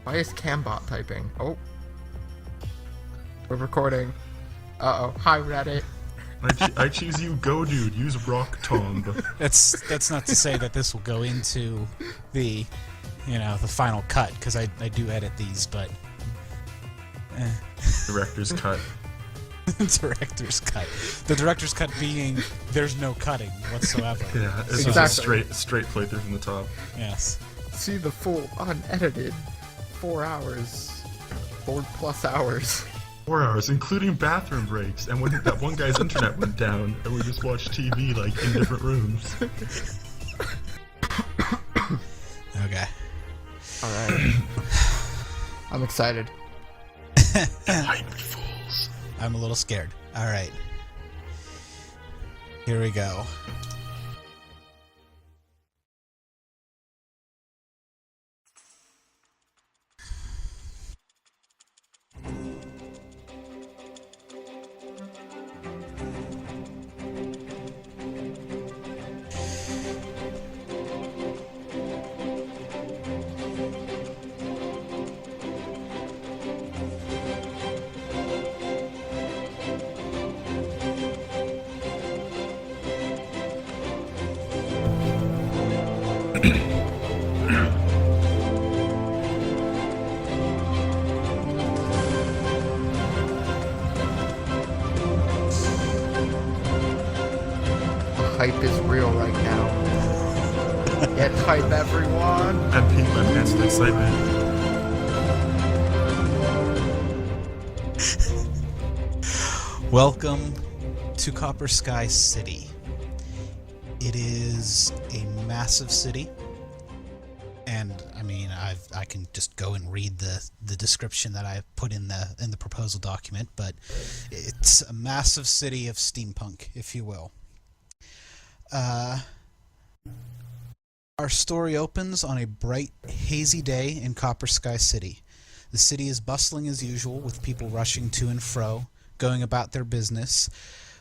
Why is Cambot typing? Oh. We're recording. Uh-oh. Hi, Reddit. I choose you, go dude. Use rock tomb. That's not to say that this will go into the, the final cut, because I do edit these, but... Director's cut. Director's cut. The director's cut being there's no cutting whatsoever. Yeah, it's Exactly. just a straight playthrough from the top. Yes. See the full unedited 4 hours. 4+ hours. 4 hours, including bathroom breaks, and when that one guy's internet went down, and we just watched TV like in different rooms. Okay. Alright. I'm excited. Hype me fools. I'm a little scared. Alright. Here we go. Hype is real right now. Get hype, everyone! I'm peeing my pants with excitement. Welcome to Copperskies City. It is a massive city, and I can just go and read the description that I put in the proposal document, but it's a massive city of steampunk, if you will. Our story opens on a bright, hazy day in Coppersky City. The city is bustling as usual, with people rushing to and fro, going about their business.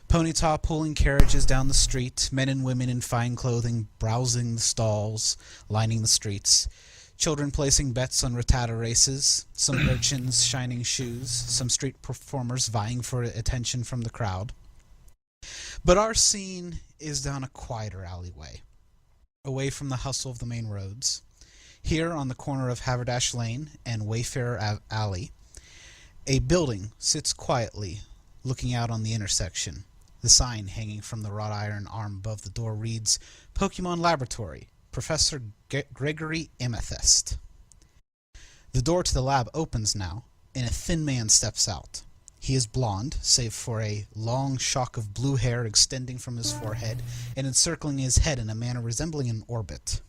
Ponyta pulling carriages down the street, men and women in fine clothing browsing the stalls, lining the streets. Children placing bets on regatta races, some urchins shining shoes, some street performers vying for attention from the crowd. But our scene is down a quieter alleyway, away from the hustle of the main roads. Here, on the corner of Haverdash Lane and Wayfarer Alley, a building sits quietly, looking out on the intersection. The sign hanging from the wrought iron arm above the door reads, Pokemon Laboratory, Professor Gregory Amethyst. The door to the lab opens now, and a thin man steps out. He is blonde, save for a long shock of blue hair extending from his forehead and encircling his head in a manner resembling an orbit.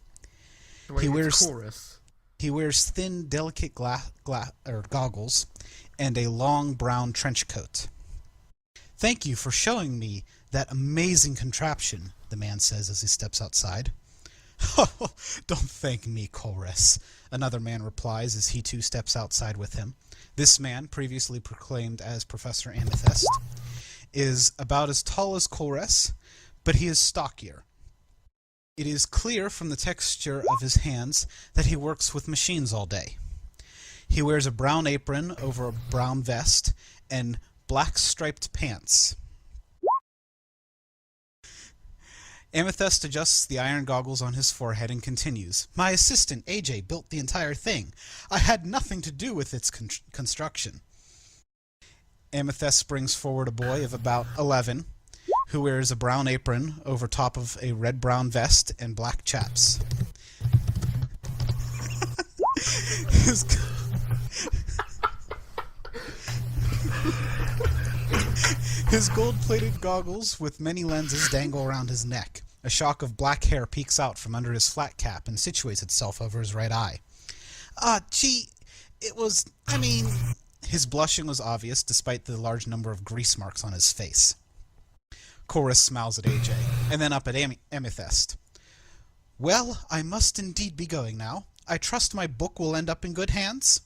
He wears thin, delicate goggles and a long brown trench coat. Thank you for showing me that amazing contraption, the man says as he steps outside. Oh, don't thank me, Chorus, another man replies as he too steps outside with him. This man, previously proclaimed as Professor Amethyst, is about as tall as Chorus, but he is stockier. It is clear from the texture of his hands that he works with machines all day. He wears a brown apron over a brown vest and black striped pants. Amethyst adjusts the iron goggles on his forehead and continues. My assistant, AJ, built the entire thing. I had nothing to do with its construction. Amethyst brings forward a boy of about 11, who wears a brown apron over top of a red-brown vest and black chaps. His gold-plated goggles with many lenses dangle around his neck. A shock of black hair peeks out from under his flat cap and situates itself over his right eye. His blushing was obvious despite the large number of grease marks on his face. Chorus smiles at AJ, and then up at Amethyst. Well, I must indeed be going now. I trust my book will end up in good hands?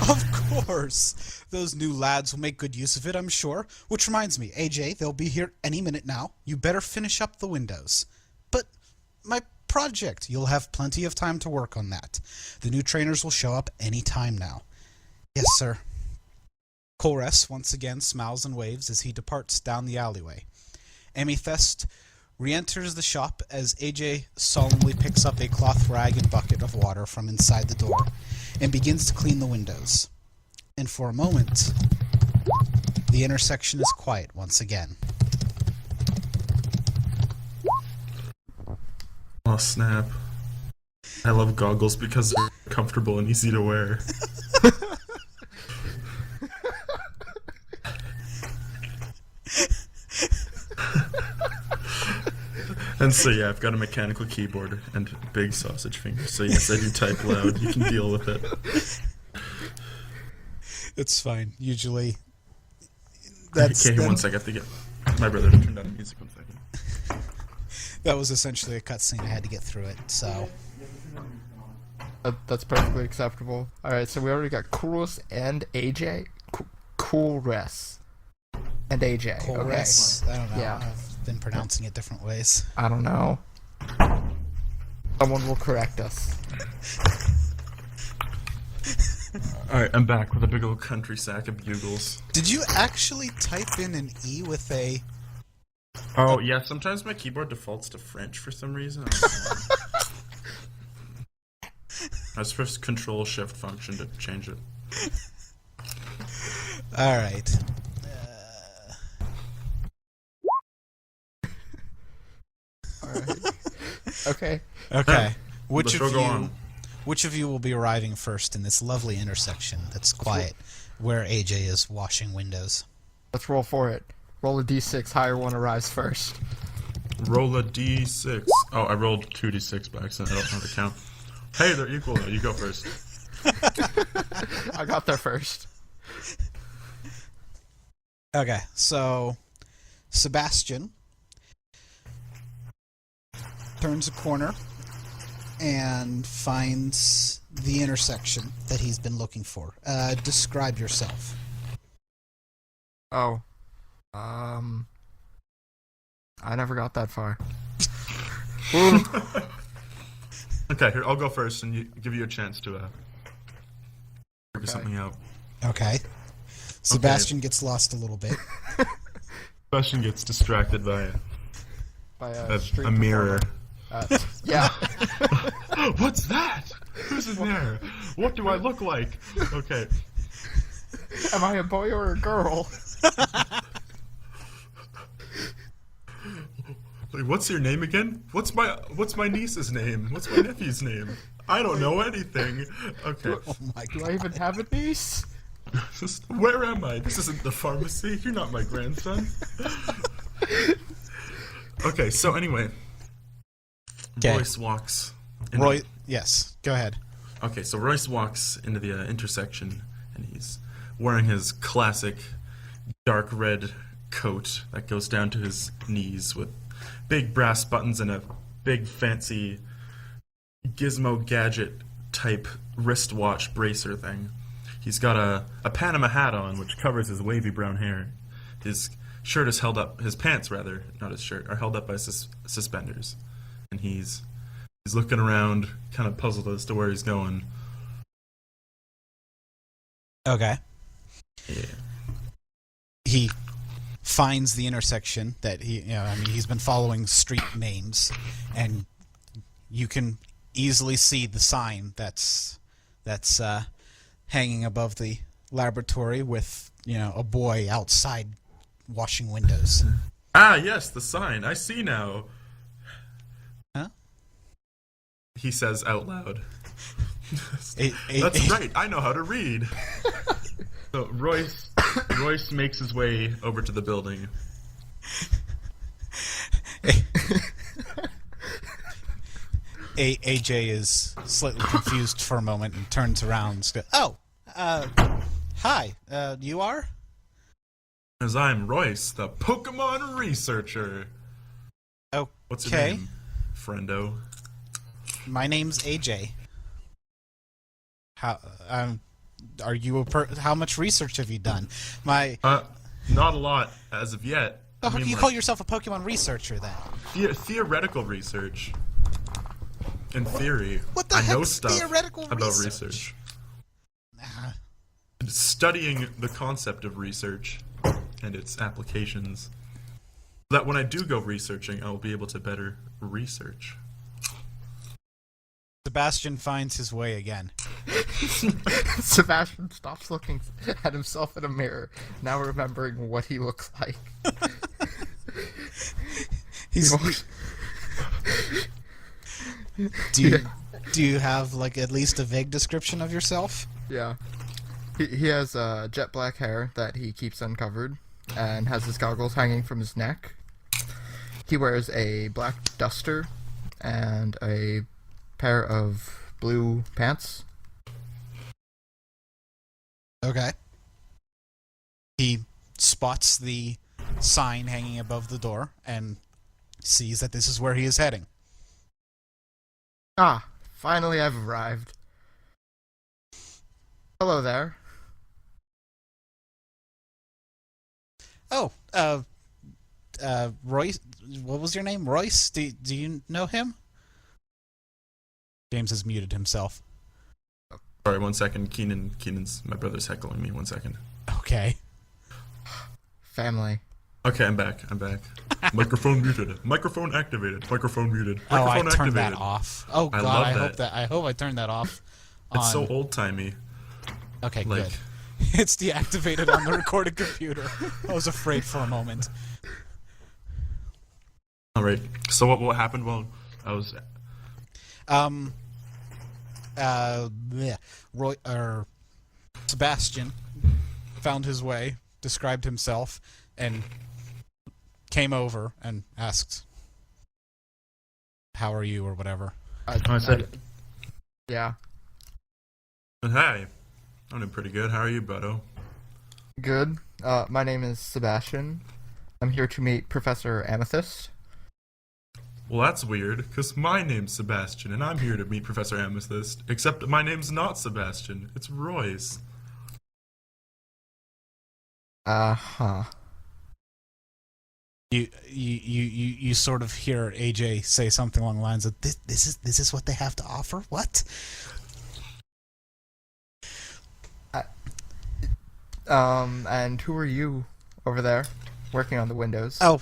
Of course! Those new lads will make good use of it, I'm sure. Which reminds me, AJ, they'll be here any minute now. You better finish up the windows. But my project. You'll have plenty of time to work on that. The new trainers will show up any time now. Yes, sir. Kolres once again smiles and waves as he departs down the alleyway. Amethyst re-enters the shop as AJ solemnly picks up a cloth rag and bucket of water from inside the door and begins to clean the windows. And for a moment, the intersection is quiet once again. Oh, snap. I love goggles because they're comfortable and easy to wear. And so yeah, I've got a mechanical keyboard and big sausage fingers, so yes, I do type loud. You can deal with it. It's fine. Usually, Okay, here, one sec, I have to get my brother to turn down the music 1 second. that was essentially a cutscene. I had to get through it, so... That's perfectly acceptable. Alright, so we already got Kuros and AJ. Coolres and AJ. Kolres. Okay. I don't know. Yeah. I've been pronouncing it different ways. I don't know. Someone will correct us. Alright, I'm back with a big old country sack of bugles. Did you actually type in an E with a... Oh, yeah, sometimes my keyboard defaults to French for some reason. I don't know. I was first Control-Shift function to change it. Alright. Okay. Okay. The show go on. Which of you will be arriving first in this lovely intersection that's quiet, where AJ is washing windows? Let's roll for it. Roll a d6, higher one arrives first. Roll a d6. Oh, I rolled 2d6 by accident. I don't know how to count. Hey, they're equal though. You go first. I got there first. Okay, so Sebastian turns a corner and finds the intersection that he's been looking for. Describe yourself. Oh. I never got that far. Okay, here, I'll go first and give you a chance to figure something out. Okay. Sebastian gets lost a little bit. Sebastian gets distracted by a mirror. Yeah. What's that? Who's in there? What do I look like? Okay. Am I a boy or a girl? Like, what's your name again? What's my niece's name? What's my nephew's name? I don't know anything. Okay. Oh my Do god. I even have a niece? Where am I? This isn't the pharmacy. You're not my grandson. Okay, so anyway. Okay. Royce walks. Yes, go ahead. Okay, so Royce walks into the intersection, and he's wearing his classic dark red coat that goes down to his knees with big brass buttons and a big fancy gizmo gadget type wristwatch bracer thing. He's got a Panama hat on, which covers his wavy brown hair. His shirt is held up, his pants rather, not his shirt, are held up by suspenders. And he's looking around, kind of puzzled as to where he's going. Okay. Yeah. He finds the intersection that he's been following street names, and you can easily see the sign that's hanging above the laboratory with, a boy outside washing windows. Ah, yes, the sign. I see now. Huh? He says out loud. That's That's right, I know how to read. So Royce makes his way over to the building. AJ is slightly confused for a moment and turns around and goes, hi, you are? As I'm Royce, the Pokemon researcher. Okay. What's your name, friendo? My name's AJ. How are you how much research have you done? Not a lot as of yet. How do you call yourself a Pokemon researcher then? Theoretical research. In theory, What the I know heck's stuff theoretical about research? research. Nah. Studying the concept of research and its applications. So that when I do go researching, I'll be able to better research. Sebastian finds his way again. Sebastian stops looking at himself in a mirror, now remembering what he looks like. He's. Do you have like at least a vague description of yourself? Yeah. He has jet black hair that he keeps uncovered and has his goggles hanging from his neck. He wears a black duster and a pair of blue pants. Okay. He spots the sign hanging above the door and sees that this is where he is heading. Ah, finally I've arrived. Hello there. Oh, Royce. What was your name? Royce? Do you know him? James has muted himself. Sorry, 1 second. Keenan's my brother's heckling me. 1 second. Okay. Family. Okay, I'm back. Microphone muted. Microphone activated. Microphone muted. Oh, I Microphone turned activated. that off. Oh I God, love that. I hope I turned that off. It's so old timey. Okay, Like, good. It's deactivated on the recorded computer. I was afraid for a moment. all right. So what happened while I was? Sebastian found his way, described himself, and came over and asked, "How are you?" or whatever. I said, Yeah. "Hey, I'm doing pretty good. How are you, Buddo?" Good. My name is Sebastian. I'm here to meet Professor Amethyst. Well, that's weird, because my name's Sebastian, and I'm here to meet Professor Amethyst, except my name's not Sebastian. It's Royce. Uh-huh. You sort of hear AJ say something along the lines of, this is what they have to offer? What? And who are you over there working on the windows? Oh,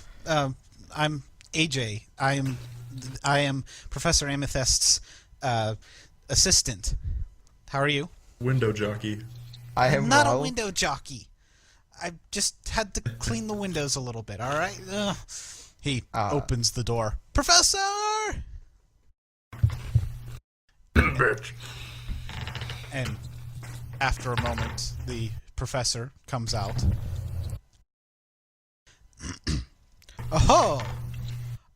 I'm AJ. I am Professor Amethyst's assistant. How are you? Window jockey. I am I'm not a well. window jockey. I just had to clean the windows a little bit, alright? He opens the door. Professor! Bitch. And after a moment, the professor comes out. Oh!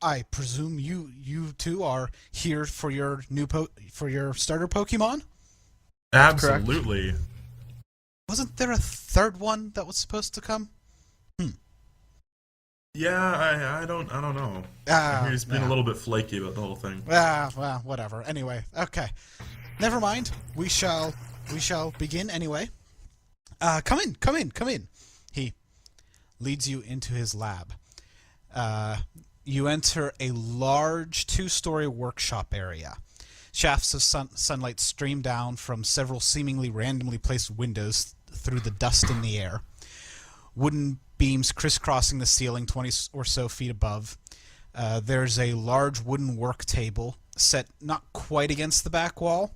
I presume you two are here for your for your starter Pokemon? Absolutely. Wasn't there a third one that was supposed to come? Yeah, I don't know. I hear he's been a little bit flaky about the whole thing. Well, whatever. Anyway, okay. Never mind. We shall begin anyway. Come in. He leads you into his lab. You enter a large 2-story workshop area. Shafts of sunlight stream down from several seemingly randomly placed windows through the dust in the air. Wooden beams crisscrossing the ceiling 20 or so feet above. There's a large wooden work table set not quite against the back wall,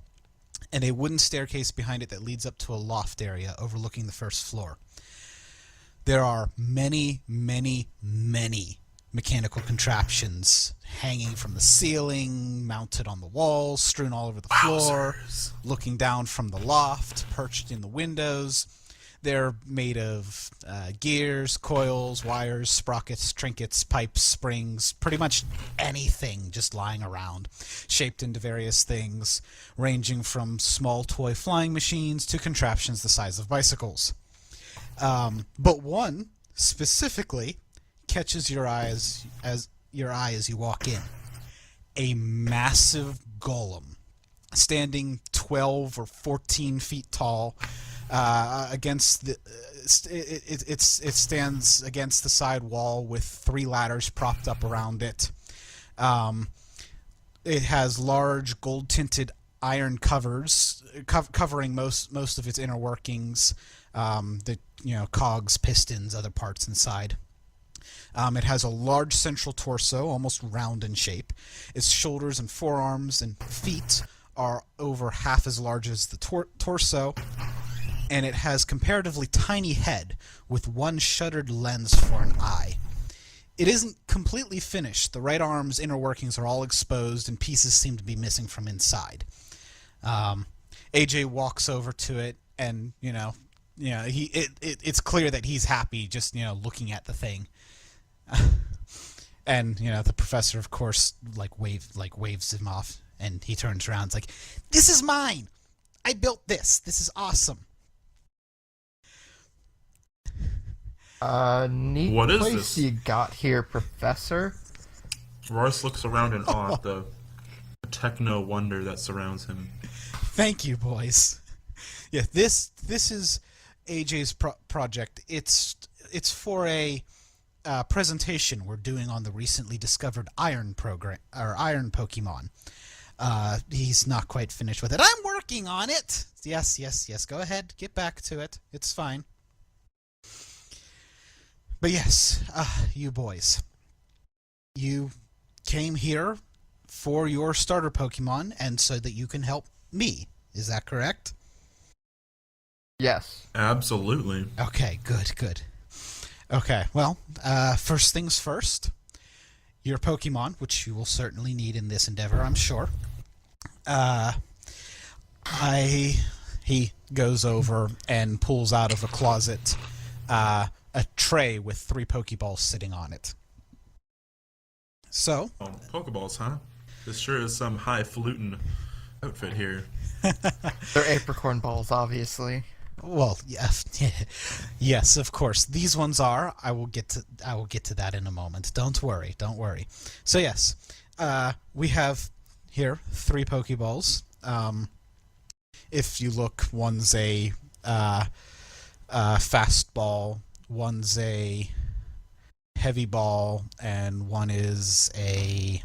and a wooden staircase behind it that leads up to a loft area overlooking the first floor. There are many, many, many mechanical contraptions hanging from the ceiling, mounted on the walls, strewn all over the floor, looking down from the loft, perched in the windows. They're made of gears, coils, wires, sprockets, trinkets, pipes, springs, pretty much anything just lying around, shaped into various things, ranging from small toy flying machines to contraptions the size of bicycles. But one, specifically, catches your eye as you walk in. A massive golem, standing 12 or 14 feet tall, against the it stands against the side wall with 3 ladders propped up around it. It has large gold-tinted iron covers covering most of its inner workings, the cogs, pistons, other parts inside. It has a large central torso, almost round in shape. Its shoulders and forearms and feet are over half as large as the torso, and it has comparatively tiny head with one shuttered lens for an eye. It isn't completely finished. The right arm's inner workings are all exposed, and pieces seem to be missing from inside. AJ walks over to it, and it's clear that he's happy just looking at the thing. And the professor, of course, waves him off, and he turns around. It's like, "This is mine. I built this. This is awesome." Neat What is place this? you got here, Professor. Royce looks around in awe at the techno wonder that surrounds him. Thank you, boys. Yeah, this is AJ's project. It's for a presentation we're doing on the recently discovered iron Pokemon. He's not quite finished with it. I'm working on it. Yes. Go ahead, get back to it. It's fine. But yes, you boys, you came here for your starter Pokemon, and so that you can help me. Is that correct? Yes. Absolutely. Okay, good. Okay, well, first things first. Your Pokemon, which you will certainly need in this endeavor, I'm sure. He goes over and pulls out of a closet a tray with 3 Pokeballs sitting on it. So, Oh, Pokeballs, huh? This sure is some highfalutin outfit here. They're apricorn balls, obviously. well, yeah, yes, of course. These ones are. I will get to that in a moment. Don't worry. So yes, we have here 3 Pokeballs. If you look, one's a fastball, one's a heavy ball, and one is a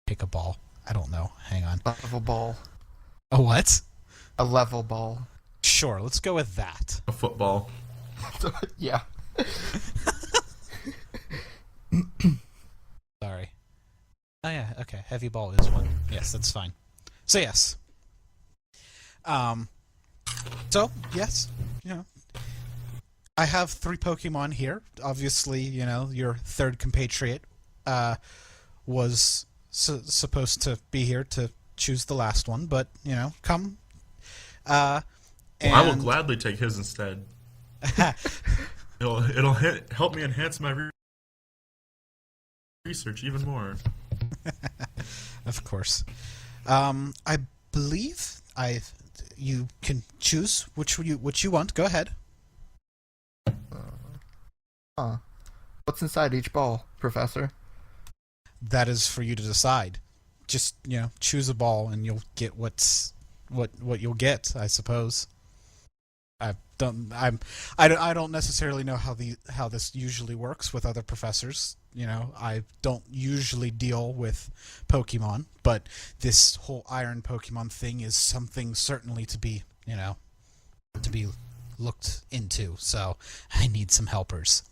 pick a ball. I don't know. Hang on. Level ball. A what? A level ball. Sure, let's go with that. A football. Yeah. Sorry. Oh yeah, okay. Heavy ball is one. Yes, that's fine. So yes. So yes, I have 3 Pokemon here. Obviously, your third compatriot was supposed to be here to choose the last one, but come. Well, I will gladly take his instead. It'll help me enhance my research even more. Of course. I believe you can choose which you want. Go ahead. What's inside each ball, Professor? That is for you to decide. Just choose a ball and you'll get what you'll get, I suppose. I don't necessarily know how this usually works with other professors. I don't usually deal with Pokemon, but this whole Iron Pokemon thing is something certainly to be looked into. So I need some helpers.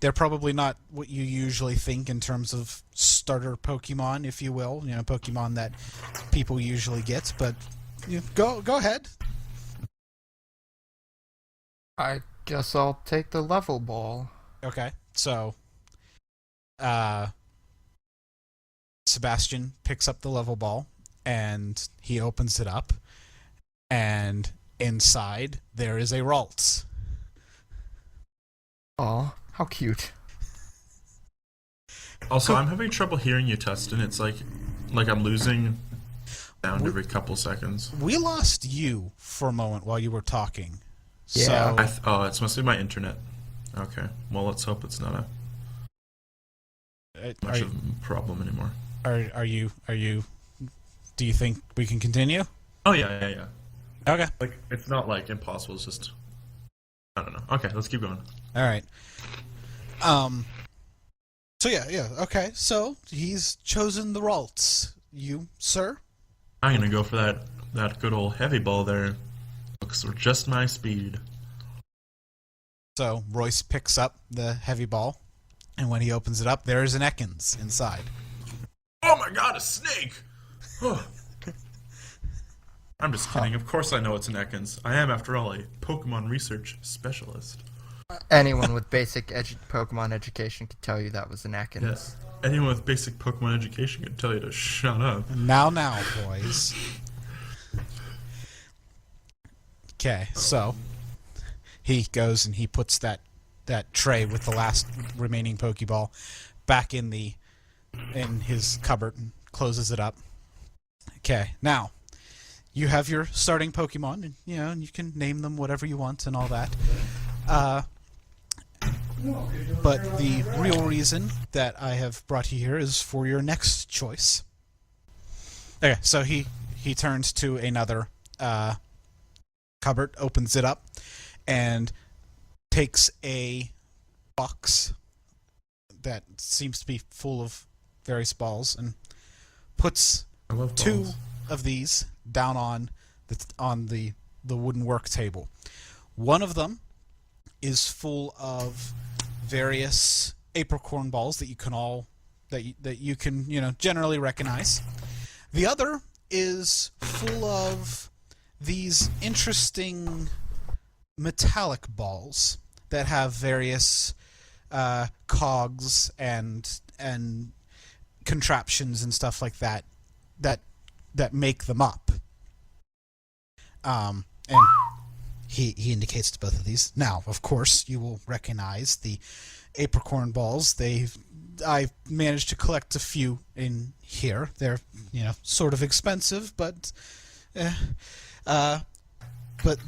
They're probably not what you usually think in terms of starter Pokemon, if you will. Pokemon that people usually get, but go ahead. I guess I'll take the level ball. Okay, so Sebastian picks up the level ball and he opens it up, and inside there is a Ralts. Aw, how cute. Also, I'm having trouble hearing you, Tustin. It's like I'm losing sound every couple seconds. We lost you for a moment while you were talking. Yeah. So, it's must be my internet. Okay. Well, let's hope it's not much of a problem anymore. Are you? Do you think we can continue? Oh yeah. Okay. Like, it's not impossible. It's just, I don't know. Okay, let's keep going. All right. So yeah, okay. So he's chosen the Ralts. You, sir? I'm gonna go for that good old heavy ball there. Looks just my speed. So Royce picks up the heavy ball, and when he opens it up, there's an Ekans inside. Oh my god, a snake! Oh. I'm just kidding. Of course I know it's an Ekans. I am, after all, a Pokemon research specialist. Anyone with basic Pokemon education could tell you that was an Ekans. Yes. Anyone with basic Pokemon education could tell you to shut up. Now, boys. Okay, so he goes and he puts that tray with the last remaining Pokeball back in his cupboard and closes it up. Okay, now you have your starting Pokemon, and and you can name them whatever you want and all that. But the real reason that I have brought you here is for your next choice. Okay, so he turns to another cupboard, opens it up, and takes a box that seems to be full of various balls and puts two of these down on the wooden work table. One of them is full of various apricorn balls that you can generally recognize. The other is full of these interesting metallic balls that have various cogs and contraptions and stuff like that make them up. And he indicates to both of these. Now, of course, you will recognize the apricorn balls. I've managed to collect a few in here. They're sort of expensive, but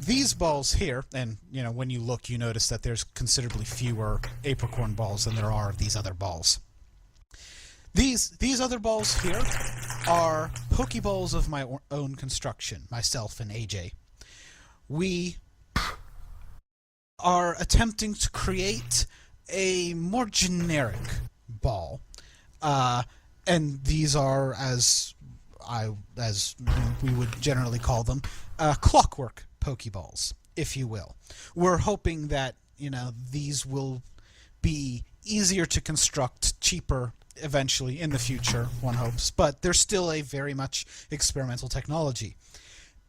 these balls here, and when you look, you notice that there's considerably fewer apricorn balls than there are of these other balls. These other balls here are Pokeballs of my own construction, myself and AJ. We are attempting to create a more generic ball, and these are, as we would generally call them, clockwork Pokeballs, if you will. We're hoping that these will be easier to construct, cheaper eventually in the future, one hopes, but they're still a very much experimental technology.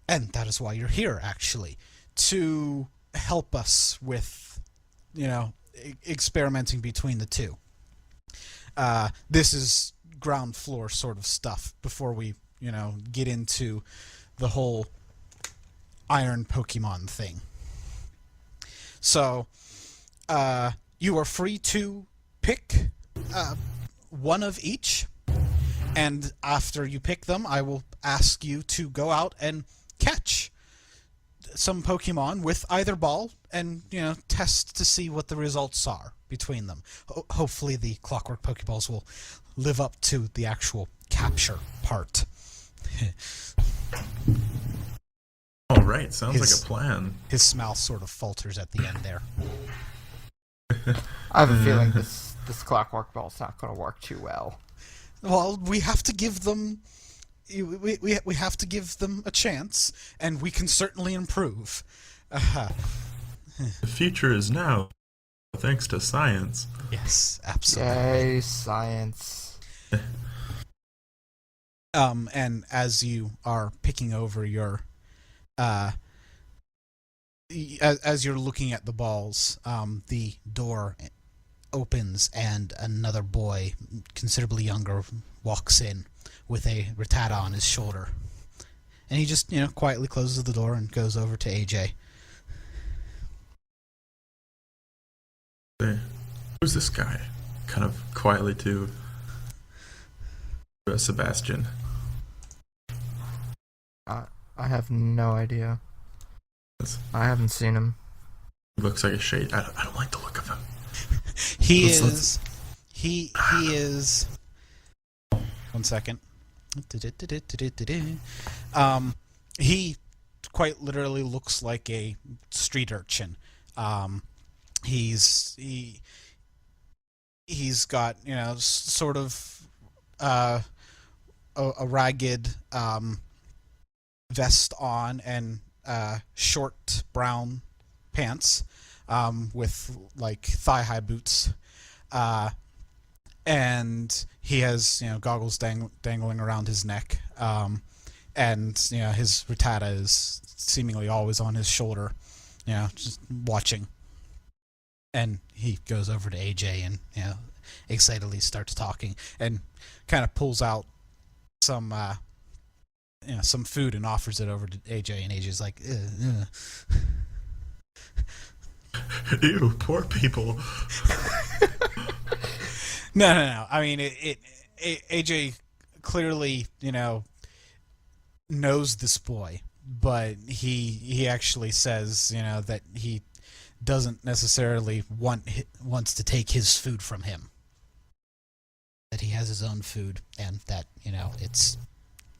And that is why you're here, actually, to help us with, experimenting between the two. This is ground floor sort of stuff before we, get into the whole Iron Pokemon thing. So, you are free to pick one of each, and after you pick them, I will ask you to go out and catch some Pokemon with either ball and, test to see what the results are between them. Hopefully the clockwork Pokeballs will live up to the actual capture part. All right, sounds like a plan. His smile sort of falters at the end there. I have a feeling this clockwork ball's not going to work too well. Well, we have to give them... We have to give them a chance, and we can certainly improve. The future is now, thanks to science. Yes, absolutely. Yay, science. And as you are picking over your, as you're looking at the balls, the door opens and another boy, considerably younger, walks in with a Rattata on his shoulder. And he just, quietly closes the door and goes over to AJ. Hey, who's this guy? Kind of quietly to Sebastian. I have no idea. I haven't seen him. He looks like a shade. I don't like the look of him. He is. One second. He quite literally looks like a street urchin. He He's got, sort of uh, a ragged vest on and short brown pants with like thigh-high boots. And he has, goggles dangling around his neck. And, his Rattata is seemingly always on his shoulder, just watching. And he goes over to AJ and, excitedly starts talking and kind of pulls out some food and offers it over to AJ, and AJ's like, Ew, poor people. No. I mean, AJ clearly, knows this boy, but he actually says, that he doesn't necessarily wants to take his food from him. That he has his own food, and that, it's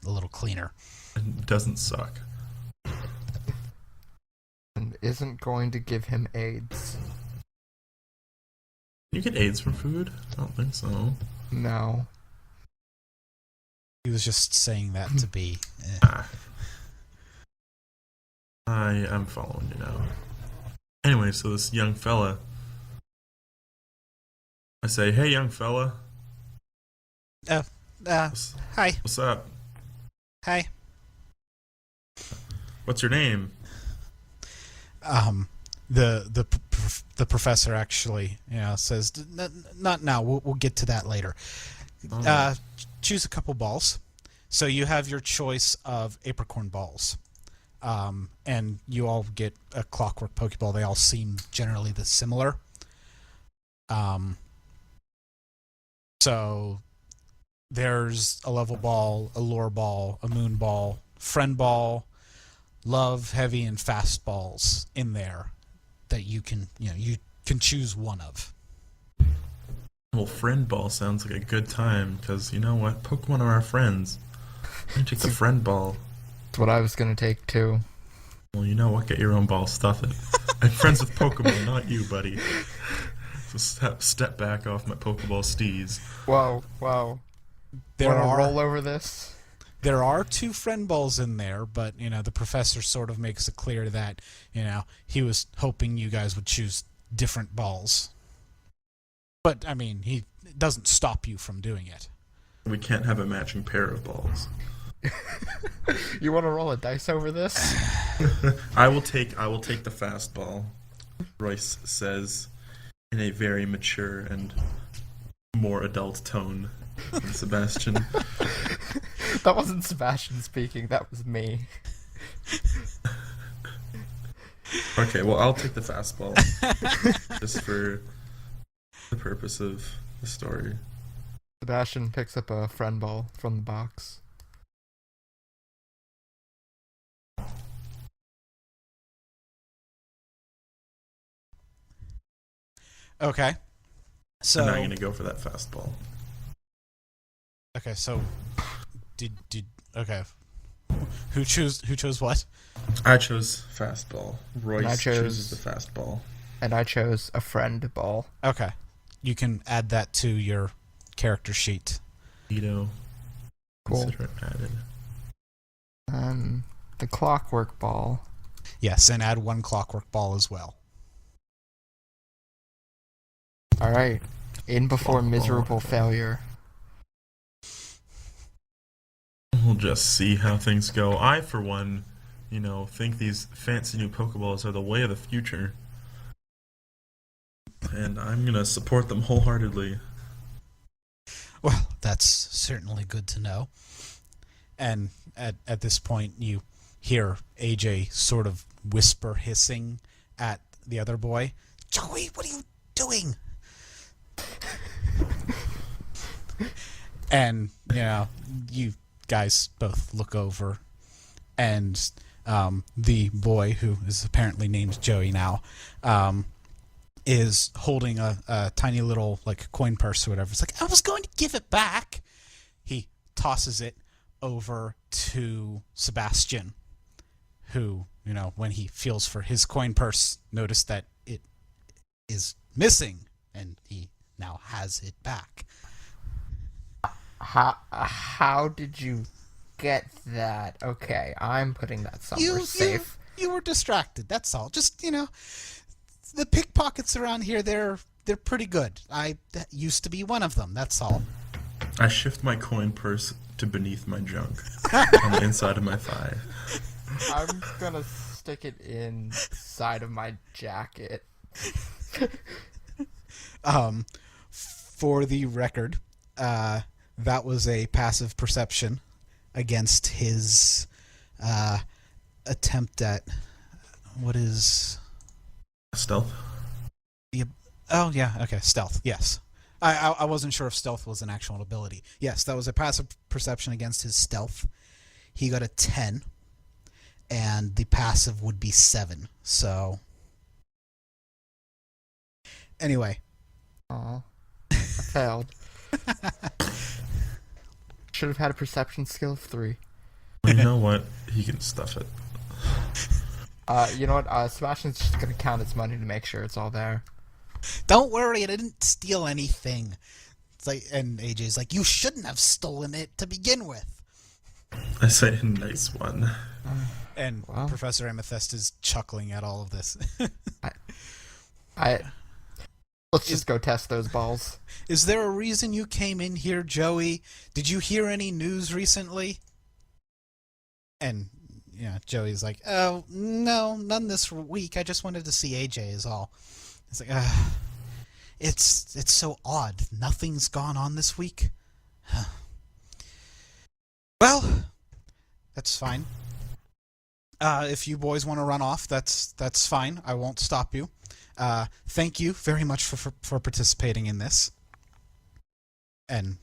a little cleaner. It doesn't suck. And isn't going to give him AIDS. You get AIDS from food? I don't think so. No. He was just saying that to be... I am following you now. Anyway, so this young fella... I say, hey, young fella. Hi. What's up? Hi. What's your name? The professor actually, says, not now. We'll get to that later. Choose a couple balls. So you have your choice of apricorn balls, and you all get a clockwork Pokeball. They all seem generally similar. So there's a level ball, a lure ball, a moon ball, friend ball, love, heavy, and fast balls in there that you can choose one of. Well, friend ball sounds like a good time, because you know what? Pokemon are our friends. You take the friend ball. That's what I was going to take, too. Well, you know what? Get your own ball. Stuff it. I'm friends with Pokemon, not you, buddy. So step back off my Pokeball steez. Wow. There are roll over this? There are 2 friend balls in there, but, the professor sort of makes it clear that, he was hoping you guys would choose different balls. But, I mean, he doesn't stop you from doing it. We can't have a matching pair of balls. You want to roll a dice over this? I will take the fastball, Royce says in a very mature and more adult tone than Sebastian. That wasn't Sebastian speaking, that was me. Okay, well, I'll take the fastball. Just for the purpose of the story. Sebastian picks up a friend ball from the box. Okay. So I'm not going to go for that fastball. Okay, so did okay. Who chose what? I chose fastball. Royce chooses the fastball. And I chose a friend ball. Okay. You can add that to your character sheet. Veto. Cool. Consider it added. The clockwork ball. Yes, and add 1 clockwork ball as well. Alright. In before Clockwork. miserable failure. We'll just see how things go. I, for one, think these fancy new Pokeballs are the way of the future. And I'm going to support them wholeheartedly. Well, that's certainly good to know. And at this point, you hear AJ sort of whisper hissing at the other boy. Joey, what are you doing? And, you guys both look over, and the boy, who is apparently named Joey now, is holding a tiny little coin purse or whatever. It's like, I was going to give it back. He tosses it over to Sebastian, who, when he feels for his coin purse, noticed that it is missing, and he now has it back. How did you get that? Okay, I'm putting that somewhere safe. You were distracted. That's all. Just the pickpockets around here. They're pretty good. I used to be one of them. That's all. I shift my coin purse to beneath my junk on the inside of my thigh. I'm gonna stick it inside of my jacket. For the record, that was a passive perception against his attempt at what is Stealth? oh yeah, okay, stealth. Yes. I wasn't sure if stealth was an actual ability. Yes, that was a passive perception against his stealth. He got a 10, and the passive would be 7. So, anyway. Aw, I failed. Should have had a perception skill of 3. Well, you know what? He can stuff it. You know what? Sebastian's just gonna count his money to make sure it's all there. Don't worry, I didn't steal anything. It's like, and AJ's like, you shouldn't have stolen it to begin with. I say a nice one. And Wow. Professor Amethyst is chuckling at all of this. Let's just go test those balls. Is there a reason you came in here, Joey? Did you hear any news recently? And Joey's like, oh, no, none this week. I just wanted to see AJ is all. It's like, it's so odd. Nothing's gone on this week. Well, that's fine. If you boys want to run off, that's fine. I won't stop you. Thank you very much for participating in this. And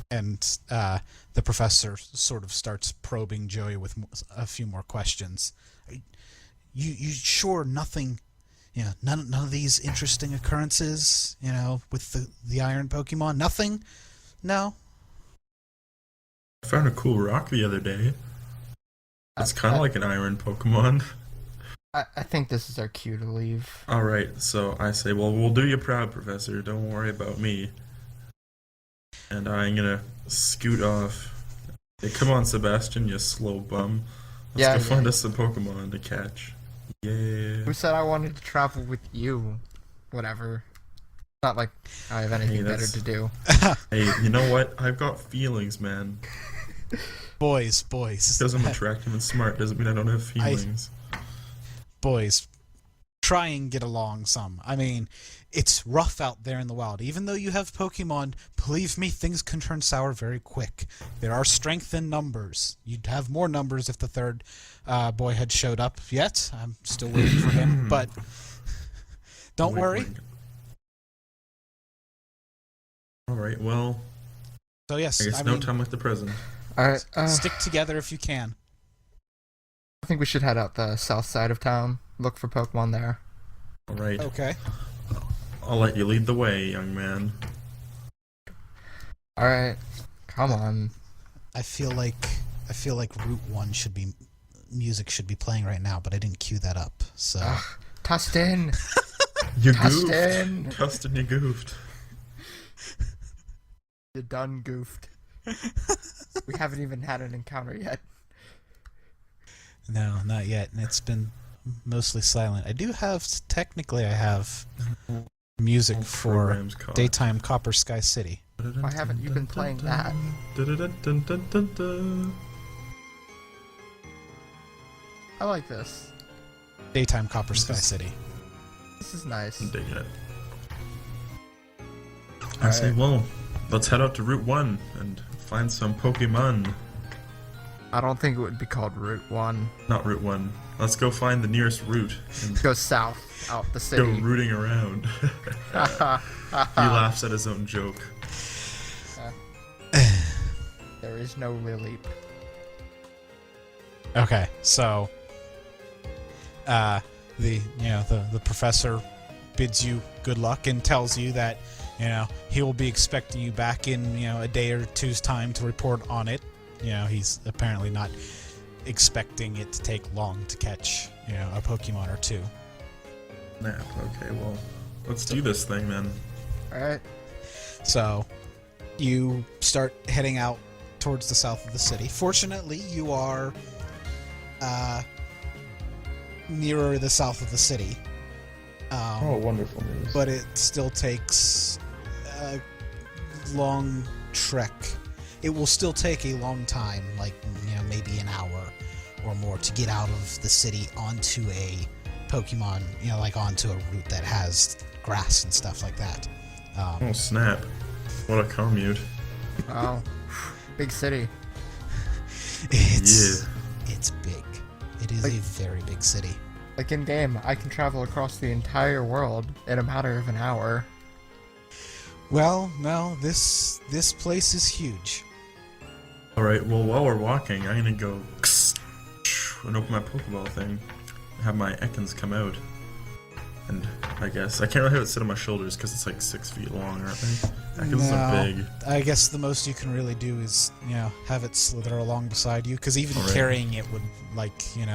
the professor sort of starts probing Joey with a few more questions. You sure nothing? None of these interesting occurrences, with the iron Pokemon? Nothing? No? I found a cool rock the other day. It's kind of like an iron Pokemon. I think this is our cue to leave. Alright, so I say, well, we'll do you proud, Professor. Don't worry about me. And I'm gonna scoot off. Hey, come on, Sebastian, you slow bum. Let's go find us some Pokemon to catch. Yeah. Who said I wanted to travel with you? Whatever. Not like I have anything better to do. Hey, you know what? I've got feelings, man. Boys. Because I'm attractive and smart doesn't mean I don't have feelings. Boys, try and get along some. I mean, it's rough out there in the wild. Even though you have Pokemon, believe me, things can turn sour very quick. There are strength in numbers. You'd have more numbers if the third boy had showed up yet. I'm still waiting for him, but don't worry. Alright, well, So yes, I guess no time like the present. Alright, stick together if you can. I think we should head out the south side of town. Look for Pokemon there. Alright. Okay. I'll let you lead the way, young man. Alright, come on. I feel like Route 1 music should be playing right now, but I didn't cue that up. So Tustin! You Tustin! goofed. Tustin, you goofed. You done goofed. We haven't even had an encounter yet. No, not yet. And it's been mostly silent. I have music for Program's caught. daytime Copperskies City. Why haven't you been playing that? I like this. Daytime Copperskies City. This is nice. I'm digging it. I say, well, let's head out to Route 1 and find some Pokemon. I don't think it would be called Route 1. Not Route 1. Let's go find the nearest route and Go south, out the go city. rooting around. He laughs at his own joke. There is no Lilip. Okay, so the professor bids you good luck and tells you that he will be expecting you back in a day or two's time to report on it. He's apparently not expecting it to take long to catch a Pokemon or two. Nap. Okay, well, let's do this thing then. Alright. So, you start heading out towards the south of the city. Fortunately, you are nearer the south of the city. Wonderful news. But it still takes a long trek. It will still take a long time, like, maybe an hour or more to get out of the city onto a Pokemon, like onto a route that has grass and stuff like that. Oh, snap. What a commute. Wow. Big city. It's big. It is Like- a very big city. Like in game, I can travel across the entire world in a matter of an hour. Well, no, this place is huge. Alright, well, while we're walking, I'm gonna go and open my Pokeball thing. Have my Ekans come out. And I guess I can't really have it sit on my shoulders because it's like 6 feet long, aren't they? Ekans are big. I guess the most you can really do is, have it slither along beside you, because even Alright. carrying it would, make you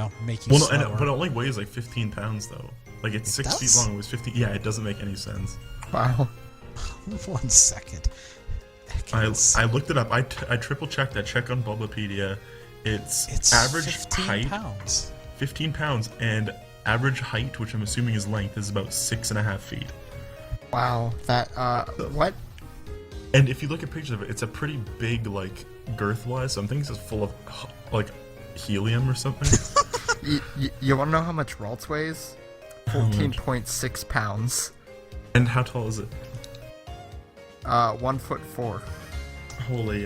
Well, slower. no, but it only weighs like 15 pounds though. Like it's 6 feet does? long. It was 15. Yeah, it doesn't make any sense. Wow. 1 second. Ekans. I looked it up. I triple checked. I checked on Bulbapedia. It's average 15 height, pounds. 15 pounds, and average height, which I'm assuming is length, is about 6.5 feet. Wow. That, what? And if you look at pictures of it, it's a pretty big, like, girth-wise. So I'm thinking it's just full of, like, helium or something. You want to know how much Ralts weighs? How much? 14.6 pounds. And how tall is it? 1'4". Holy,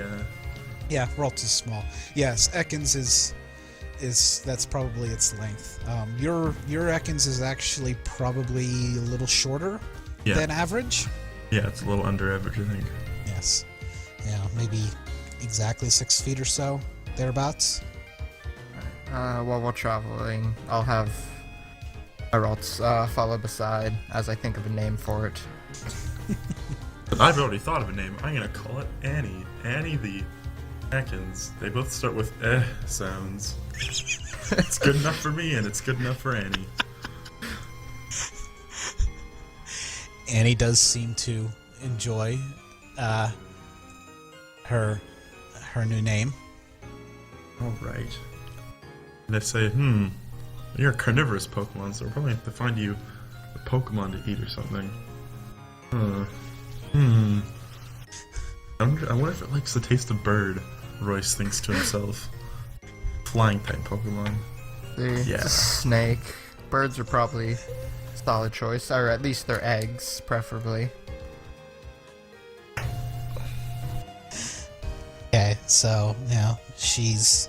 Yeah, Ralts is small. Yes, Ekans is that's probably its length. Your Ekans is actually probably a little shorter than average. Yeah, it's a little under average, I think. Yes. Yeah, maybe exactly 6 feet or so, thereabouts. While we're traveling, I'll have my Ralts follow beside as I think of a name for it. But I've already thought of a name. I'm gonna call it Annie. Annie the Ekans. They both start with sounds. It's good enough for me, and it's good enough for Annie. Annie does seem to enjoy her new name. Alright. They say, you're a carnivorous Pokemon, so we'll probably have to find you a Pokemon to eat or something. I wonder if it likes the taste of bird, Royce thinks to himself. Flying type Pokemon. It's Yeah. a snake. Birds are probably a solid choice, or at least their eggs, preferably. Okay, so she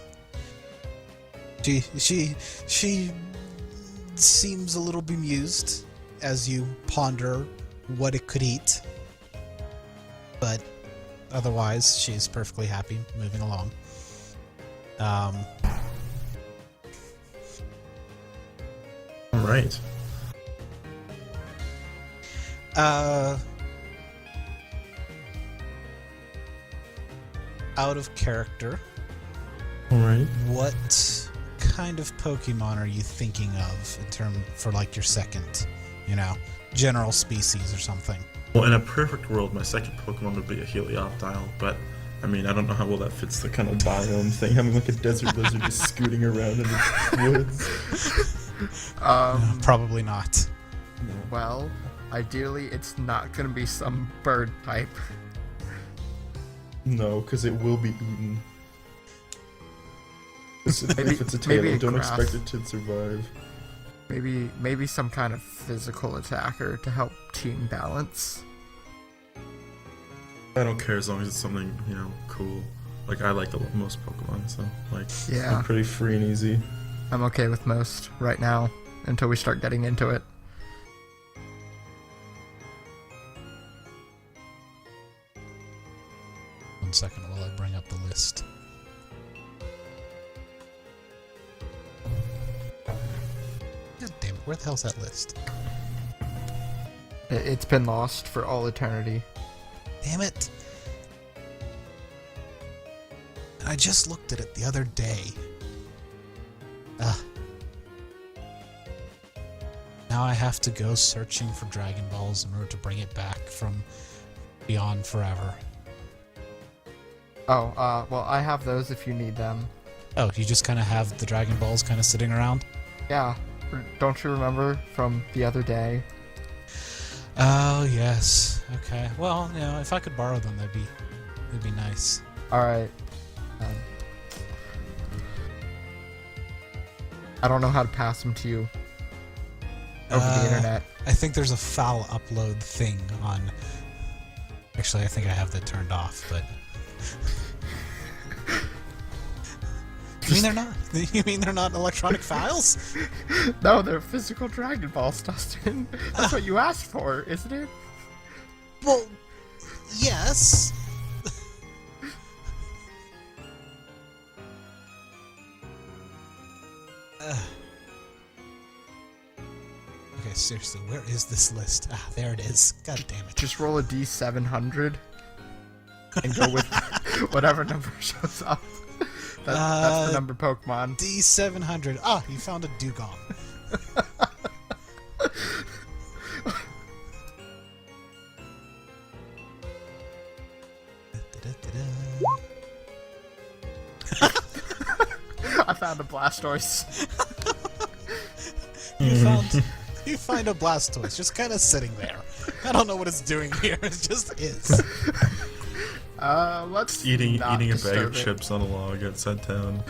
seems a little bemused as you ponder what it could eat, but otherwise she's perfectly happy moving along. Alright. Out of character, Alright. what kind of Pokemon are you thinking of for like your second, general species or something? Well, in a perfect world, my second Pokemon would be a Helioptile, but I mean, I don't know how well that fits the kind of biome thing. Having like a desert lizard just scooting around in the woods. Probably not. Well, ideally, it's not gonna be some bird type. No, because it will be eaten. If it's a tail, maybe I a don't grass. expect it to survive. Maybe some kind of physical attacker to help team balance. I don't care as long as it's something, cool. Like, I like the most Pokemon, so, like, Yeah. they're pretty free and easy. I'm okay with most right now, until we start getting into it. One second while I bring up the list. God damn it, where the hell's that list? It's been lost for all eternity. Damn it! I just looked at it the other day. Now now I have to go searching for Dragon Balls in order to bring it back from beyond forever. Oh, well, I have those if you need them. Oh, you just kind of have the Dragon Balls kind of sitting around? Yeah. Don't you remember from the other day? Oh, yes. Okay. Well, if I could borrow them, that'd be nice. Alright. I don't know how to pass them to you over the internet. I think there's a foul upload thing on... Actually, I think I have that turned off, but... You mean they're not electronic files? No, they're physical Dragon Balls, Dustin. That's what you asked for, isn't it? Well, yes. Okay, seriously, where is this list? Ah, there it is. God damn it. Just roll a D700 and go with whatever number shows up. That's the number Pokemon. D700. Ah, you found a Dugong. I found a Blastoise. You find a Blastoise just kind of sitting there. I don't know what it's doing here. It just is. Let's eating not a bag disturb of it. chips on a log outside town.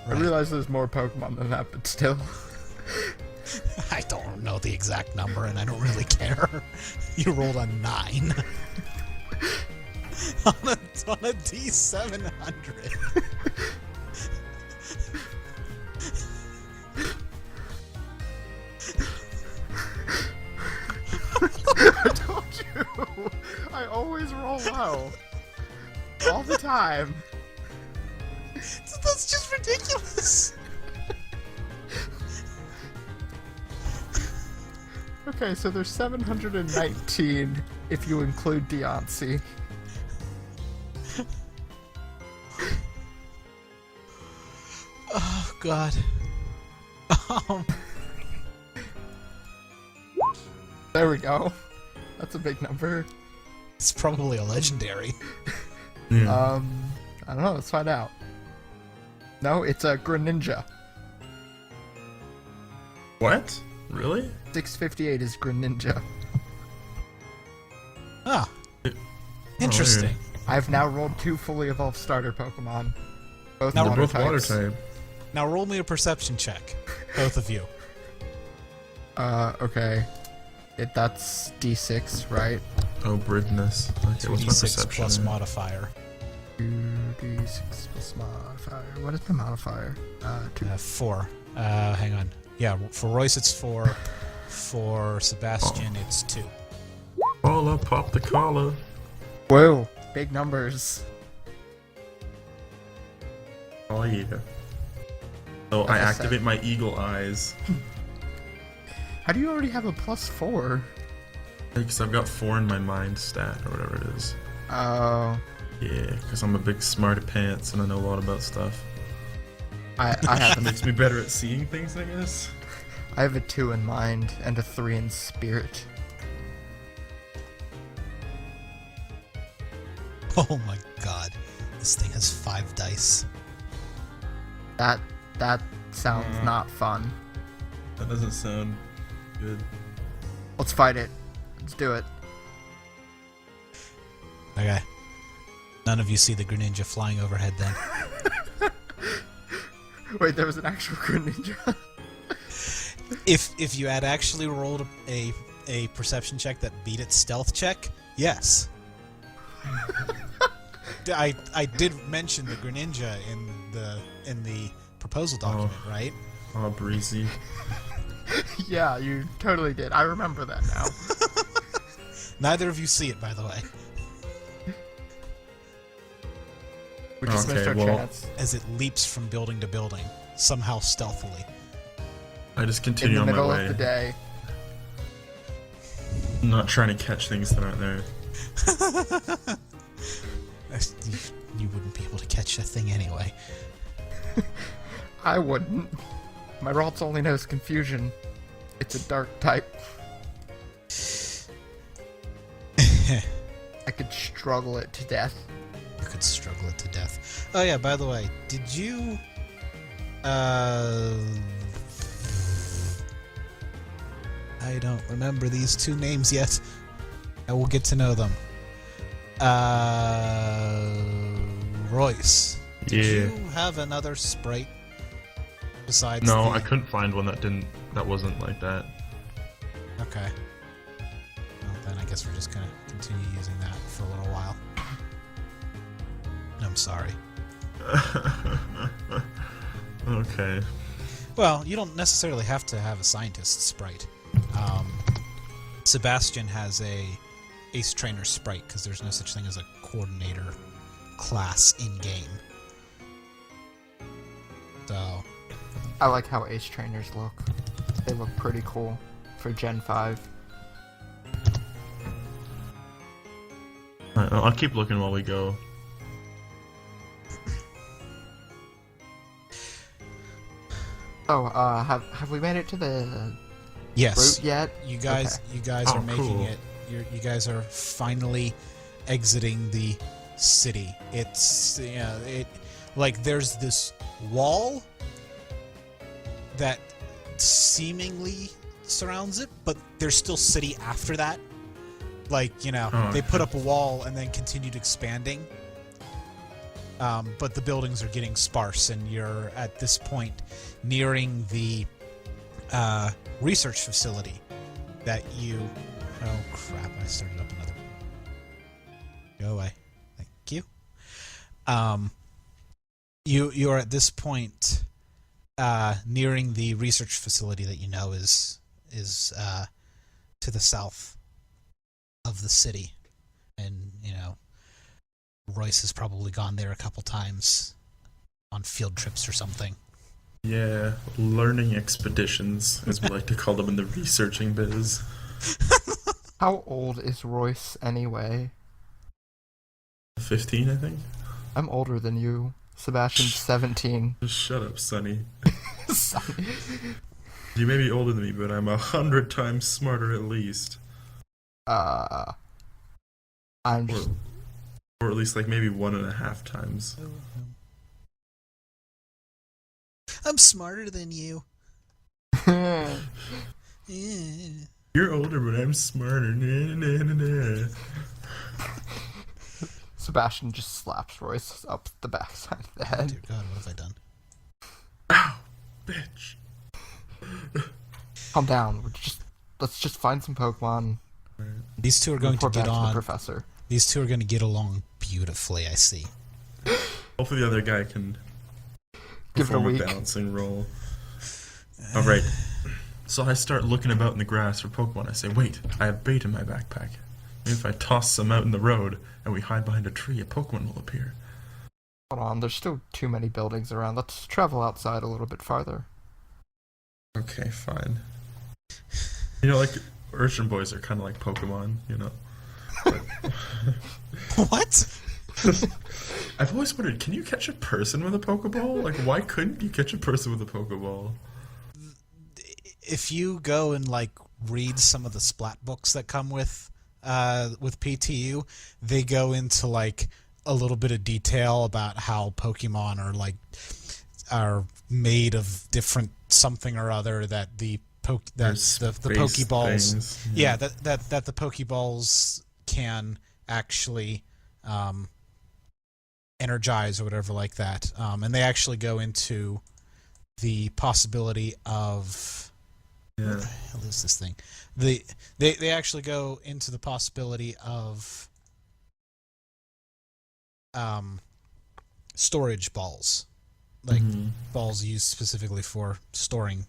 I realize there's more Pokemon than that, but still. I don't know the exact number, and I don't really care. You rolled a 9 on a D700. I told you! I always roll low. All the time. That's just ridiculous. Okay, so there's 719 if you include Deontay. Oh, God. There we go. That's a big number. It's probably a legendary. Yeah. I don't know, let's find out. No, it's a Greninja. What? Really? 658 is Greninja. Ah. Interesting. I've now rolled 2 fully evolved starter Pokemon. Both Now They're water both water types. type. Now roll me a perception check. Both of you. Okay. That's D6, right? Oh, Bridness. Okay, what's my 2d6 perception? plus modifier. 2d6 plus modifier. What is my modifier? 2. 4. Hang on. Yeah, for Royce it's 4. For Sebastian it's 2. Collar, pop the collar. Whoa, big numbers. Oh yeah. So I That's a activate my eagle eyes. How do you already have a +4? Because I've got 4 in my mind stat, or whatever it is. Oh, Yeah, because I'm a big smarty pants and I know a lot about stuff. I That have makes me better at seeing things, I guess. I have a 2 in mind and a 3 in spirit. Oh my god. This thing has 5 dice. That sounds not fun. That doesn't sound good. Let's fight it. Let's do it. Okay. None of you see the Greninja flying overhead then. Wait, there was an actual Greninja. If you had actually rolled a perception check that beat its stealth check, yes. I did mention the Greninja in the proposal document, right? Oh, breezy. Yeah, you totally did. I remember that now. Neither of you see it, by the way, We just missed Okay, our well- chance. as it leaps from building to building, somehow stealthily. I just In continue the on my middle way. of the day. I'm not trying to catch things that aren't there. You wouldn't be able to catch that thing anyway. I wouldn't. My Ralts only knows confusion. It's a dark type. I could struggle it to death. You could struggle it to death. Oh yeah, by the way, did you... I don't remember these two names yet. I will get to know them. Royce, did you have another sprite besides No, I couldn't find one that wasn't like that. Okay. Well, then I guess we're just gonna continue using that for a little while. I'm sorry. Okay. Well, you don't necessarily have to have a scientist sprite. Sebastian has a Ace Trainer sprite because there's no such thing as a coordinator class in game. So, I like how Ace Trainers look. They look pretty cool for Gen 5. Alright, I'll keep looking while we go. Oh, have we made it to the yes, route yet? you guys Oh, are making cool. it. You guys are finally exiting the city. It's like there's this wall that seemingly surrounds it, but there's still city after that. Like, they put up a wall and then continued expanding. But the buildings are getting sparse, and you're at this point nearing the research facility that you... Oh, crap, I started up another... Go away. Thank you. You're at this point nearing the research facility that you know is to the south of the city. And, Royce has probably gone there a couple times on field trips or something. Yeah, learning expeditions, as we like to call them in the researching biz. How old is Royce anyway? 15, I think? I'm older than you. Sebastian's 17. Just shut up, Sonny. Sonny. You may be older than me, but I'm 100 times smarter at least. I'm just... Or at least like maybe 1.5 times. I'm smarter than you. You're older, but I'm smarter. Nah, nah, nah, nah. Sebastian just slaps Royce up the backside of the head. Dear God, what have I done? Ow, bitch. Calm down. Let's just find some Pokemon. These two are going to Report get back to the on. professor. These two are going to get along beautifully, I see. Hopefully the other guy can Give it a perform week. balancing role. Alright. So I start looking about in the grass for Pokemon. I say, wait, I have bait in my backpack. Maybe if I toss some out in the road and we hide behind a tree, a Pokemon will appear. Hold on, there's still too many buildings around. Let's travel outside a little bit farther. Okay, fine. Like, Urchin boys are kind of like Pokemon, What? I've always wondered, can you catch a person with a Pokeball? Like, why couldn't you catch a person with a Pokeball? If you go and read some of the splat books that come with PTU, they go into a little bit of detail about how Pokemon are made of different something or other, that the Pokeballs, things. yeah, that the Pokeballs can actually energize or whatever like that, and they actually go into the possibility of Yeah. what the hell is this thing? They actually go into the possibility of storage balls, balls used specifically for storing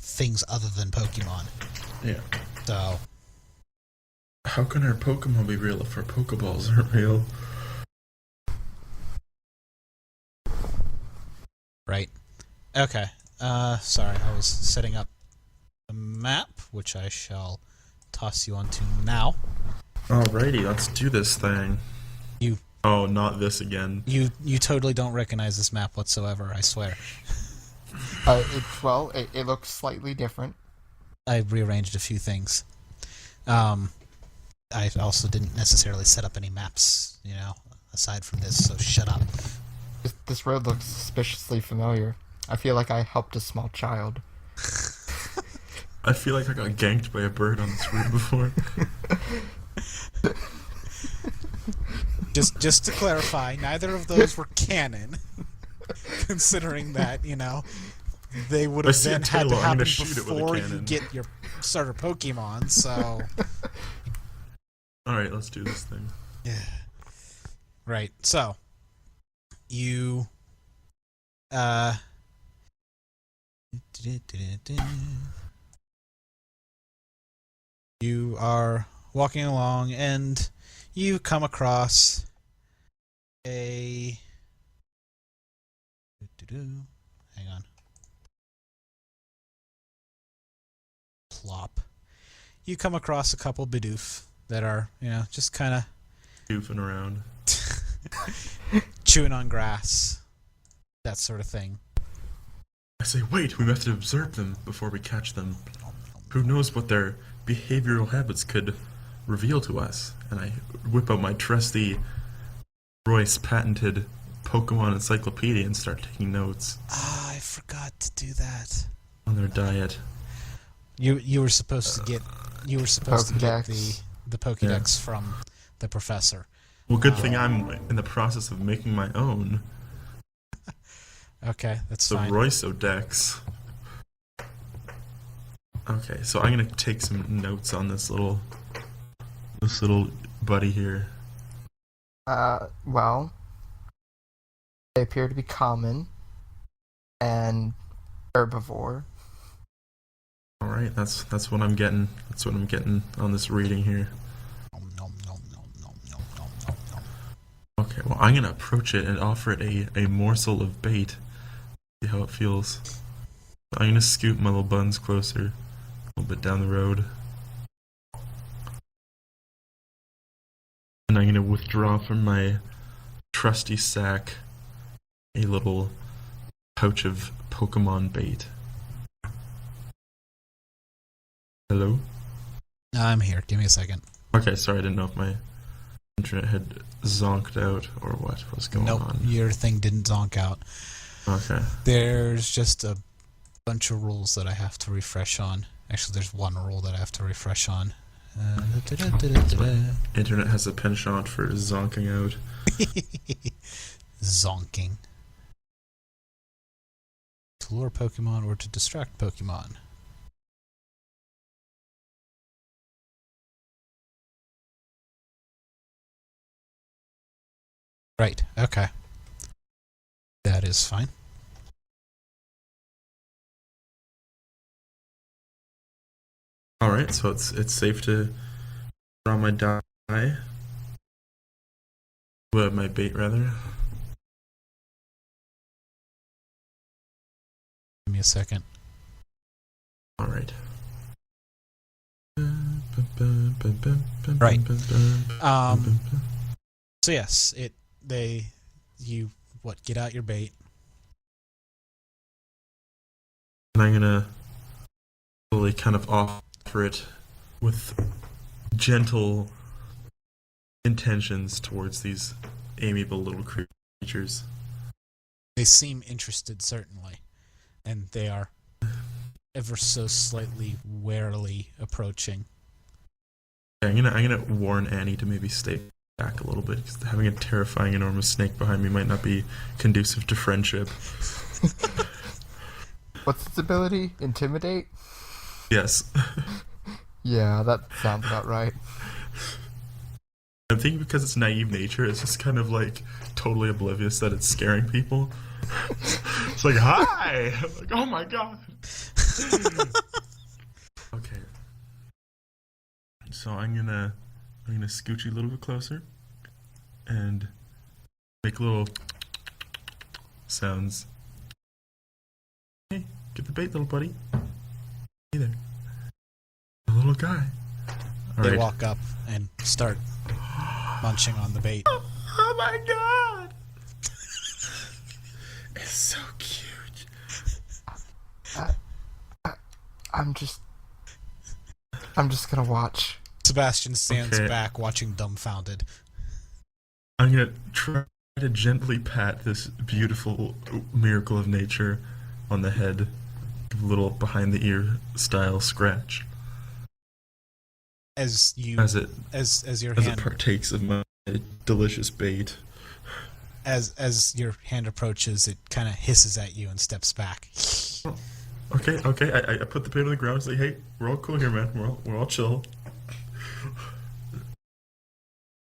things other than Pokemon. Yeah. So How can our Pokemon be real if our Pokeballs aren't real? right. Okay. Sorry, I was setting up the map, which I shall toss you onto now. Alrighty, let's do this thing. You Oh, not this again. You totally don't recognize this map whatsoever, I swear. It looks slightly different. I rearranged a few things. I also didn't necessarily set up any maps, aside from this, so shut up. This road looks suspiciously familiar. I feel like I helped a small child. I feel like I got ganked by a bird on this route before. Just to clarify, neither of those were canon. Considering that, they would have then had to happen before you get your starter Pokemon, so... Alright, let's do this thing. Yeah. Right, so... You... You are walking along, and you come across a... Hang on. Plop. You come across a couple Bidoof that are, just kind of... Goofing around. chewing on grass. That sort of thing. I say, wait, we have to observe them before we catch them. Who knows what their behavioral habits could reveal to us? And I whip out my trusty Royce patented Pokemon encyclopedia and start taking notes. Ah, I forgot to do that. On their diet. You were supposed to get the Pokédex from the professor. Well, good thing I'm in the process of making my own. Okay, that's the fine. The Royce-o-Dex. Okay, so I'm gonna take some notes on this little buddy here. Well, they appear to be common and herbivore. All right, that's what I'm getting. That's what I'm getting on this reading here. Okay, well, I'm gonna approach it and offer it a morsel of bait. See how it feels. I'm gonna scoot my little buns closer, a little bit down the road, and I'm gonna withdraw from my trusty sack a little pouch of Pokemon bait. Hello? I'm here. Give me a second. Okay, sorry, I didn't know if my internet had zonked out or what was going on. Nope, your thing didn't zonk out. Okay. There's just a bunch of rules that I have to refresh on. Actually, there's one rule that I have to refresh on. Internet has a penchant for zonking out. Zonking. To lure Pokemon or to distract Pokemon. Right, okay. That is fine. Alright, so it's safe to draw my die. Well, my bait, rather. Give me a second. Alright. Right. So yes, get out your bait. And I'm gonna slowly kind of offer it with gentle intentions towards these amiable little creatures. They seem interested, certainly, and they are ever so slightly warily approaching. Yeah, I'm gonna warn Annie to maybe stay back a little bit, because having a terrifying enormous snake behind me might not be conducive to friendship. What's its ability? Intimidate? Yes. Yeah, that sounds about right. I'm thinking because it's naive nature, it's just kind of like totally oblivious that it's scaring people. It's like, hi! Like, oh my god! Okay. So I'm gonna scooch you a little bit closer and make little sounds. Hey, get the bait, little buddy. Hey there. The little guy. All They right. walk up and start munching on the bait. Oh my god! It's so cute. I'm just gonna watch. Sebastian stands Okay. back, watching dumbfounded. I'm gonna try to gently pat this beautiful miracle of nature on the head. Give a little behind the ear style scratch. As you, As it your as it hand, partakes of my delicious bait. as your hand approaches, it kind of hisses at you and steps back. Okay. I put the bait on the ground and say, hey, we're all cool here, man. We're all chill.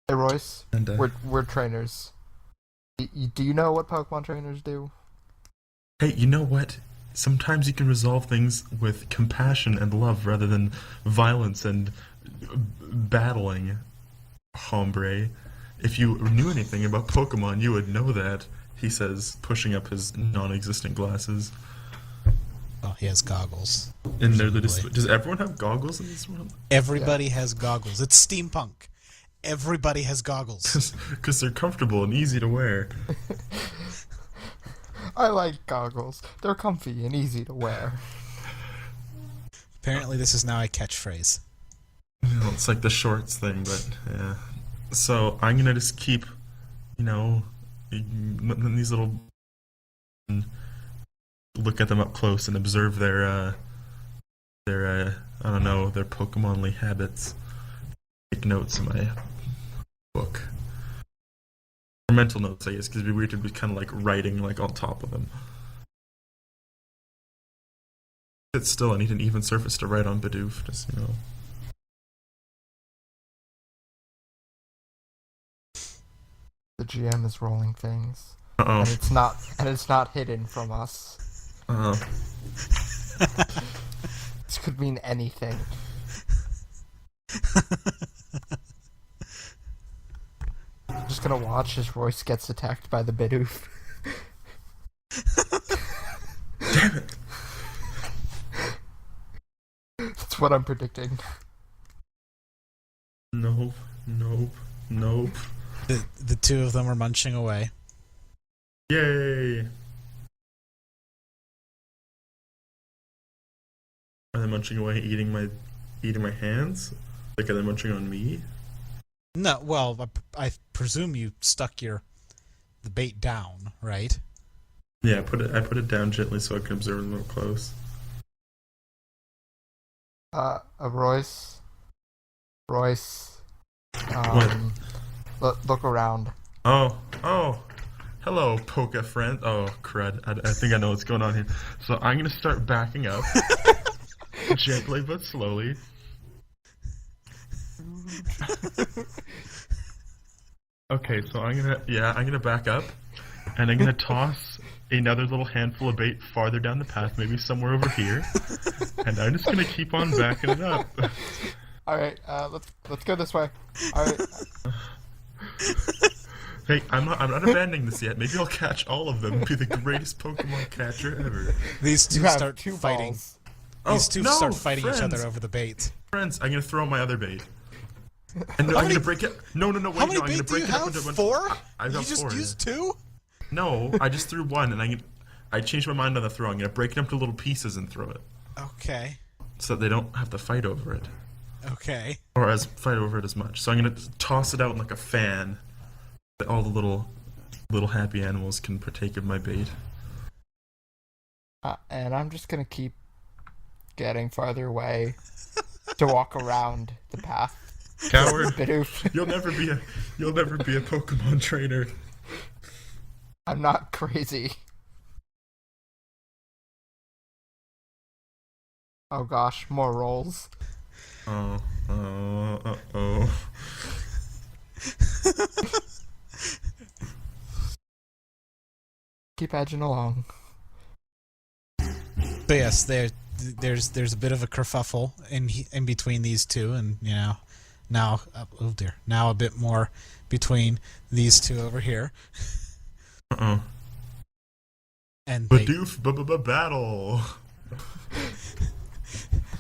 Hey Royce, And we're trainers. Do you know what Pokemon trainers do? hey, you know what? Sometimes you can resolve things with compassion and love rather than violence and battling, hombre. If you knew anything about Pokemon, you would know that, he says, pushing up his non-existent glasses. Oh, he has goggles. And they're the Presumably. does everyone have goggles in this world? Everybody has goggles. It's steampunk. Everybody has goggles. Because they're comfortable and easy to wear. I like goggles. They're comfy and easy to wear. Apparently, this is now a catchphrase. It's like the shorts thing, but yeah. So I'm gonna just keep, these little, look at them up close and observe their I don't know, their Pokemon-ly habits. Take notes in my book. Or mental notes, I guess, because it'd be weird to be kind of like writing like on top of them. Sit still, I need an even surface to write on Bidoof, just, The GM is rolling things, Uh-oh. and it's not hidden from us. Uh-oh. This could mean anything. I'm just gonna watch as Royce gets attacked by the Bidoof. Damn it! That's what I'm predicting. Nope. The two of them are munching away. Yay! Are they munching away, eating my hands? Like, are they munching on me? No, well, I presume you stuck the bait down, right? Yeah, I put it down gently so I can observe them up close. Royce, look around. Oh, hello, Poke friend. Oh, crud. I think I know what's going on here. So I'm gonna start backing up, gently but slowly. Okay, so I'm gonna back up, and I'm gonna toss another little handful of bait farther down the path, maybe somewhere over here, and I'm just gonna keep on backing it up. All right, let's go this way. All right. Hey, I'm not abandoning this yet. Maybe I'll catch all of them and be the greatest Pokemon catcher ever. These two You have start two fighting. balls. These two start fighting each friends. other over the bait. Friends, I'm gonna throw my other bait. And I'm gonna break it. No, wait, How many no, I'm gonna bait do you break it up have? into a bunch. 4? I've You got just 4. used 2? No, I just threw one, and I changed my mind on the throw. I'm gonna break it up to little pieces and throw it, Okay. so that they don't have to fight over it, Okay. or fight over it as much. So I'm gonna toss it out in like a fan, that all the little happy animals can partake of my bait. And I'm just gonna keep getting farther away to walk around the path. Coward, Bidoof. you'll never be a Pokemon trainer. I'm not crazy. Oh gosh, more rolls. Oh. Keep edging along. But yes, there's a bit of a kerfuffle in between these two, and now a bit more between these two over here. And Bidoof battle.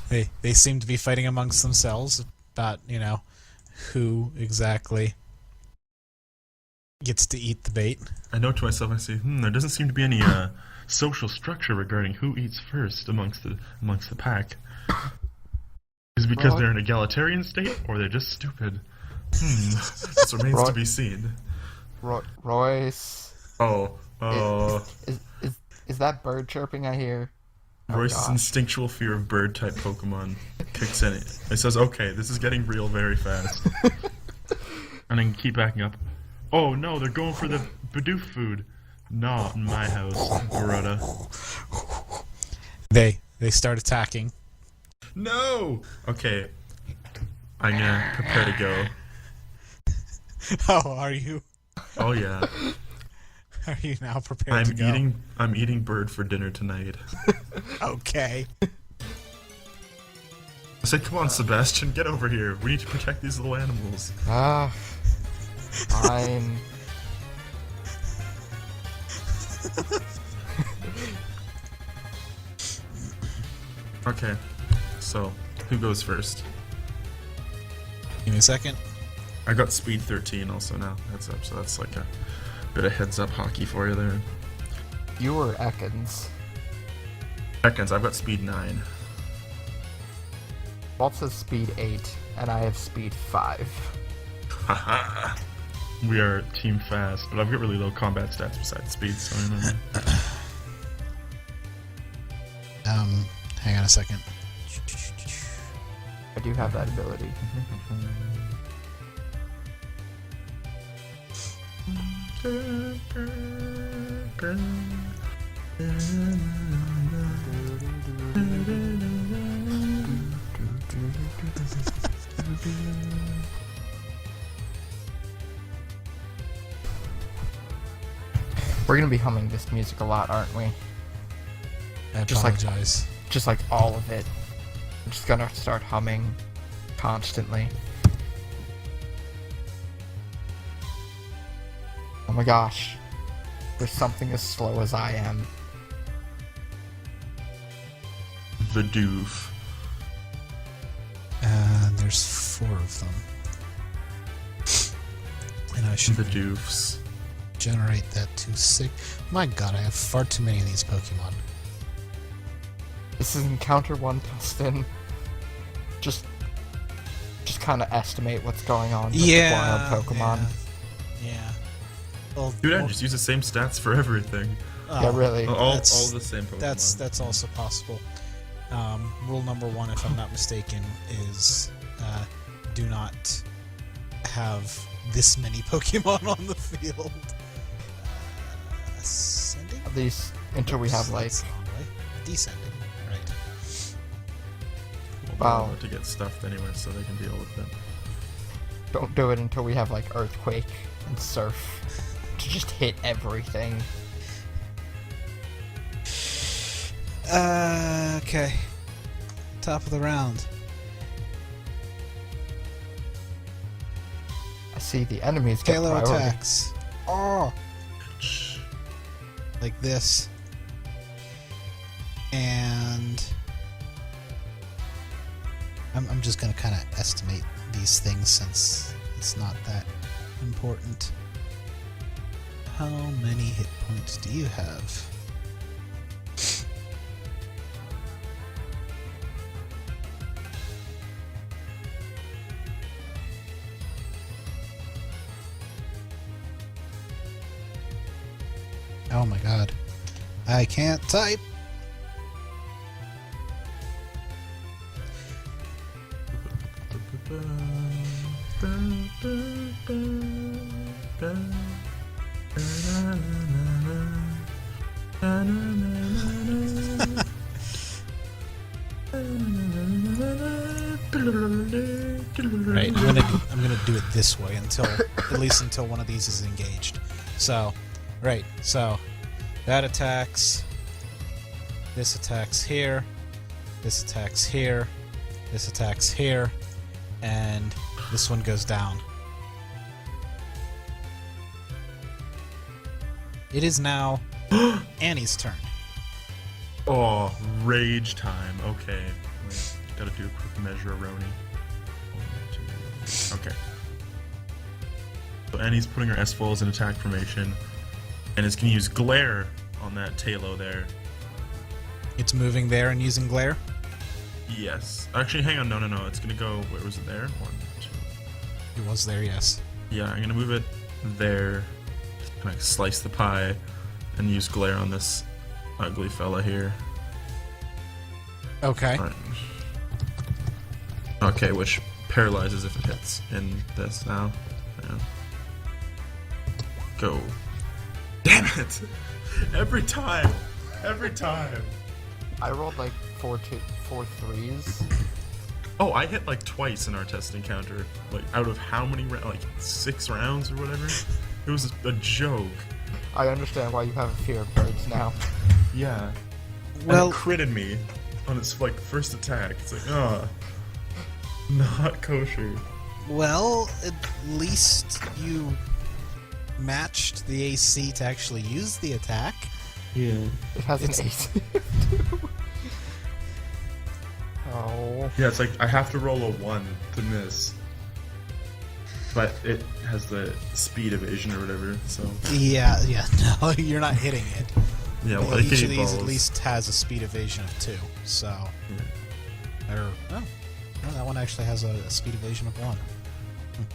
they seem to be fighting amongst themselves about who exactly Gets to eat the bait. I know to myself, I say, there doesn't seem to be any social structure regarding who eats first amongst the pack. Is it because they're an egalitarian state, or they're just stupid? This remains to be seen. Royce. Is that bird chirping I hear? Royce's instinctual fear of bird-type Pokemon kicks in. It says, okay, this is getting real very fast. And then keep backing up. Oh no, they're going for the Bidoof food. Not in my house, Beretta. They start attacking. No! Okay. I'm gonna prepare to go. Oh, are you? Oh yeah. Are you now prepared to go? I'm eating bird for dinner tonight. Okay. I said, come on, Sebastian, get over here. We need to protect these little animals. Fine. Okay, so who goes first? Give me a second. I got speed 13 also now. Heads up, so that's like a bit of heads up hockey for you there. You were Ekans. Ekans, I've got speed 9. Walt says speed 8, and I have speed 5. Haha. We are team fast, but I've got really low combat stats besides speed, so I don't know. Hang on a second. I do have that ability. We're gonna be humming this music a lot, aren't we? I Just apologize. Just like all of it. I'm just gonna start humming constantly. Oh my gosh. There's something as slow as I am. Bidoof. And there's 4 of them. And I should Bidoofs. generate that to 6. My god, I have far too many of these Pokemon. This is Encounter 1, Dustin. Just kind of estimate what's going on with the wild Pokemon. Yeah. Well, Dude, I just use the same stats for everything. Yeah, really. All the same Pokemon. That's also possible. Rule number 1, if I'm not mistaken, is do not have this many Pokemon on the field. Ascending? At least until we have like... That's the wrong way. Descending, right. Well, they're about to get stuffed anyway, so they can deal with it. Don't do it until we have like Earthquake and Surf to just hit everything. Okay. Top of the round. I see the enemies get Halo priority. attacks. Oh! Like this. And I'm just gonna kind of estimate these things since it's not that important. How many hit points do you have? Oh my god. I can't type. Right, I'm gonna do it this way until at least until one of these is engaged. So, right, so that attacks. This attacks here. This attacks here. This attacks here, and this one goes down. It is now Annie's turn. Oh, rage time. Okay. Wait, gotta do a quick measure, Roni. 1, 2, okay. So and he's putting her S-foils in attack formation, and is going to use glare on that Talo there. It's moving there and using glare? Yes. Actually, hang on. No. It's going to go... Where was it there? 1, 2. It was there, yes. Yeah, I'm going to move it there. Kind of slice the pie and use glare on this ugly fella here. Okay. Right. Okay, which paralyzes if it hits in this now. Yeah. Go. Damn it! Every time! I rolled like four threes. Oh, I hit like twice in our test encounter. Like, out of how many rounds? Like, 6 rounds or whatever? It was a joke. I understand why you have a fear of birds now. Yeah. Well, And it critted me on its, like, first attack. It's like, not kosher. well, at least you matched the AC to actually use the attack. Yeah. It has an AC. Oh. Yeah, it's like, I have to roll a 1 to miss. But it has the speed evasion or whatever, so... Yeah, no, you're not hitting it. Yeah, well, Each of it these at balls. least has a speed evasion of 2, so... Or, no, that one actually has a speed evasion of 1.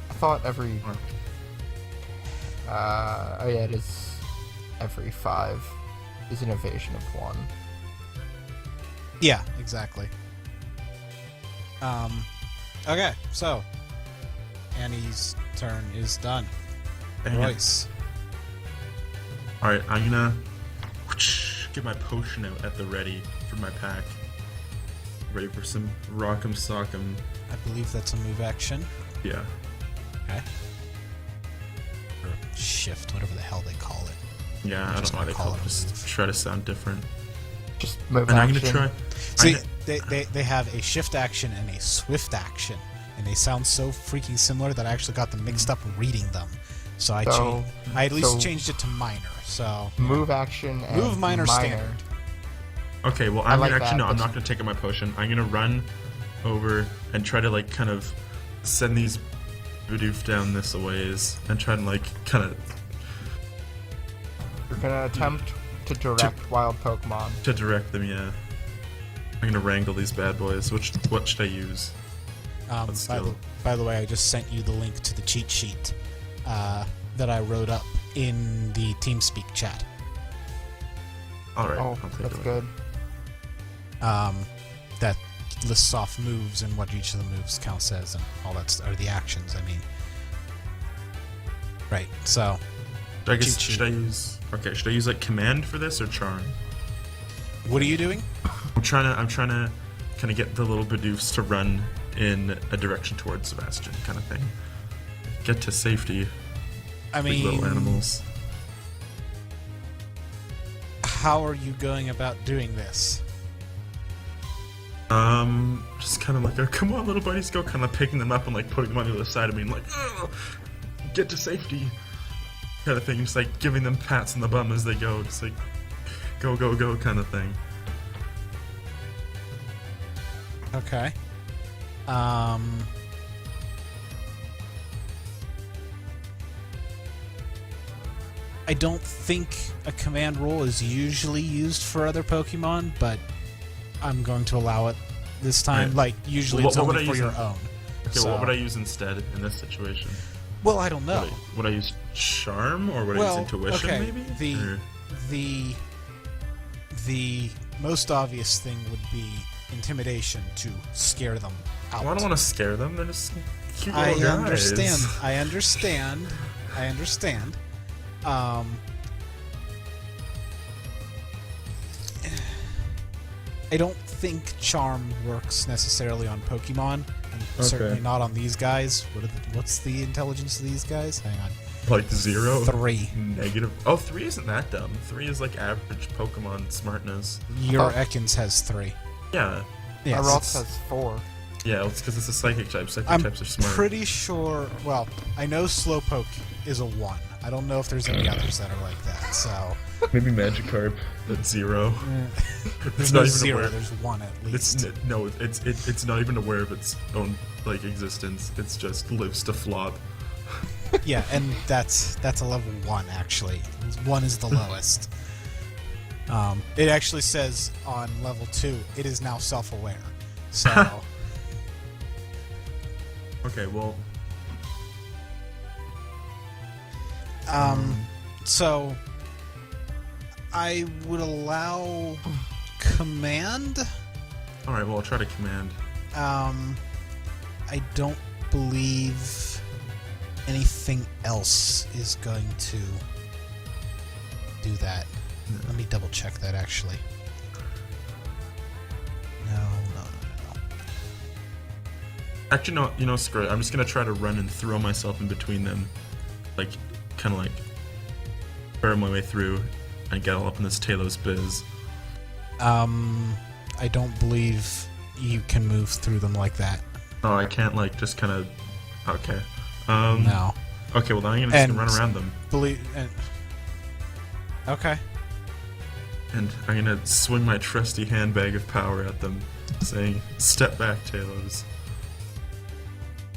I thought every... oh yeah, it is every 5 is an evasion of 1. Yeah, exactly. Okay, so... Annie's turn is done. Dang it. Royce. Alright, I'm gonna get my potion out at the ready for my pack. Ready for some rock'em sock'em. I believe that's a move action. Yeah. Okay. Or shift, whatever the hell they call it. Yeah, I don't know why they call it. Just try to sound different. Just move And action. I'm gonna try. See, they have a shift action and a swift action, and they sound so freaking similar that I actually got them mixed up reading them. So I at least changed it to minor. So Move action and move minor standard. Okay, well, I I'm like gonna actually that, no, I'm but- not gonna take out my potion. I'm gonna run over and try to like kind of send these Bidoof down this a ways and try to like kind of You're gonna attempt to direct wild Pokemon. to direct them. Yeah. I'm gonna wrangle these bad boys. What should I use? What skill? By the way, I just sent you the link to the cheat sheet that I wrote up in the TeamSpeak chat. All right. Oh, I'll take that's it. good. That lists off moves and what each of the moves counts as and all that or the actions, I mean. Right, so I guess cheat sheet. should I use? Okay, should I use like command for this or charm? what are you doing? I'm trying to kind of get the little Bidoofs to run in a direction towards Sebastian, kind of thing. Get to safety. I Big mean, little animals. how are you going about doing this? Just kind of like, oh, come on, little buddies, go, kind of picking them up and like putting them on the other side of me and like, ugh, get to safety, kind of thing. Just like giving them pats on the bum as they go, just like, go, go, go, kind of thing. Okay. I don't think a command roll is usually used for other Pokemon, but I'm going to allow it this time. Right. Like, usually What- it's what would only I for use your in- own. Okay, So- what would I use instead in this situation? Well, I don't know. Would I use charm or would I use intuition okay. maybe? Or- The most obvious thing would be intimidation to scare them out. Well, I don't want to scare them. They're just cute I little guys. understand. I understand. I understand. I don't think charm works necessarily on Pokemon, and certainly not on these guys. What's the intelligence of these guys? Hang on. Like 0? 3. Negative. Oh, 3 isn't that dumb. 3 is like average Pokemon smartness. Your Ekans has 3. Yeah. Yes. My Ralph has 4. Yeah, it's because it's a psychic type. Psychic I'm types are smart. pretty sure. Well, I know Slowpoke is a 1. I don't know if there's any others that are like that. So Maybe Magikarp. That's 0. there's not no even 0. aware. There's 1 at least. It's not even aware of its own like existence. It's just lives to flop. Yeah, and that's a level 1 actually. 1 is the lowest. It actually says on level 2, it is now self-aware. So Okay, well, so I would allow command. all right. Well, I'll try to command. I don't believe anything else is going to do that. No. Let me double check that actually. No. Actually, no. You know, screw it. I'm just gonna try to run and throw myself in between them, like, kind of like, barrel my way through, and get all up in this Talos biz. I don't believe you can move through them like that. Oh, I can't like just kind of. Okay. No. Okay, well then I'm gonna just run around them, Okay. and I'm gonna swing my trusty handbag of power at them, saying, "Step back, Talos.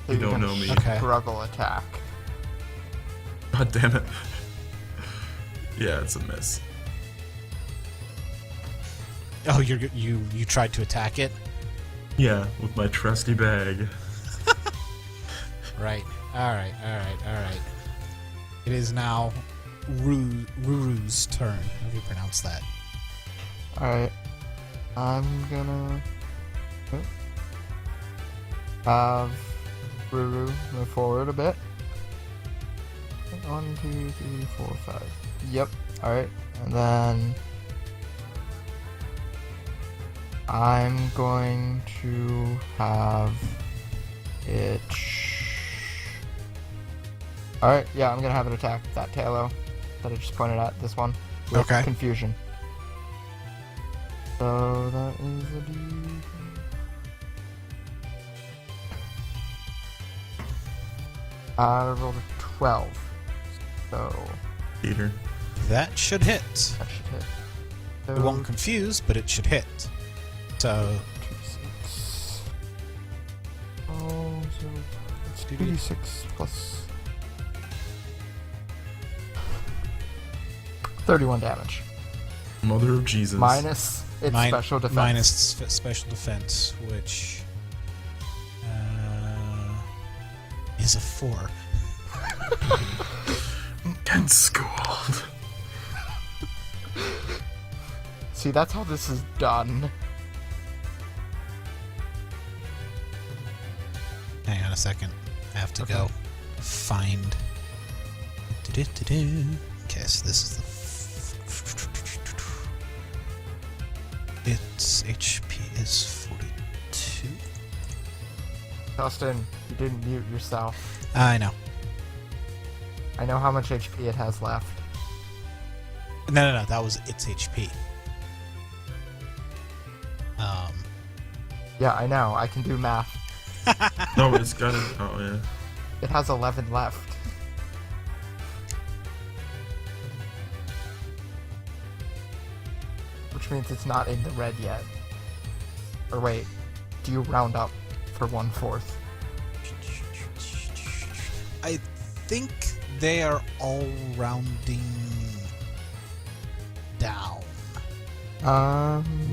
So You you're don't gonna know me." Okay. Struggle attack. God damn it. Yeah, it's a miss. Oh, you tried to attack it? Yeah, with my trusty bag. Right. All right. It is now Ruru's turn. How do you pronounce that? Alright. I'm gonna have Ruru move forward a bit. 1, 2, 3, 4, 5. Yep. Alright. And then I'm going to have it. Alright, yeah, I'm gonna have it attack that Talo that I just pointed at, this one. With Okay. confusion. So that is a D. I rolled a 12. So Peter. That should hit. that should hit. So It won't confuse, but it should hit. So 2d6. Oh, so it's 2d6 plus 31 damage. Mother of Jesus. Minus its special defense. minus special defense, which is a 4. Get schooled. See, that's how this is done. Hang on a second. I have to Okay. go find. Okay, so this is the. Its HP is 42. Dustin, you didn't mute yourself. I know. I know how much HP it has left. No. That was its HP. Yeah, I know. I can do math. No, it's got it. Oh, yeah. It has 11 left. Which means it's not in the red yet. Or wait, do you round up for 1/4? I think they are all rounding down.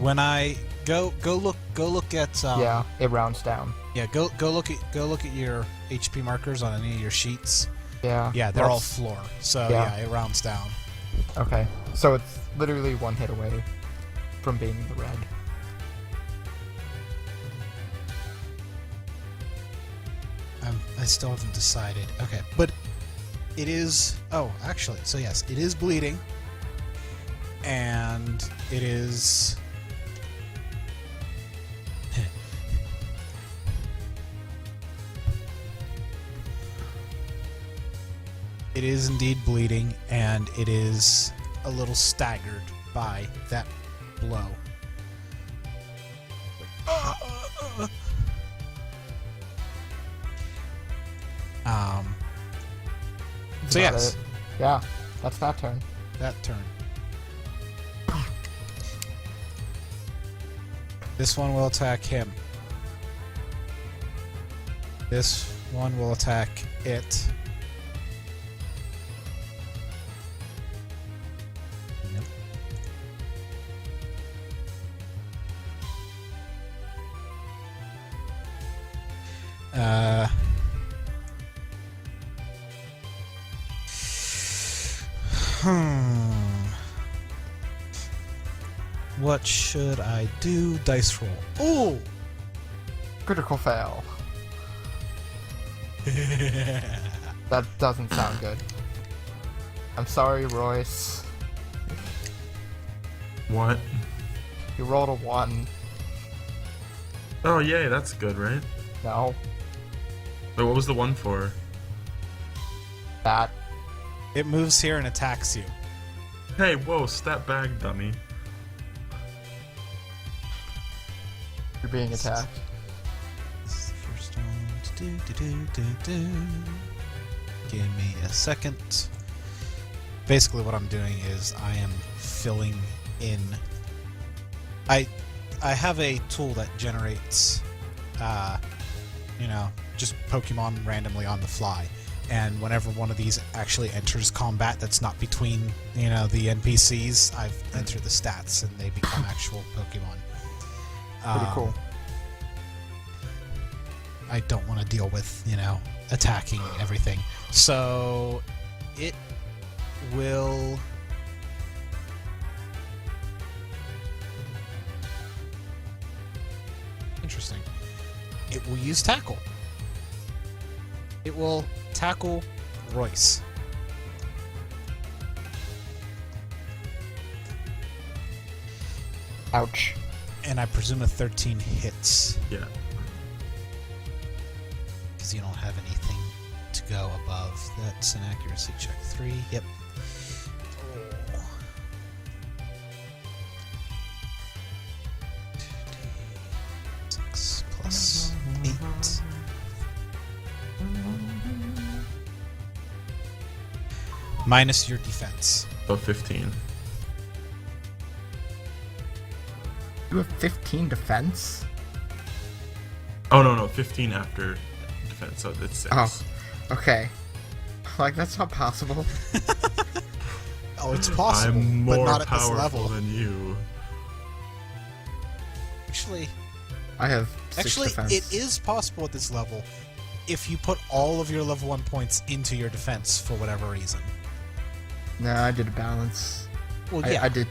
When I go look at Yeah, it rounds down. yeah, go look at your HP markers on any of your sheets. Yeah. Yeah, they're all that's- floor. So yeah. yeah, it rounds down. Okay, so it's literally one hit away from being the red. I still haven't decided. Okay, but it is. Oh, actually, so yes, it is bleeding, and it is. It is indeed bleeding, and it is a little staggered by that blow. So Is that yes, it? Yeah, that's that turn. that turn. This one will attack him. This one will attack it. What should I do? Dice roll. Oh! Critical fail. That doesn't sound good. I'm sorry, Royce. What? You rolled a 1. Oh, yay, that's good, right? No. Wait, what was the one for? That. It moves here and attacks you. Hey, whoa, step back, dummy. You're being attacked. This is the first one. Give me a second. Basically what I'm doing is I am filling in... I have a tool that generates, just Pokemon randomly on the fly. And whenever one of these actually enters combat that's not between, the NPCs, I've entered the stats and they become actual Pokemon. Pretty cool. I don't want to deal with, attacking everything. So it will... Interesting. It will use Tackle. It will tackle Royce. Ouch. And I presume a 13 hits. Yeah. Because you don't have anything to go above. That's an accuracy check. 3. Yep. Oh. 6 plus 8. Minus your defense. Oh, 15. You have 15 defense? Oh, no, 15 after defense, so it's 6. Oh, okay. Like, that's not possible. Oh, it's possible, I'm more but not at this powerful level. than you. Actually, I have 6 defense. it is possible at this level if you put all of your level 1 points into your defense for whatever reason. No, I did a balance. Well, yeah. I did.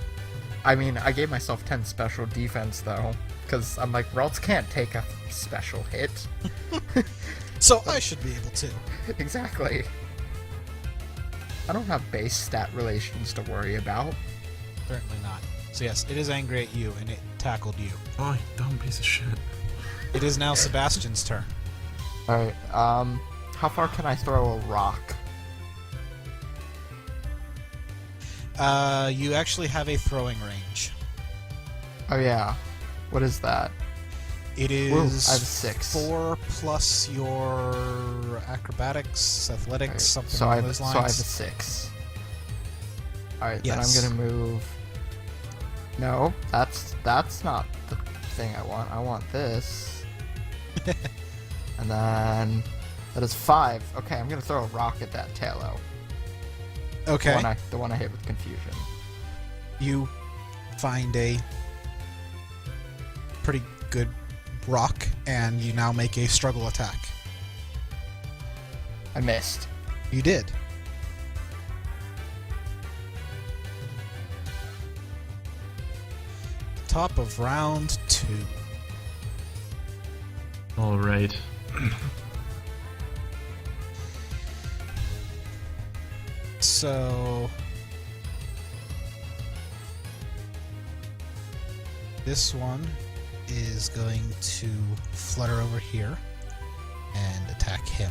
I mean, I gave myself 10 special defense, though. Because I'm like, Ralts can't take a special hit. So I should be able to. Exactly. I don't have base stat relations to worry about. Certainly not. So yes, it is angry at you, and it tackled you. Oh, you dumb piece of shit. It is now Sebastian's turn. Alright, how far can I throw a rock? You actually have a throwing range. Oh yeah. What is that? It is Whoa, I have 6. 4 plus your acrobatics, athletics, Alright, something so along those lines. So I have a 6. Alright, Yes. then I'm gonna move... No, that's not the thing I want. I want this. And then... That is 5. Okay, I'm gonna throw a rock at that Tailo. Okay. The one I hit with confusion. You find a pretty good rock, and you now make a struggle attack. I missed. You did. Top of round 2. Alright. So this one is going to flutter over here and attack him.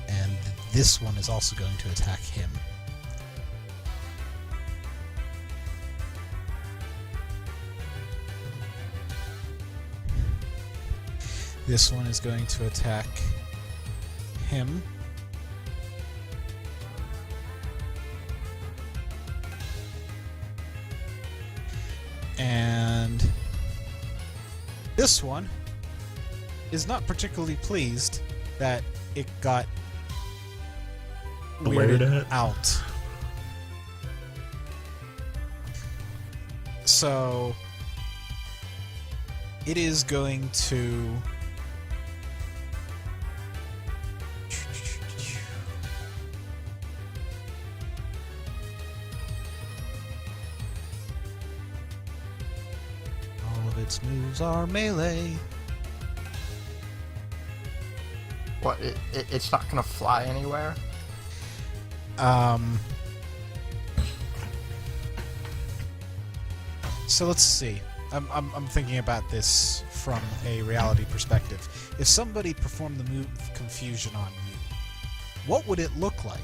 And this one is also going to attack him. This one is going to attack him. And this one is not particularly pleased that it got weirded out. So It is going to... All of its moves are melee. What? It's not gonna fly anywhere? So let's see. I'm thinking about this from a reality perspective. If somebody performed the move Confusion on you, what would it look like?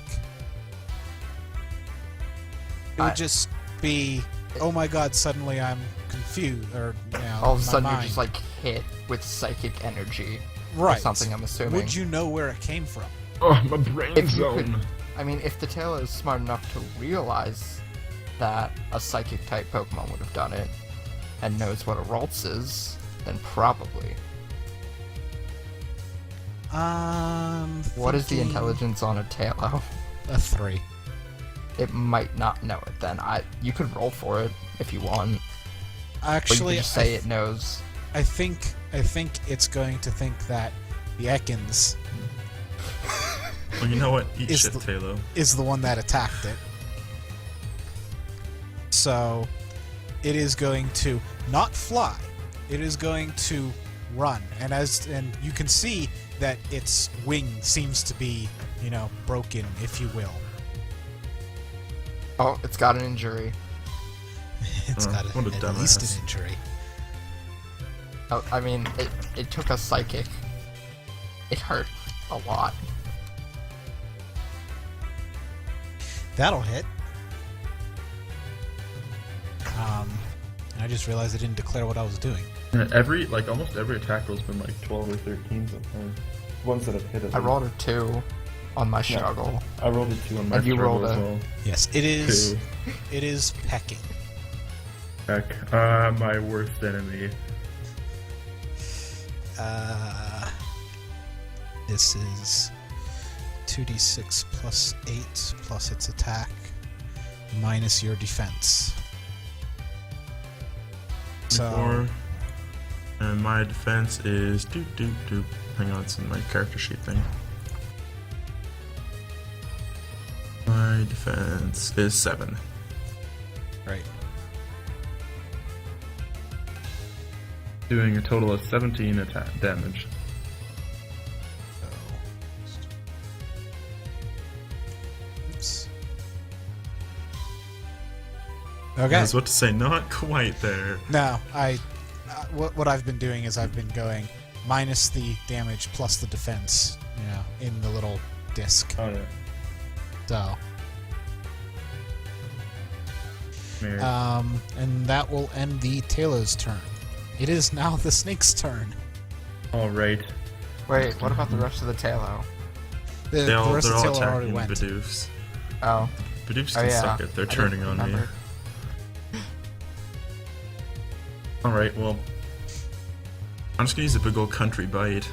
It would just be, oh my god, suddenly I'm confused, or, you know, All of a my sudden mind. you're just like hit with psychic energy. Right. Or something, I'm assuming. Would you know where it came from? Oh, my brain If you could, I mean, if the tailor is smart enough to realize that a psychic type Pokemon would have done it, and knows what a Ralts is, then probably. What is the Thinking intelligence on a Tailo? A 3. It might not know it then. You could roll for it if you want. Or you Actually, could just say it knows. I think it's going to think that the Ekans Well, you know what? Eat Is shit, the- Talo. is the one that attacked it. So, it is going to not fly. It is going to run, and you can see that its wing seems to be, you know, broken, if you will. Oh, it's got an injury. It's got what a at least dumbass. an injury. Oh, I mean, it took a psychic. It hurt a lot. That'll hit. And I just realized I didn't declare what I was doing. Almost every attack roll's been like 12 or 13 so far. Ones that have hit it. I rolled a 2 on my struggle. I rolled a 2 on my And you struggle rolled as a- well. Yes, it is. 2. It is pecking. Heck, my worst enemy. This is 2d6 plus 8 plus its attack minus your defense. So 4. And my defense is doop. Hang on, it's in my character sheet thing. My defense is 7. right. Doing a total of 17 attack damage. Oops. Okay. I was about to say, not quite there. No, what I've been doing is I've been going minus the damage plus the defense, you know, in the little disc. Oh, yeah. So, Mary. and that will end the Tailor's turn. It is now the snake's turn. Alright. Wait, what about the rest of the Tailo? The They're all rest of the Tailor already attacking went. Bidoofs. Oh. Bidoofs Oh, can yeah. suck it. They're I turning didn't on me. remember. Alright, well. I'm just gonna use a big old country bite.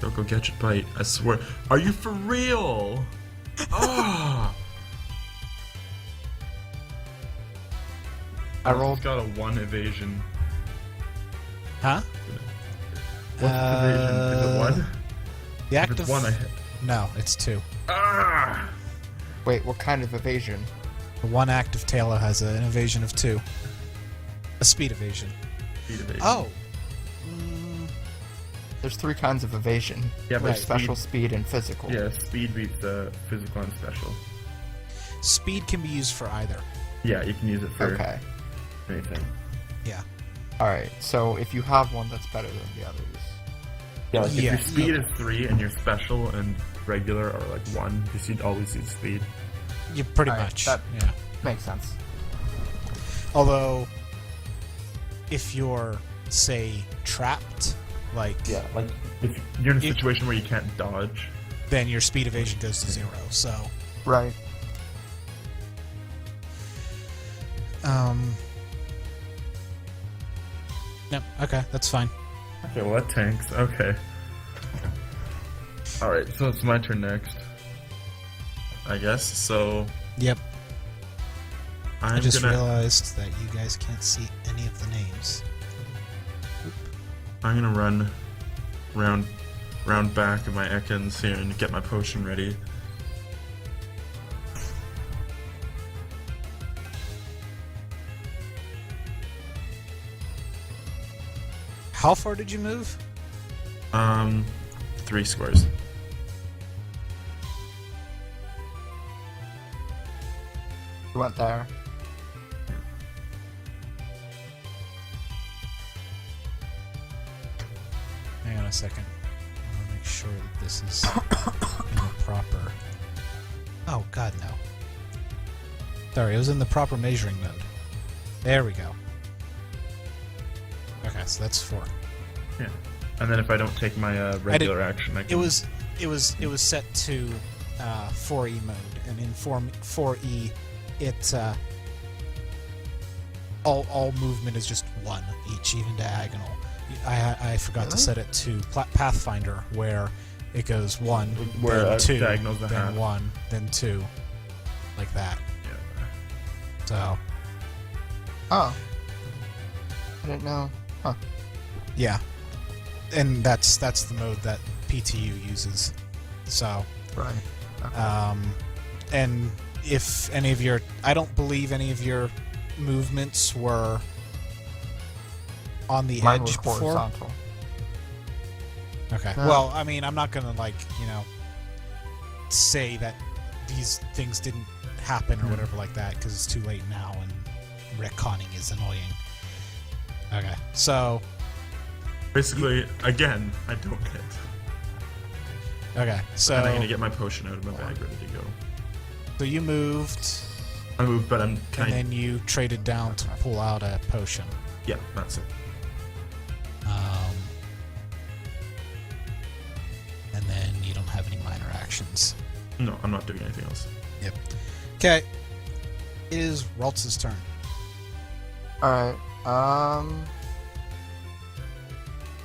Go get your bite. I swear. Are you for real? Oh! I rolled. Got a 1 evasion. Huh? What's evasion? Is it 1? The If active. it's 1, I hit. No, it's 2. Ah! Wait, what kind of evasion? The one active Tailor has an evasion of 2. A speed evasion. Speed evasion. Oh. There's 3 kinds of evasion. Yeah, but There's special, speed, and physical. Yeah, speed beats the physical and special. Speed can be used for either. Yeah, you can use it for Okay. anything. Yeah. Alright, so if you have one that's better than the others. Yeah, like Yeah. if your speed is 3 and your special and regular are like 1, you'd always use speed. You pretty Alright, much. that- Yeah. Makes sense. Although, if you're, say, trapped, like, Yeah, like if you're in a If- situation where you can't dodge. then your speed evasion goes to 0. So, Right. no, okay, that's fine. Okay, well that tanks. Okay. Alright, so it's my turn next. I guess, so Yep. I I'm just gonna... realized that you guys can't see any of the names. I'm gonna run round back of my Ekans here and get my potion ready. How far did you move? 3 squares. You went there. Hang on a second. I want to make sure that this is in the proper... Oh, God, no. Sorry, it was in the proper measuring mode. There we go. Okay, so that's 4. Yeah. And then if I don't take my regular action, I can... It was set to 4E mode, and in 4E, it all movement is just 1 each, even diagonal. I forgot to set it to Pathfinder, where it goes 1, where then 2, diagonals the then half. 1, then 2, like that. Yeah. So Oh. I didn't know. Huh. yeah, and that's the mode that PTU uses. So Right. Okay. and if any of your, I don't believe any of your movements were on the Mine was edge before. horizontal. Okay. No. Well, I mean, I'm not gonna say that these things didn't happen or whatever like that, because it's too late now and retconning is annoying. Okay. So Basically, again, I don't hit. okay. So And I'm gonna get my potion out of my bag ready to go. so you moved, I moved, but I'm... and then you traded down to pull out a potion. Yeah, that's it. And then you don't have any minor actions. No, I'm not doing anything else. Yep. Okay. It is Raltz's turn. Alright.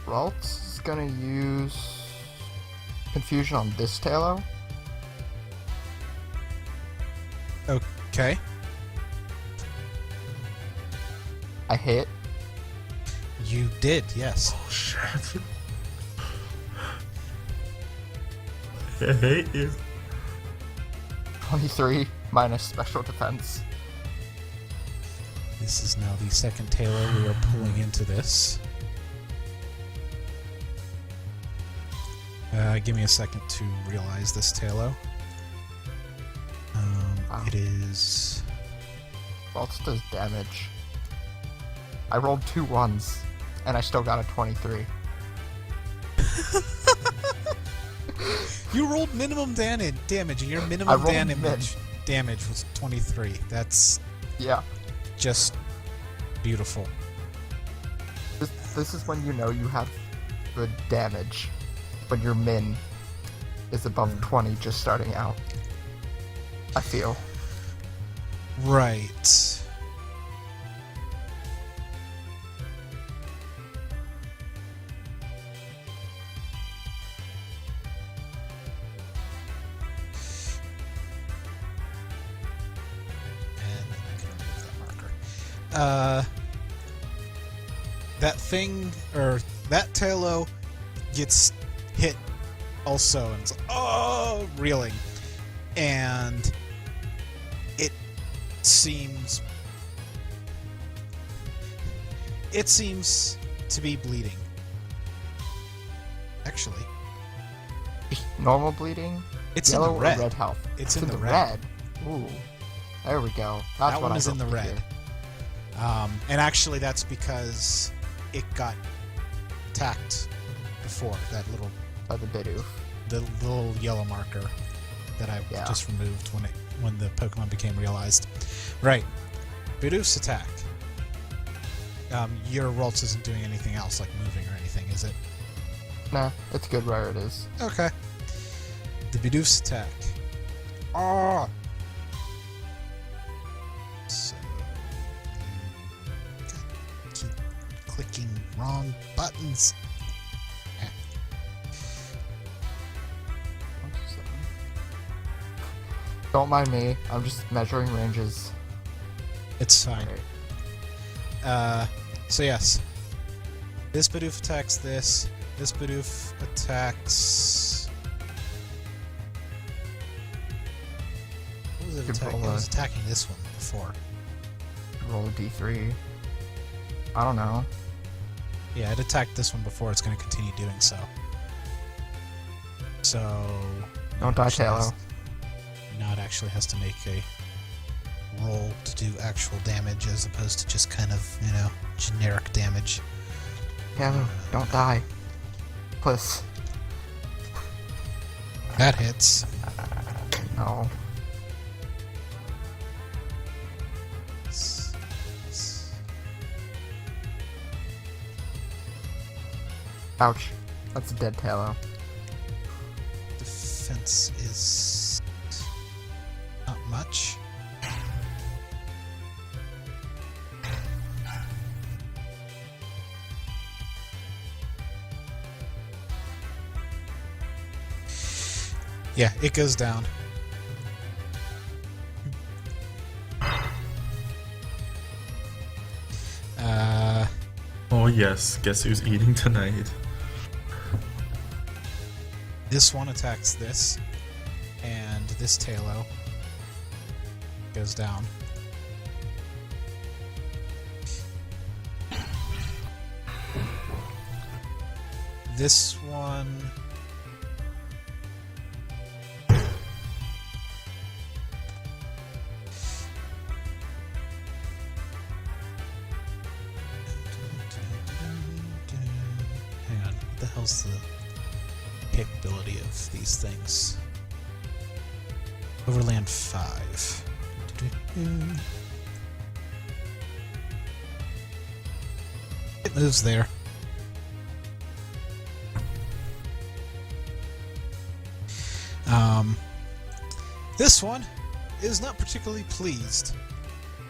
Raltz is gonna use Confusion on this Talo. Okay. I hit. You did, yes. Oh, shit. I hate you. 23 minus special defense. This is now the second Taylor we are pulling into this. Give me a second to realize this Taylor. Wow. It is... Raltz does damage. I rolled 2 1s, and I still got a 23. You rolled minimum damage, and your I minimum rolled damage was 23. That's Yeah. just beautiful. This is when you know you have good damage. When your min is above 20 just starting out. I feel. Right. And then I can remove that marker. That thing, or that Talo gets hit also, and it's like, oh, reeling. And it seems to be bleeding. Actually, Normal bleeding? it's Yellow in the red. or red health? It's in the red. Ooh. There we go. That's That what one I is in the hope to red. hear. And actually, that's because it got attacked before. That little, By the Bidoof. the little yellow marker that I Yeah. just removed when the Pokemon became realized. Right. Bidoof's attack. Your Ralts isn't doing anything else, like moving or anything, is it? Nah, it's good where it is. Okay. The Bidoof's attack. Oh! So... keep clicking wrong buttons. Don't mind me. I'm just measuring ranges. It's fine. Alright. So yes. This Bidoof attacks this. This Bidoof attacks... What was it attacking? It was attacking this one before. Roll a d3. I don't know. Yeah, it attacked this one before. It's going to continue doing so. So... Don't die, Taylor. Now it actually has to make a roll to do actual damage as opposed to just kind of, you know, generic damage. Taylor, don't die. Please. That hits. No. Ouch. That's a dead Taylor. Defense is not much. Yeah, it goes down. Oh yes, guess who's eating tonight? This one attacks this, and this Talo goes down. This one... Hang on, what the hell's the capability of these things? Overland 5. It moves there. This one is not particularly pleased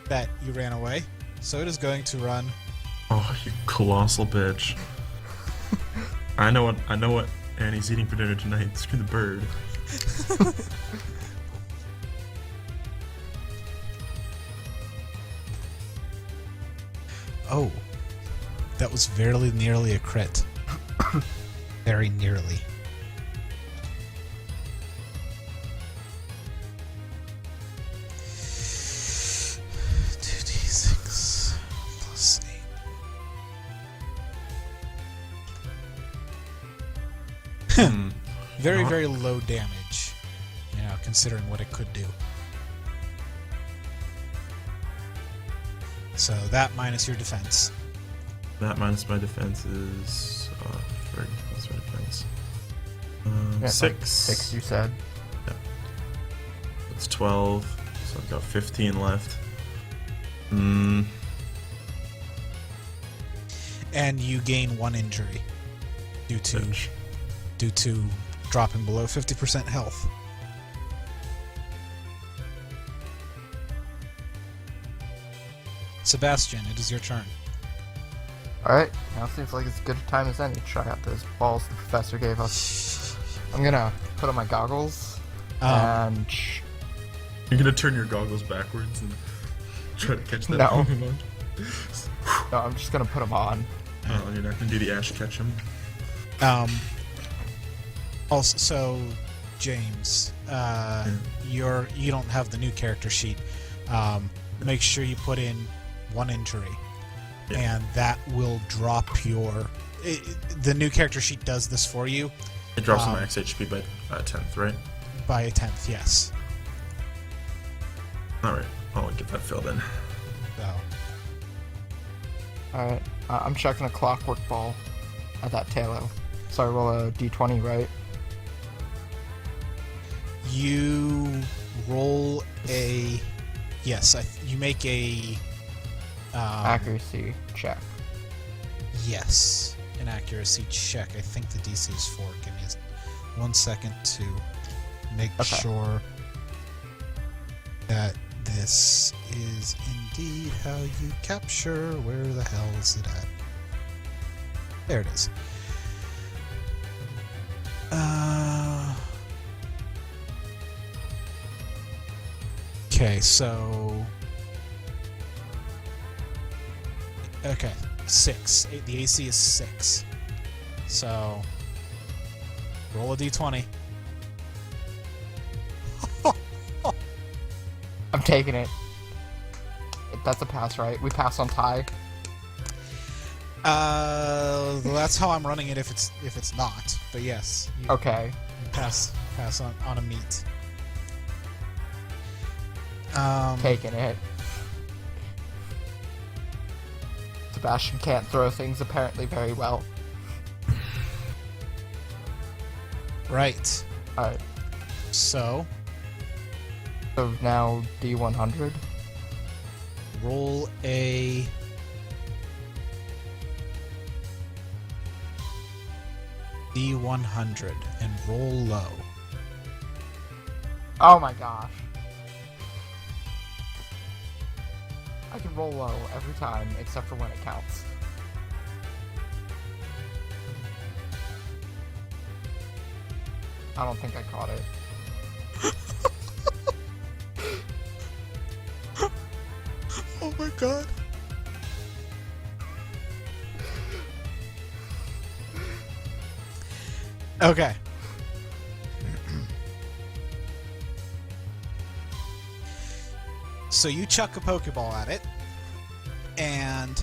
that you ran away, so it is going to run. Oh, you colossal bitch! I know what Annie's eating for dinner tonight. Screw the bird. Oh, that was very nearly a crit. Very nearly. Very, very low damage, you know, considering what it could do. So that minus your defense. That minus my defense is... what's my defense? Yeah, 6. like 6, you said. Yeah. It's 12, so I've got 15 left. And you gain 1 injury due to dropping below 50% health. Sebastian, it is your turn. Alright, now seems like as good a time as any to try out those balls the professor gave us. I'm gonna put on my goggles, and... You're gonna turn your goggles backwards and try to catch that No. Pokemon? No, I'm just gonna put them on. Oh, you're not gonna do the Ash Ketchum? Also, so James, you don't have the new character sheet. Make sure you put in 1 injury, and that will drop your. The new character sheet does this for you. It drops the max HP by 10th, right? By a 10th, yes. All right, I'll get that filled in. So. Alright, I'm chucking a clockwork ball at that Talo. So I roll a d20, right? You roll a... Yes, you make a... accuracy check. Yes, an accuracy check. I think the DC is 4. Give me 1 second to make sure that this is indeed how you capture. Where the hell is it at? There it is. Okay, so... Okay, 6. The AC is 6. So, roll a d20. I'm taking it. That's a pass, right? We pass on tie. That's how I'm running it if it's not. But yes. You Okay. pass on a meet. Taking it. Sebastian can't throw things apparently very well. Right. Alright. So, Now D100. roll a D100 and roll low. Oh my gosh. I can roll low every time except for when it counts. I don't think I caught it. Oh my god. Okay. So you chuck a Pokeball at it, and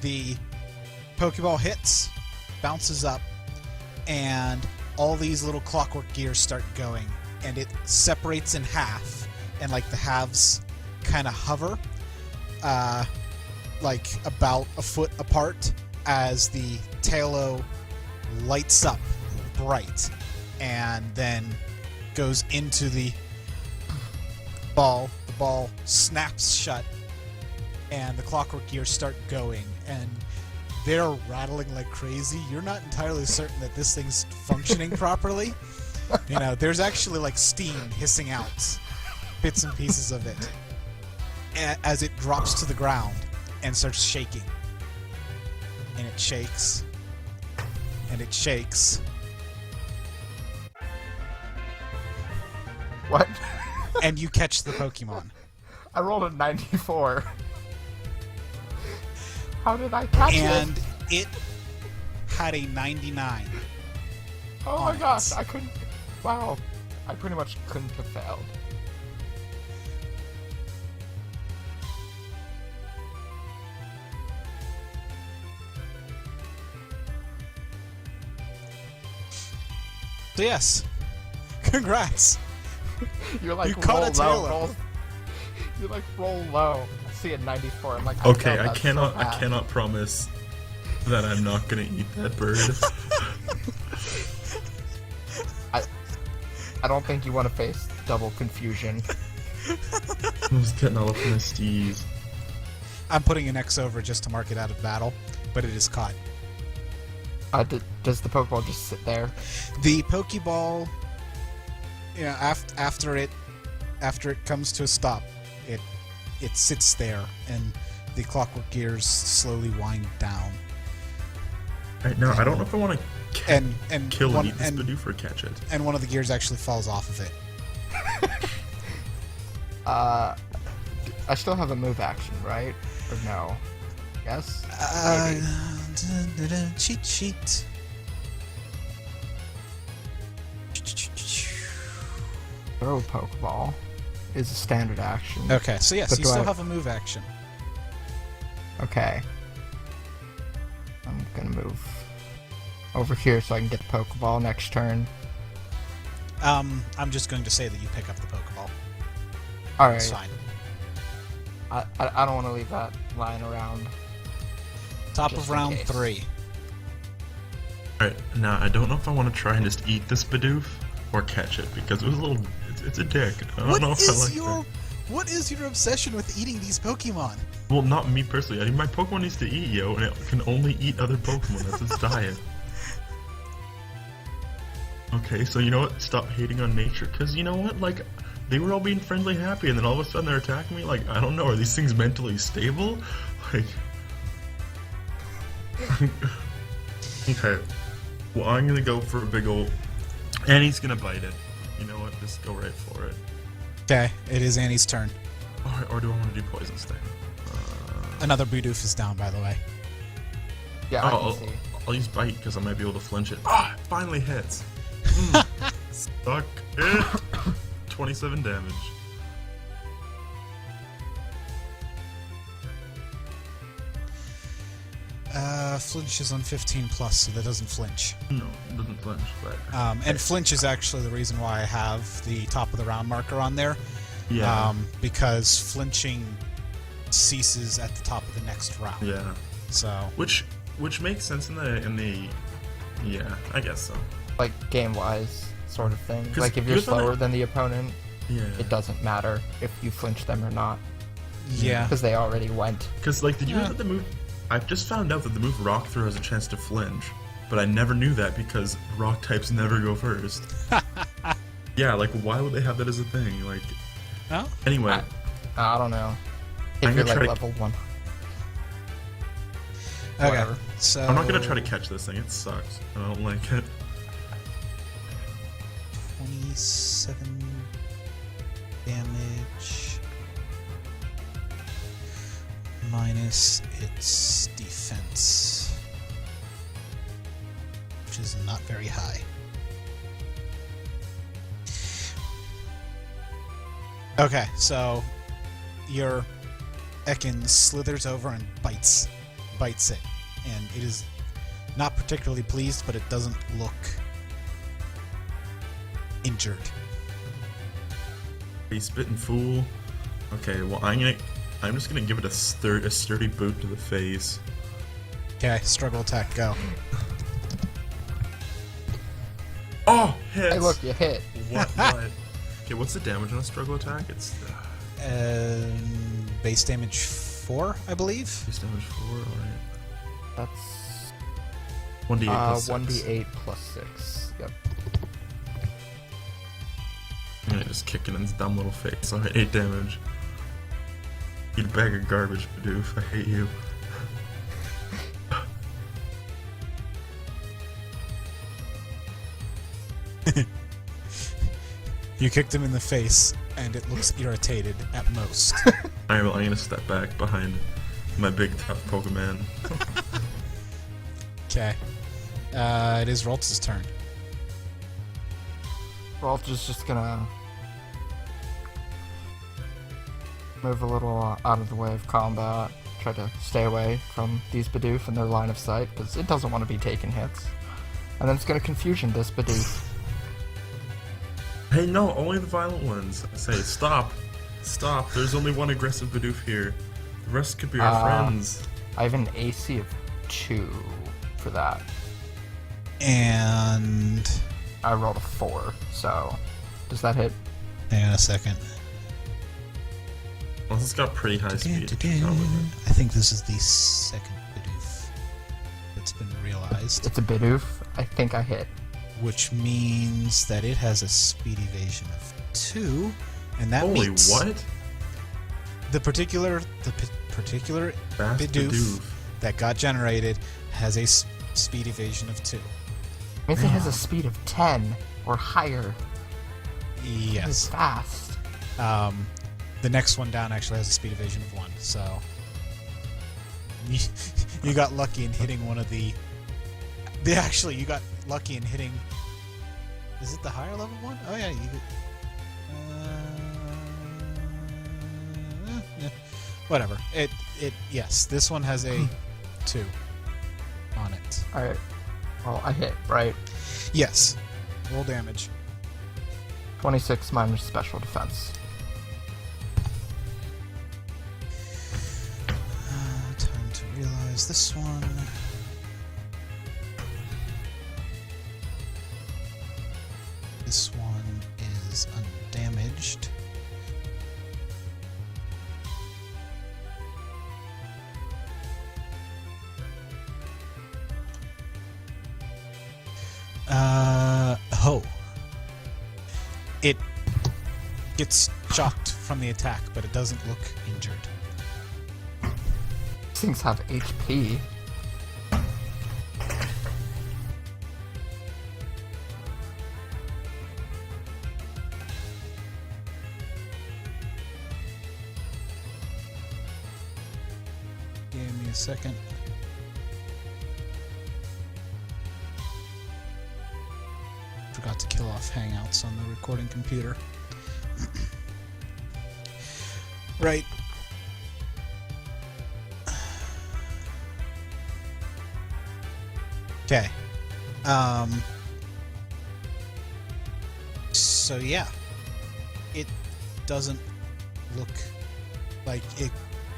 the Pokeball hits, bounces up, and all these little clockwork gears start going, and it separates in half, and like the halves kind of hover, like about a foot apart, as the Tailo lights up bright, and then goes into the ball. The ball snaps shut, and the clockwork gears start going, and they're rattling like crazy. You're not entirely certain that this thing's functioning properly. You know, there's actually like steam hissing out bits and pieces of it as it drops to the ground and starts shaking. And it shakes. And it shakes. What? And you catch the Pokemon. I rolled a 94. How did I catch And it? it had a 99. Oh on my it. gosh, I couldn't... Wow. I pretty much couldn't have failed. So yes. Congrats. You're like, You caught roll a low, Tailo. roll... You're like, roll low. I see a 94. I'm like, Okay, failed I that so cannot bad. promise that I'm not gonna eat that bird. I don't think you want to face double confusion. I was getting all up in my steez. I'm putting an X over just to mark it out of battle, but it is caught. Does the Pokeball just sit there? The Pokeball, you know, after it comes to a stop, it sits there, and the clockwork gears slowly wind down. Right now, I don't know if I want to And kill one, and eat this and, Bidoof or catch it. and one of the gears actually falls off of it. I still have a move action, right? Or no? Yes? Maybe. Cheat sheet. Throw a Pokeball is a standard action. Okay, so yes, But you do still I- have a move action. Okay. I'm gonna move over here so I can get the Pokeball next turn. I'm just going to say that you pick up the Pokeball. Alright. It's fine. I don't want to leave that lying around. Top Just of in round case. 3. Alright, now I don't know if I want to try and just eat this Bidoof or catch it, because it was a little... It's a dick. I don't know if I like that. What is your obsession with eating these Pokemon? Well, not me personally. I mean, my Pokemon needs to eat, yo, and it can only eat other Pokemon. That's its diet. Okay, so you know what? Stop hating on nature, because you know what? Like, they were all being friendly, happy, and then all of a sudden they're attacking me? Like, I don't know. Are these things mentally stable? Like... Okay. Well, I'm gonna go for a big ol'... And he's gonna bite it. You know what? Just go right for it. Okay, it is Annie's turn. Or do I want to do Poison Sting? Another Bidoof is down, by the way. Yeah, I can Oh, see. I'll use bite because I might be able to flinch it. Ah, it finally hits. Suck it. 27 damage. Flinch is on 15 plus, so that doesn't flinch. No, it doesn't flinch, but And flinch is actually the reason why I have the top of the round marker on there. yeah, Because flinching ceases at the top of the next round. yeah. So Which makes sense in the yeah, I guess so. Like game-wise, sort of thing. 'Cause Like if you're you're the- slower than the opponent, Yeah. it doesn't matter if you flinch them or not, yeah, because they already went. Because like, did you know that the move? I've just found out that the move Rock Throw has a chance to flinch, but I never knew that because Rock types never go first. Yeah, like why would they have that as a thing? Like, oh, anyway, I don't know. I'm If you're gonna like try to- level 1. okay. Whatever. So I'm not gonna try to catch this thing. It sucks. I don't like it. 27 damage minus its defense, which is not very high. Okay, so your Ekin slithers over and bites it, and it is not particularly pleased, but it doesn't look injured. You spitting fool. Okay, well I'm just gonna give it a sturdy boot to the face. Okay, struggle attack, go. Oh, hits. Hey, look, you hit. What? Okay, what's the damage on a struggle attack? It's Base damage 4, I believe. base damage 4. All right. That's 1d8 plus 6. 1d8 plus 6. Yep. I'm gonna just kick it in its dumb little face. Alright, 8 damage. Eat a bag of garbage, Bidoof. I hate you. You kicked him in the face, and it looks irritated at most. Alright, well, I'm gonna step back behind my big tough Pokemon. Okay. It is Roltz's turn. Rolf is just gonna move a little out of the way of combat, try to stay away from these Bidoof in their line of sight, because it doesn't want to be taking hits. And then it's gonna confusion this Bidoof. Hey, no, only the violent ones. I say, stop. Stop. There's only one aggressive Bidoof here. The rest could be our friends. I have an AC of 2 for that. And I rolled a 4, so does that hit? hang on a second. Well, it's got pretty high speed. I think this is the second Bidoof that's been realized, It's a Bidoof. I think I hit. which means that it has a speed evasion of 2, and that Holy means what? the particular Fast Bidoof that got generated has a speed evasion of 2. Means it has a speed of 10 or higher. It's Yes. fast. The next one down actually has a speed evasion of 1, so you got lucky in hitting one of the. Actually, you got lucky in hitting. Is it the higher level one? Oh yeah, you. Yeah. Whatever. Yes, this one has a 2 on it. Alright. Well, I hit, right? Yes. Roll damage. 26 minus special defense. Time to realize this one. This one is undamaged. Oh. It gets shocked from the attack, but it doesn't look injured. These things have HP. Give me a second. Hangouts on the recording computer. Right. Okay. So yeah, it doesn't look like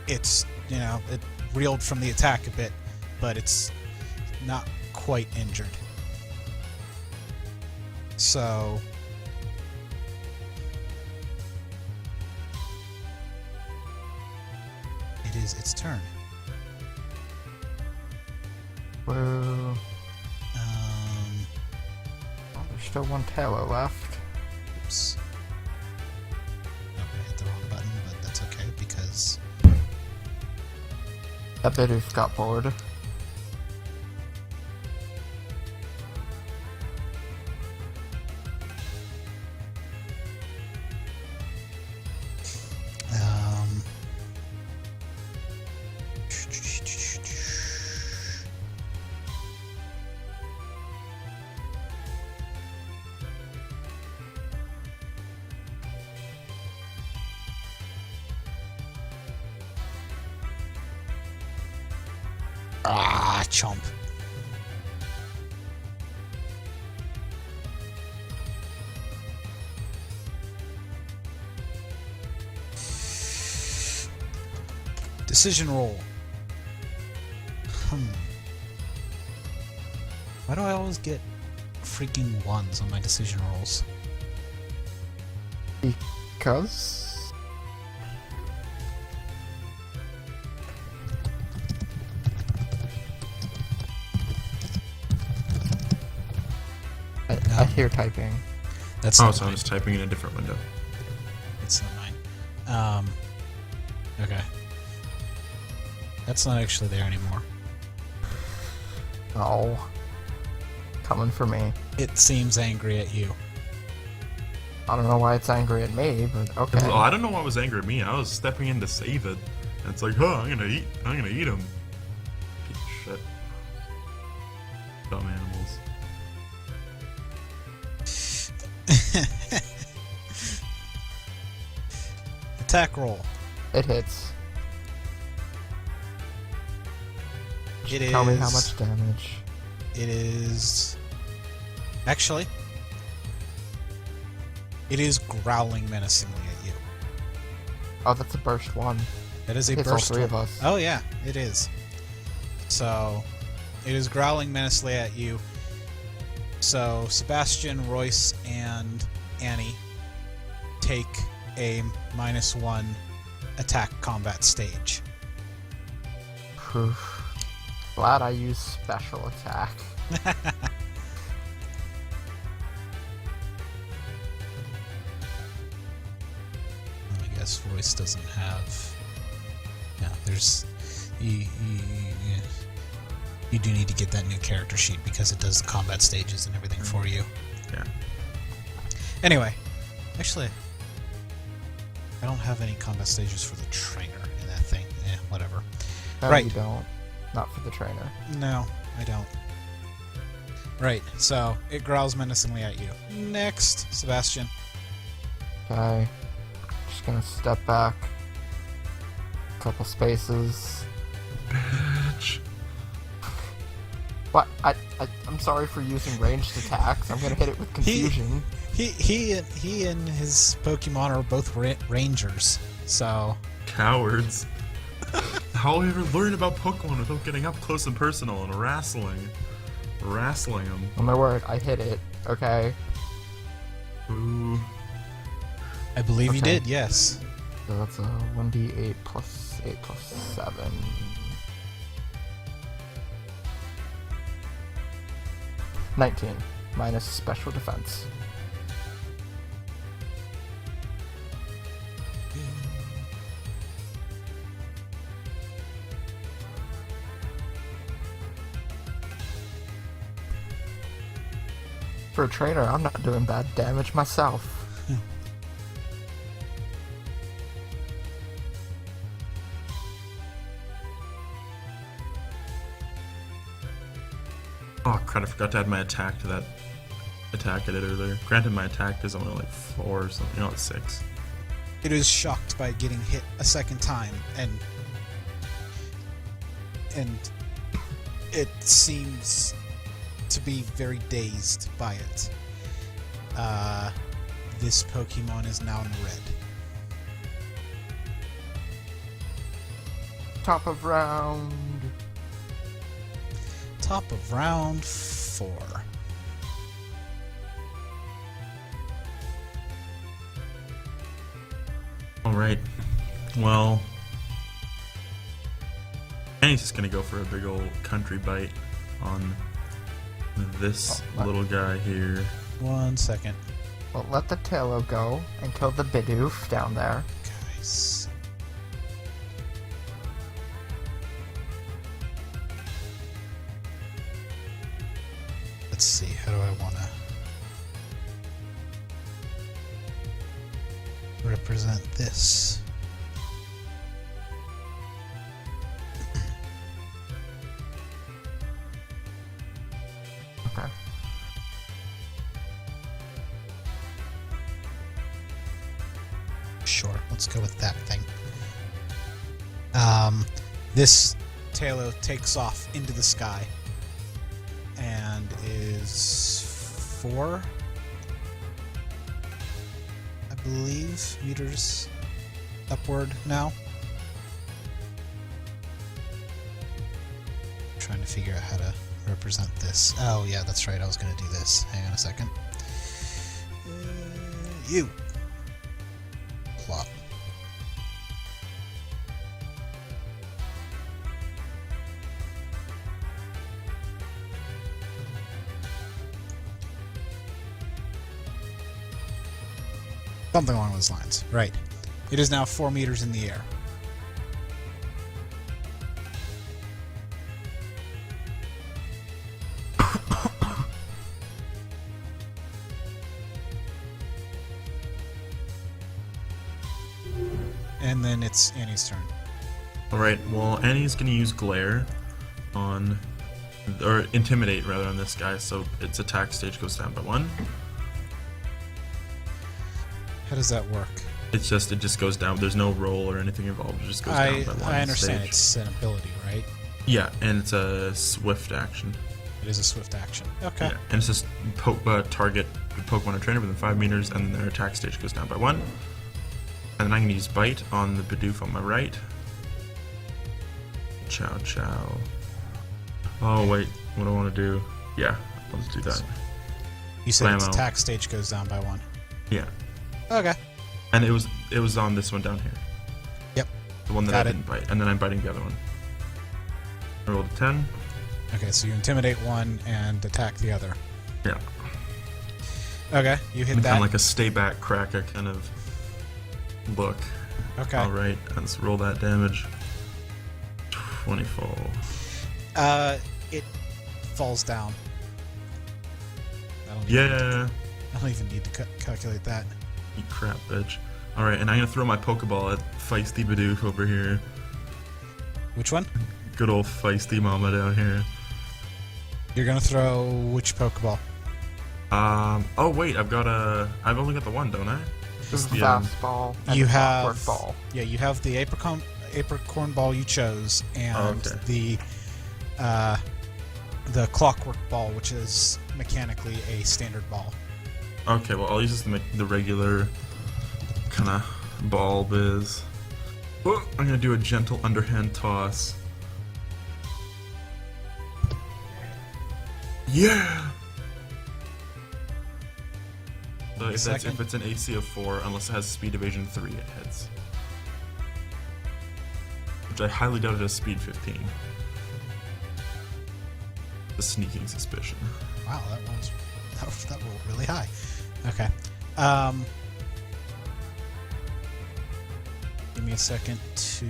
it's it reeled from the attack a bit, but it's not quite injured. So it is its turn. Well, there's still one Taylor left. Oops. Nope, I hit the wrong button, but that's okay because That Bidoof got bored. chomp. Decision roll. Why do I always get freaking ones on my decision rolls? Because I hear typing. That's Oh, not so I'm mine. just typing in a different window. That's not mine. Okay. That's not actually there anymore. Oh, coming for me. It seems angry at you. I don't know why it's angry at me, but okay. Well, I don't know what was angry at me. I was stepping in to save it. And it's like, I'm gonna eat him. Piece of shit. Dumb animals. Attack roll. It hits. It Tell me is- how much damage. It is... Actually, it is growling menacingly at you. Oh, that's a burst one. That is a Hits all burst three one. of us. Oh yeah, it is. So, it is growling menacingly at you. So, Sebastian, Royce, and Annie take a -1 attack combat stage. Phew. Glad I used special attack. I guess Royce doesn't have... Yeah, there's... You do need to get that new character sheet because it does the combat stages and everything for you. Yeah. Anyway, actually, I don't have any combat stages for the trainer in that thing. Whatever. No, Right. you don't. Not for the trainer. No, I don't. Right, so it growls menacingly at you. Next, Sebastian. Okay. Just gonna step back. Couple spaces. Bitch. What? I'm sorry for using ranged attacks. I'm gonna hit it with confusion. He and his Pokemon are both rangers, so... Cowards. How will you ever learn about Pokemon without getting up close and personal and wrestling them? Oh my word, I hit it. Okay. Ooh. I believe you Okay. did, yes. So that's a 1d8 plus 8 plus 7. $19 minus special defense. For a trainer, I'm not doing bad damage myself. Oh crap, I forgot to add my attack to that attack at it earlier. Granted, my attack is only like 4 or something. No, it's 6. It is shocked by getting hit a second time, and it seems to be very dazed by it. This Pokemon is now in red. Top of round. Top of round 4. Alright. Well, Annie's just gonna go for a big old country bite on this little guy here. 1 second. Well, let the Taillow go and kill the Bidoof down there. Guys. Let's see, how do I want to represent this? Okay. Sure, let's go with that thing. This Taillow takes off into the sky and is 4, I believe, meters upward now. Trying to figure out how to represent this. Oh yeah, that's right, I was going to do this. Hang on a second. You. Plop. Something along those lines. Right. It is now 4 meters in the air. And then it's Annie's turn. Alright, well, Annie's gonna use Glare on, or Intimidate rather, on this guy, so its attack stage goes down by 1. How does that work? It just goes down. There's no roll or anything involved. It just goes down by 1. I understand stage. it's an ability, right? Yeah, and it's a swift action. It is a swift action. Okay. Yeah, and it's just target Pokemon or trainer within 5 meters, and then their attack stage goes down by 1. And then I'm going to use Bite on the Bidoof on my right. Chow Chow. Oh, wait. What do I want to do? Yeah, let's do that. You said its Blammo. attack stage goes down by 1. Yeah. Okay. And it was on this one down here. Yep. The one that Got I it. didn't bite. And then I'm biting the other one. I rolled a 10. Okay, so you intimidate one and attack the other. Yeah. Okay, you hit And that. kind of like a stay back cracker kind of look. Okay. Alright, let's roll that damage. 24. It falls down. Yeah. I don't even need to calculate that. You crap, bitch. Alright, and I'm gonna throw my Pokeball at Feisty Bidoof over here. Which one? Good old Feisty Mama down here. You're gonna throw which Pokeball? Oh wait, I've only got the one, don't I? This is the the, fast ball and You the have clockwork ball. Yeah, you have the apricorn ball you chose, and okay. the clockwork ball, which is mechanically a standard ball. Okay, well I'll use the regular kind of ball biz. Oh, I'm gonna do a gentle underhand toss. Yeah. So if it's an AC of 4, unless it has speed evasion 3, it hits. Which I highly doubt it has speed 15. The sneaking suspicion. Wow, that rolled really high. Okay. Give me a second to.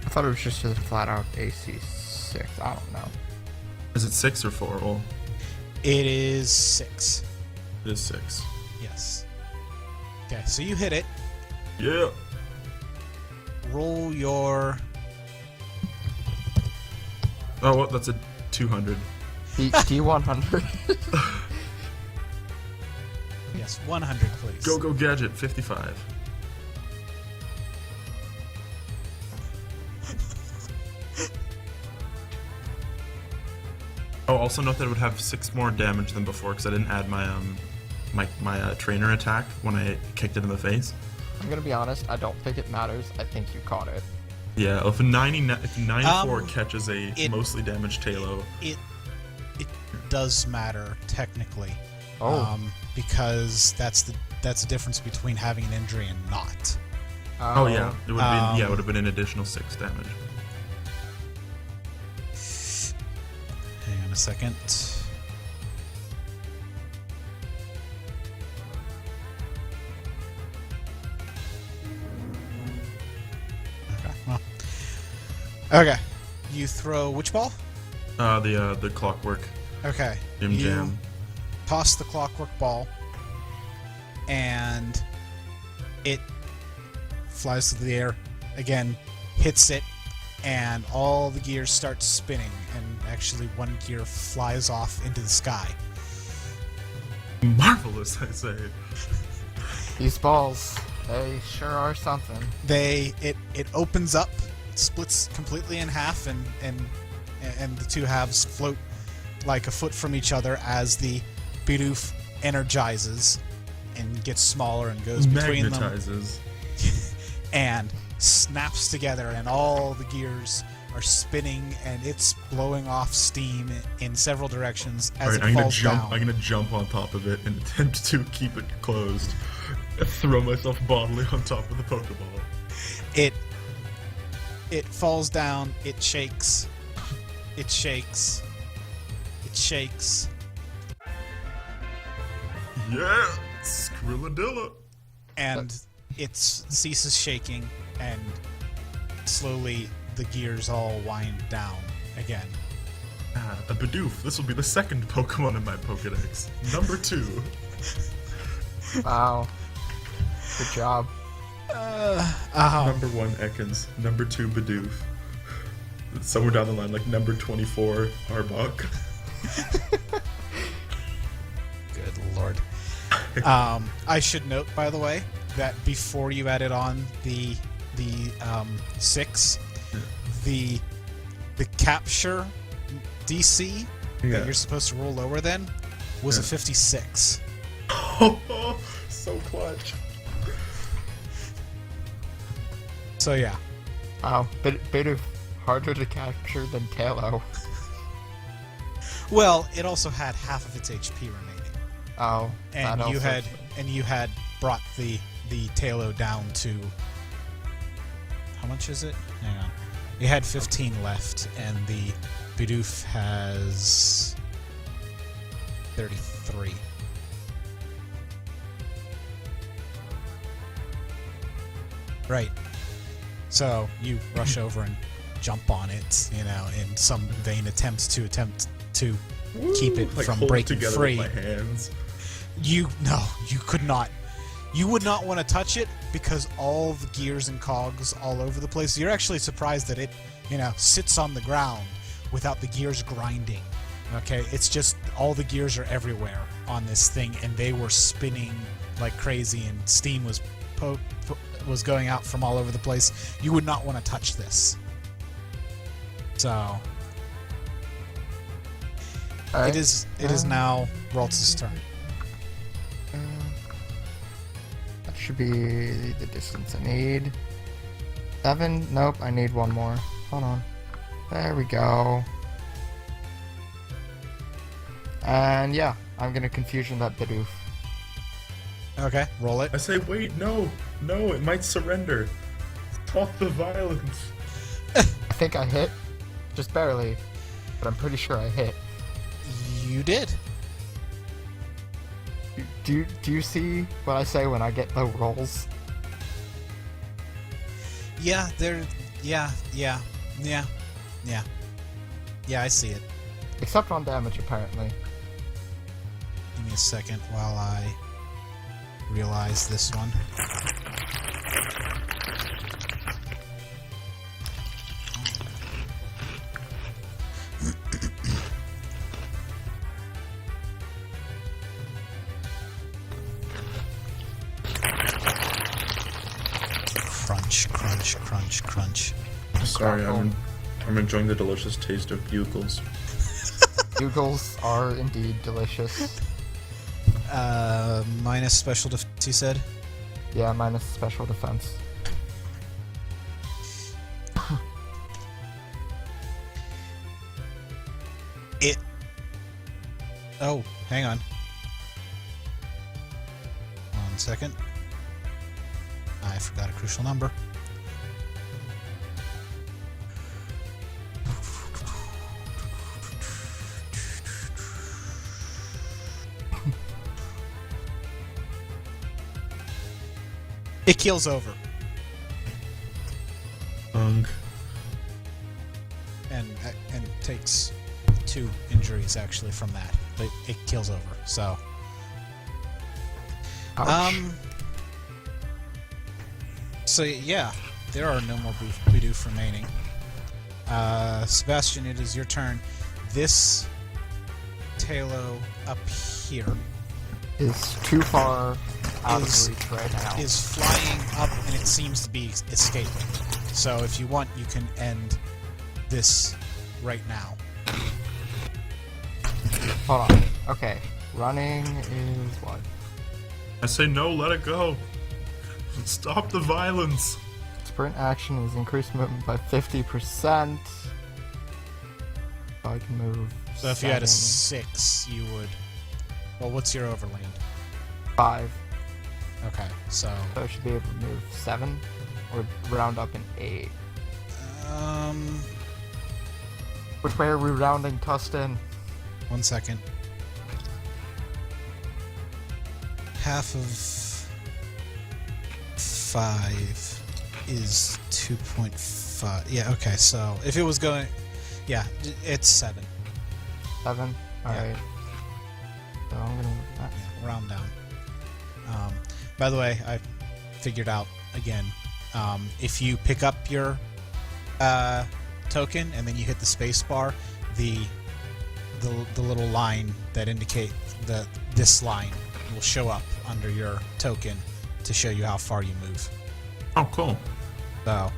I thought it was just a flat out AC 6. I don't know. Is it 6 or 4? Well, It is 6. it is 6. Yes. Okay, so you hit it. Yeah. Roll your. Oh, what? That's a 200. D100. Yes, 100, please. Go Gadget 55. Oh, also note that it would have 6 more damage than before because I didn't add my trainer attack when I kicked it in the face. I'm gonna be honest, I don't think it matters. I think you caught it. Yeah, if 94 catches a mostly damaged Talo. It does matter technically. Oh. Because that's the difference between having an injury and not. Oh yeah, it would it would have been an additional 6 damage. Hang on a second. Okay. Well. Okay. You throw which ball? The clockwork. Okay. Jam. Toss the clockwork ball, and it flies through the air again, hits it, and all the gears start spinning, and actually one gear flies off into the sky. Marvelous, I say. These balls, they sure are something. It opens up, splits completely in half, and the two halves float like a foot from each other as the Bidoof energizes and gets smaller and goes between them and snaps together, and all the gears are spinning, and it's blowing off steam in several directions as it falls down. I'm gonna jump on top of it and attempt to keep it closed. Throw myself bodily on top of the Pokeball. It falls down. It shakes. It shakes. It shakes. Yeah, Skrilladilla. And it ceases shaking, and slowly the gears all wind down again. A Bidoof. This will be the second Pokemon in my Pokedex. Number 2. Wow. Good job. Number 1, Ekans. Number 2, Bidoof. Somewhere down the line, like number 24, Arbok. Good lord. I should note, by the way, that before you added on the 6, the capture DC that you're supposed to roll lower than was a 56. Oh, so clutch. So yeah. Wow. Bidoof harder to capture than Talo. Well, it also had half of its HP remaining. Oh. And you had brought the Talo down to, how much is it? Hang on. You had 15 left, and the Bidoof has 33. Right. So you rush over and jump on it, in some vain attempt to keep it like from hold breaking together free. With my hands. You could not. You would not want to touch it because all the gears and cogs all over the place. You're actually surprised that it, sits on the ground without the gears grinding. Okay, it's just all the gears are everywhere on this thing, and they were spinning like crazy, and steam was going out from all over the place. You would not want to touch this. So Right. it is now Raltz's turn. That should be the distance I need. 7? Nope, I need one more. Hold on. There we go. And yeah, I'm gonna confusion that Bidoof. Okay, roll it. I say, wait, no, it might surrender. Stop the violence. I think I hit. Just barely. But I'm pretty sure I hit. You did. Do you see what I say when I get the rolls? Yeah, yeah, I see it. Except on damage, apparently. Give me a second while I realize this one. Crunch, crunch, crunch, crunch. Sorry, I'm enjoying the delicious taste of bugles. Bugles are indeed delicious. Minus special defense, you said? Yeah, minus special defense. Oh, hang on. 1 second. I forgot a crucial number. It keels over. And And takes 2 injuries actually from that. But it keels over, so... Ouch. So yeah, there are no more Bidoof remaining. Sebastian, it is your turn. This Talo up here Is too far out Is- of reach right now. is flying up and it seems to be escaping. So if you want, you can end this right now. Hold on. Okay. Running is what? I say no, let it go. Stop the violence. Sprint action is increased movement by 50%. So I can move. So if you had a 7, 6, you would... Well, what's your overland? 5. Okay, so... So I should be able to move 7 or round up in 8. Which way are we rounding Tustin? 1 second. Half of 5 is 2.5. Yeah, okay, so if it was going... Yeah, it's 7. 7? Yeah. Alright. So I'm gonna move that. Yeah, round down. By the way, I figured out again, if you pick up your token and then you hit the space bar, the little line that indicates this line will show up under your token to show you how far you move. Oh, cool. So,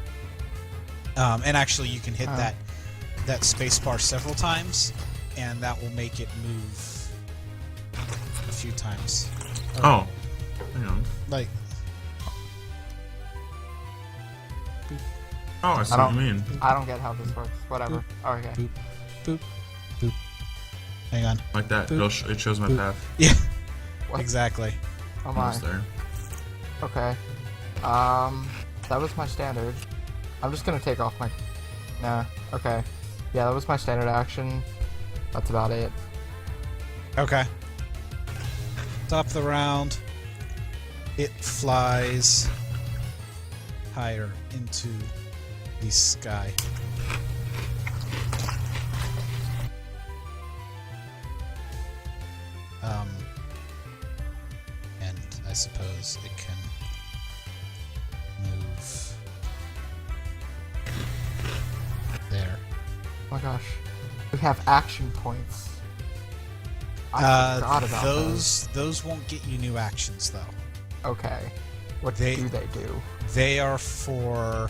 and actually, you can hit that space bar several times, and that will make it move a few times. Oh, hang on. Like, Oh, I see I what don't- you mean. I don't get how this works. Whatever. Okay. boop, boop, boop. Hang on. Like that. Boop. It shows my Boop. path. Yeah, What? exactly. Oh my. Almost there. Okay. That was my standard. I'm just gonna take off my... Nah. Okay. Yeah, that was my standard action. That's about it. Okay. Top of the round. It flies higher into the sky. And I suppose it can move there. Oh my gosh. We have action points. I forgot about Those won't get you new actions though. Okay. What They- do they do? They are for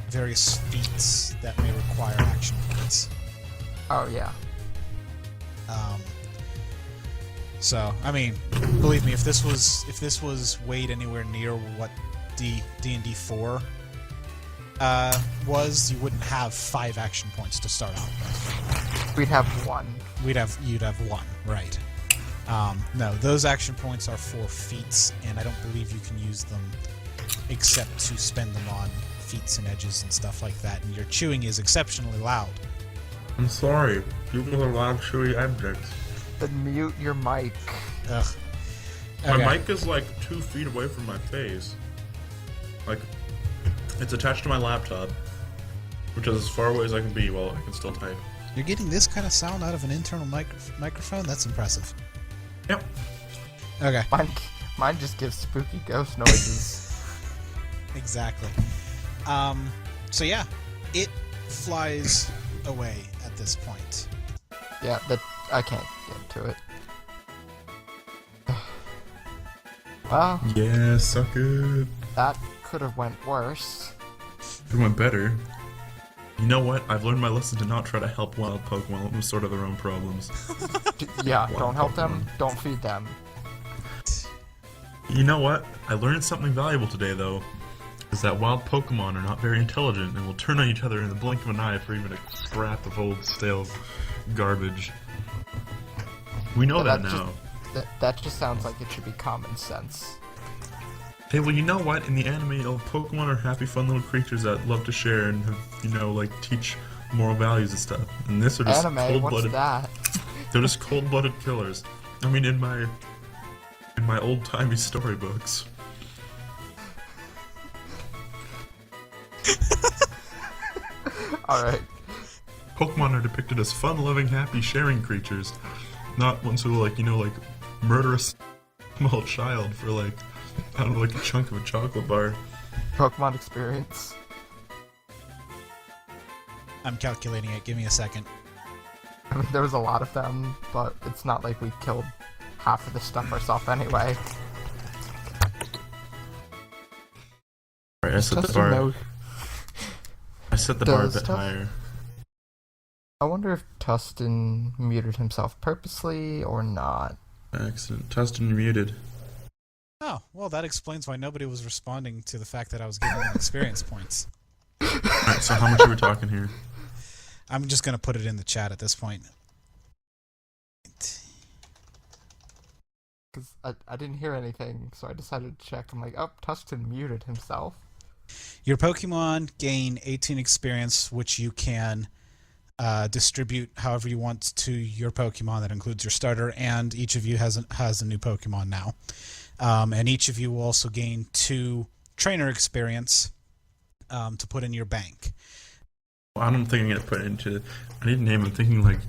various feats that may require action points. Oh yeah. So I mean, believe me, if this was weighed anywhere near what D&D 4 was, you wouldn't have 5 action points to start out with. We'd have 1. You'd have 1, right? No, those action points are for feats, and I don't believe you can use them except to spend them on feats and edges and stuff like that. And your chewing is exceptionally loud. I'm sorry. People are loud, chewy objects. Then mute your mic. Ugh. My Okay. mic is like 2 feet away from my face. Like, it's attached to my laptop, which is as far away as I can be while I can still type. You're getting this kind of sound out of an internal microphone? That's impressive. Yep. Okay. Mine just gives spooky ghost noises. Exactly. So yeah, it flies away at this point. Yeah, I can't get to it. Well, Yeah, suck it. That could have went worse. It went better. You know what? I've learned my lesson to not try to help wild Pokemon. Let them sort of their own problems. Yeah, Wild don't help them, Pokemon. don't feed them. You know what? I learned something valuable today, though. Is that wild Pokemon are not very intelligent and will turn on each other in the blink of an eye for even a scrap of old stale garbage. We know that now. That just sounds like it should be common sense. Hey, well, you know what? In the anime, Pokemon are happy, fun little creatures that love to share and have, teach moral values and stuff. And this are just Anime, what's cold-blooded. that? They're just cold-blooded killers. I mean, in my old-timey storybooks. Alright. Pokemon are depicted as fun-loving, happy, sharing creatures, not ones who murder a small child for a chunk of a chocolate bar. Pokemon experience. I'm calculating it. Give me a second. I mean, there was a lot of them, but it's not like we killed half of the stuff ourselves anyway. Alright, I set the bar. I set the bar a bit higher. I wonder if Tustin muted himself purposely or not. Accident. Tustin muted. Oh, well, that explains why nobody was responding to the fact that I was giving them experience points. Alright, so how much are we talking here? I'm just going to put it in the chat at this point. Because I didn't hear anything, so I decided to check. I'm like, oh, Tustin muted himself. Your Pokemon gain 18 experience, which you can distribute however you want to your Pokemon. That includes your starter, and each of you has a new Pokemon now. And each of you will also gain 2 trainer experience to put in your bank. Well, I don't think I'm going to put it into... I need a name. I'm thinking like...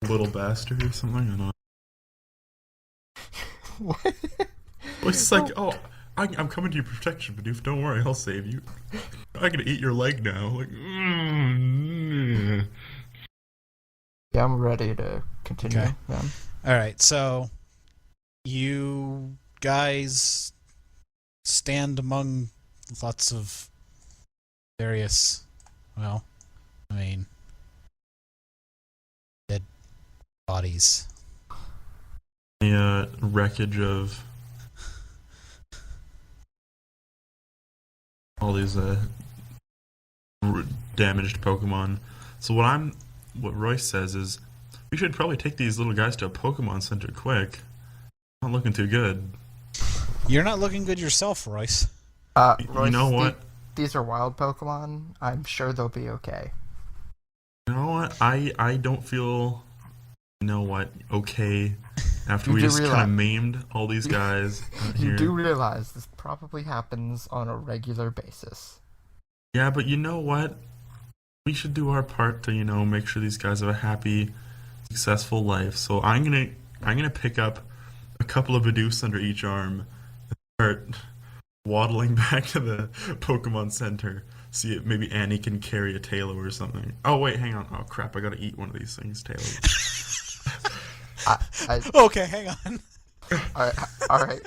Little Bastard or something. I don't know. What? Well, it's like, oh, I'm coming to your protection, Bidoof. Don't worry, I'll save you. I'm going to eat your leg now. Like, Yeah, I'm ready to continue. Okay. Then. Alright, so you guys stand among lots of various, dead bodies. The wreckage of all these damaged Pokemon. So what Royce says is, we should probably take these little guys to a Pokemon Center quick. Not looking too good. You're not looking good yourself, Royce. Royce, You know what? These are wild Pokemon. I'm sure they'll be okay. You know what? I don't feel, okay after You we do just kind realize- of maimed all these guys out You here. do realize this probably happens on a regular basis. Yeah, but you know what? We should do our part to, make sure these guys have a happy, successful life. So I'm gonna pick up a couple of Bidoofs under each arm and start waddling back to the Pokemon Center. See if maybe Annie can carry a Tailo or something. Oh wait, hang on. Oh crap, I gotta eat one of these things, Tailo. Okay, hang on. Alright,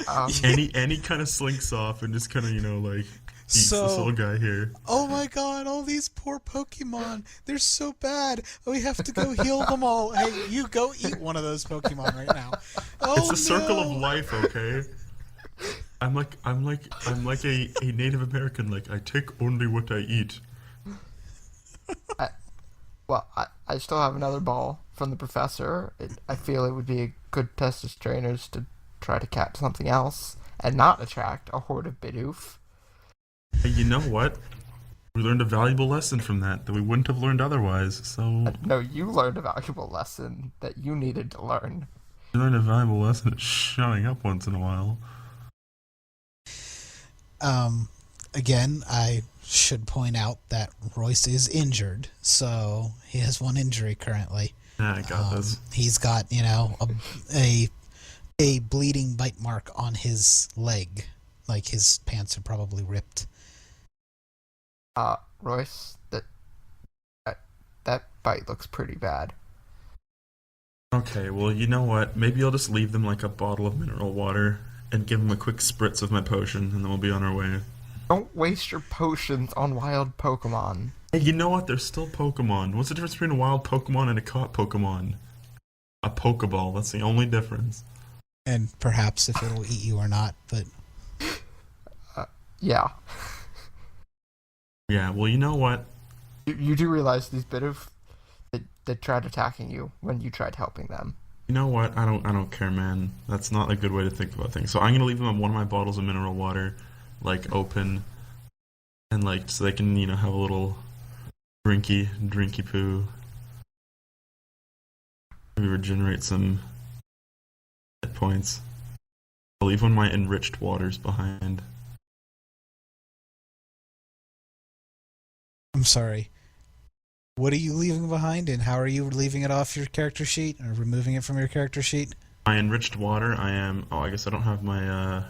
Annie kind of slinks off and just kind of, eats this little guy here. Oh my god, all these poor Pokemon. They're so bad. We have to go heal them all. Hey, you go eat one of those Pokemon right now. Oh, It's a circle of no. life, okay? I'm like a Native American. Like, I take only what I eat. I still have another ball from the professor. I feel it would be a good test as trainers to try to catch something else and not attract a horde of Bidoof. Hey, you know what? We learned a valuable lesson from that we wouldn't have learned otherwise. So No, you learned a valuable lesson that you needed to learn. we learned a valuable lesson at showing up once in a while. Again, I should point out that Royce is injured, so he has one injury currently. Yeah, I got this. He's got, a bleeding bite mark on his leg. Like his pants are probably ripped. Royce, that bite looks pretty bad. Okay, well, you know what? Maybe I'll just leave them like a bottle of mineral water and give him a quick spritz of my potion, and then we'll be on our way. Don't waste your potions on wild Pokemon. Hey, you know what? They're still Pokemon. What's the difference between a wild Pokemon and a caught Pokemon? A Pokeball. That's the only difference. And perhaps if it'll eat you or not, but... Yeah. Yeah, well, you know what? You do realize these bit of... They tried attacking you when you tried helping them. You know what? I don't care, man. That's not a good way to think about things. So I'm gonna leave them on one of my bottles of mineral water, like, open, and, like, so they can, you know, have a little drinky poo. Maybe regenerate some hit points. I'll leave one of my enriched waters behind. I'm sorry. What are you leaving behind, and how are you leaving it off your character sheet, or removing it from your character sheet? My enriched water, I am... Oh, I guess I don't have my,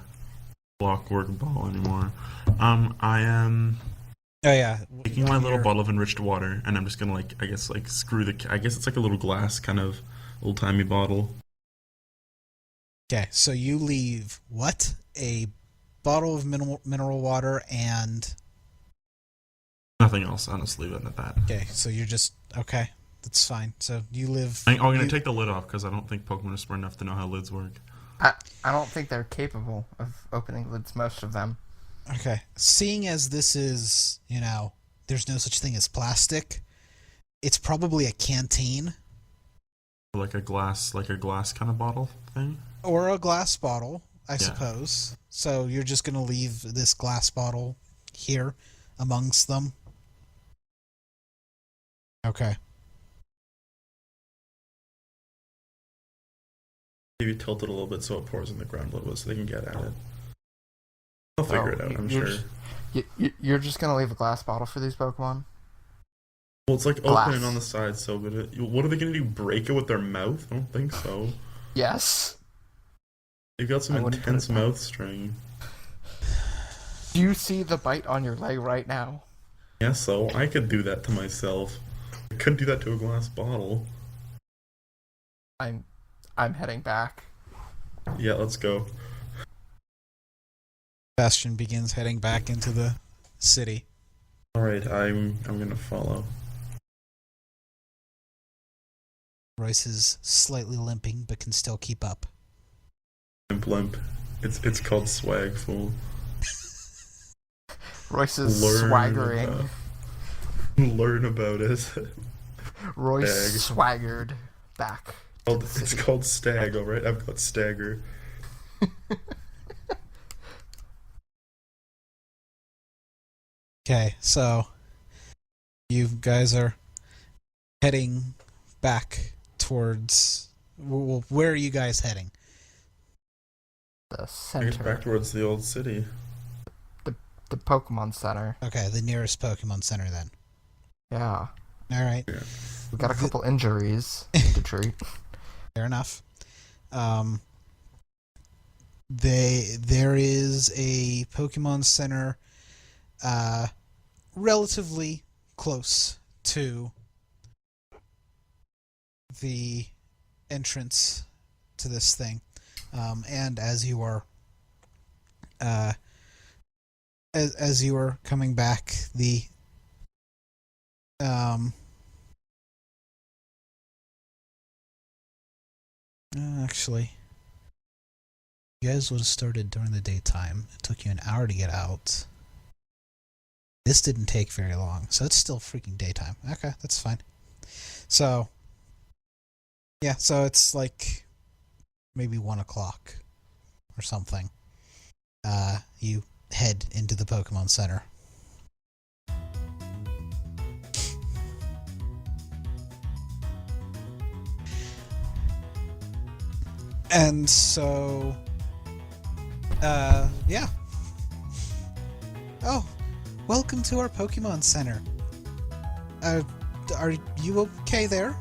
clockwork ball anymore. I am... Oh, yeah. Taking my little bottle of enriched water, and I'm just gonna, like, I guess, like, screw the... I guess it's like a little glass, kind of, old-timey bottle. Okay, so you leave, what? A bottle of mineral water and... Nothing else, I'll just leave it at that. Okay, so you're just... Okay, that's fine. So you live... I'm gonna take the lid off, because I don't think Pokemon are smart enough to know how lids work. I don't think they're capable of opening lids, most of them. Okay. Seeing as this is, you know, there's no such thing as plastic, it's probably a canteen. Like a glass kind of bottle thing? Or a glass bottle, I suppose. So you're just going to leave this glass bottle here amongst them? Okay. Maybe tilt it a little bit so it pours in the ground a little bit so they can get at it. I'll figure it out, I'm sure. You're just gonna leave a glass bottle for these Pokemon? Well, it's like Glass. open and on the side, so but what are they gonna do? Break it with their mouth? I don't think so. Yes. You've got some intense mouth string. Do you see the bite on your leg right now? Yeah, so I could do that to myself. I couldn't do that to a glass bottle. I'm heading back. Yeah, let's go. Sebastian begins heading back into the city. Alright, I'm gonna follow. Royce is slightly limping, but can still keep up. Limp. It's called swag, fool. Royce is swaggering. Learn about it. Royce Stag. swaggered back. It's called stag, alright? I've got stagger. Okay, so you guys are heading back towards... Well, where are you guys heading? The I guess center. back towards the old city. The Pokemon Center. Okay, the nearest Pokemon Center then. Yeah. Alright, Yeah. We got a couple injuries to treat. fair enough. There is a Pokemon Center relatively close to the entrance to this thing. And as you are as you are coming back, the actually, you guys would have started during the daytime. It took you an hour to get out. This didn't take very long, so it's still freaking daytime. Okay, that's fine. So, yeah, so it's like maybe 1 o'clock or something. You head into the Pokemon Center. And so, yeah. Oh, welcome to our Pokemon Center. Are you okay there?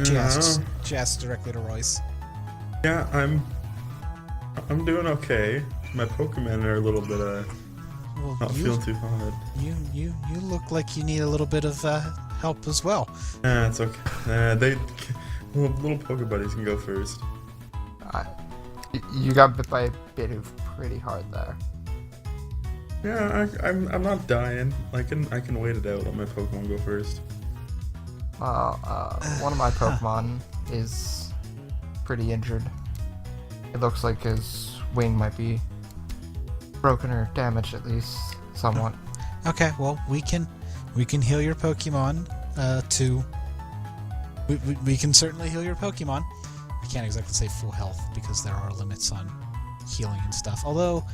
She asks directly to Royce. Yeah, I'm doing okay. My Pokemon are a little bit Well, not feeling too hot. You look like you need a little bit of help as well. It's okay. Little Poke Buddies can go first. You got bit by a bit pretty hard there. Yeah, I'm not dying. I can wait it out. Let my Pokemon go first. One of my Pokemon is pretty injured. It looks like his wing might be broken or damaged at least somewhat. Okay, well we can heal your Pokemon. We can certainly heal your Pokemon. I can't exactly say full health because there are limits on healing and stuff. Although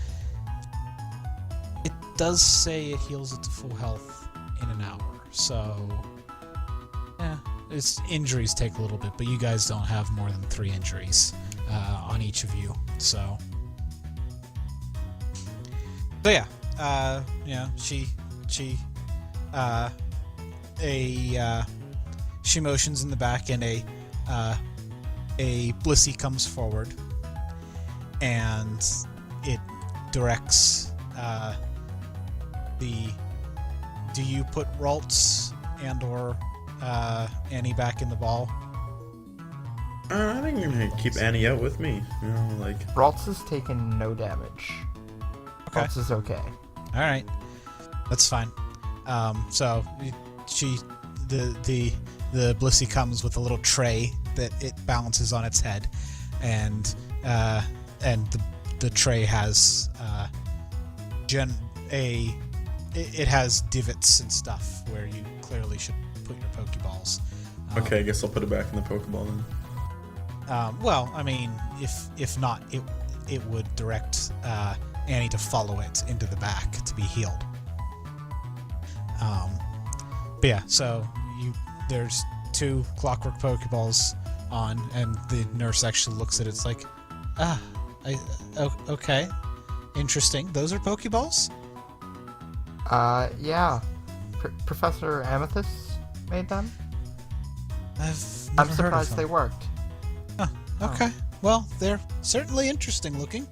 it does say it heals it to full health in an hour. So yeah, its injuries take a little bit, but you guys don't have more than 3 injuries on each of you. So yeah, she motions in the back, and a Blissey comes forward, and it directs do you put Ralts and or Annie back in the ball? I think I'm gonna keep Annie out with me. You know, like Ralts has taken no damage. Okay. Ralts is okay. All right, that's fine. So the Blissey comes with a little tray that it balances on its head, and the tray has it has divots and stuff where you clearly should put your Pokeballs. okay, I guess I'll put it back in the Pokeball then. Well, I mean, if not, it would direct Annie to follow it into the back to be healed. But yeah, so there's 2 clockwork Pokeballs on, and the nurse actually looks at it. It's like, okay, interesting. Those are Pokeballs? Yeah. Professor Amethyst made them. I'm surprised they worked. Huh, okay. Well, they're certainly interesting looking.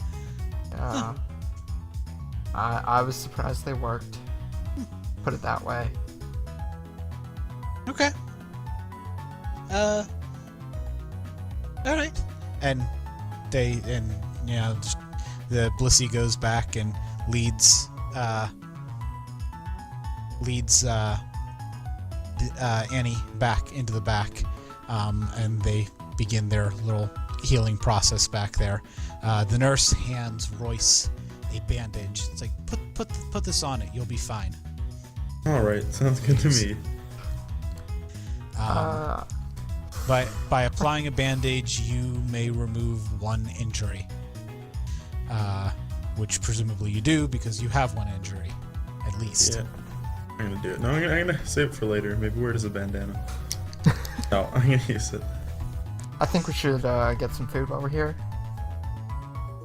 Yeah. I was surprised they worked. Put it that way. Okay. All right. And the Blissey goes back and leads Annie back into the back, and they begin their little healing process back there. The nurse hands Royce a bandage. It's like, put this on it. You'll be fine. All right, sounds good to me. By applying a bandage, you may remove 1 injury, which presumably you do because you have 1 injury, at least. Yeah, I'm gonna do it. No, I'm gonna save it for later. Maybe where does a bandana? No, I'm gonna use it. I think we should get some food while we're here.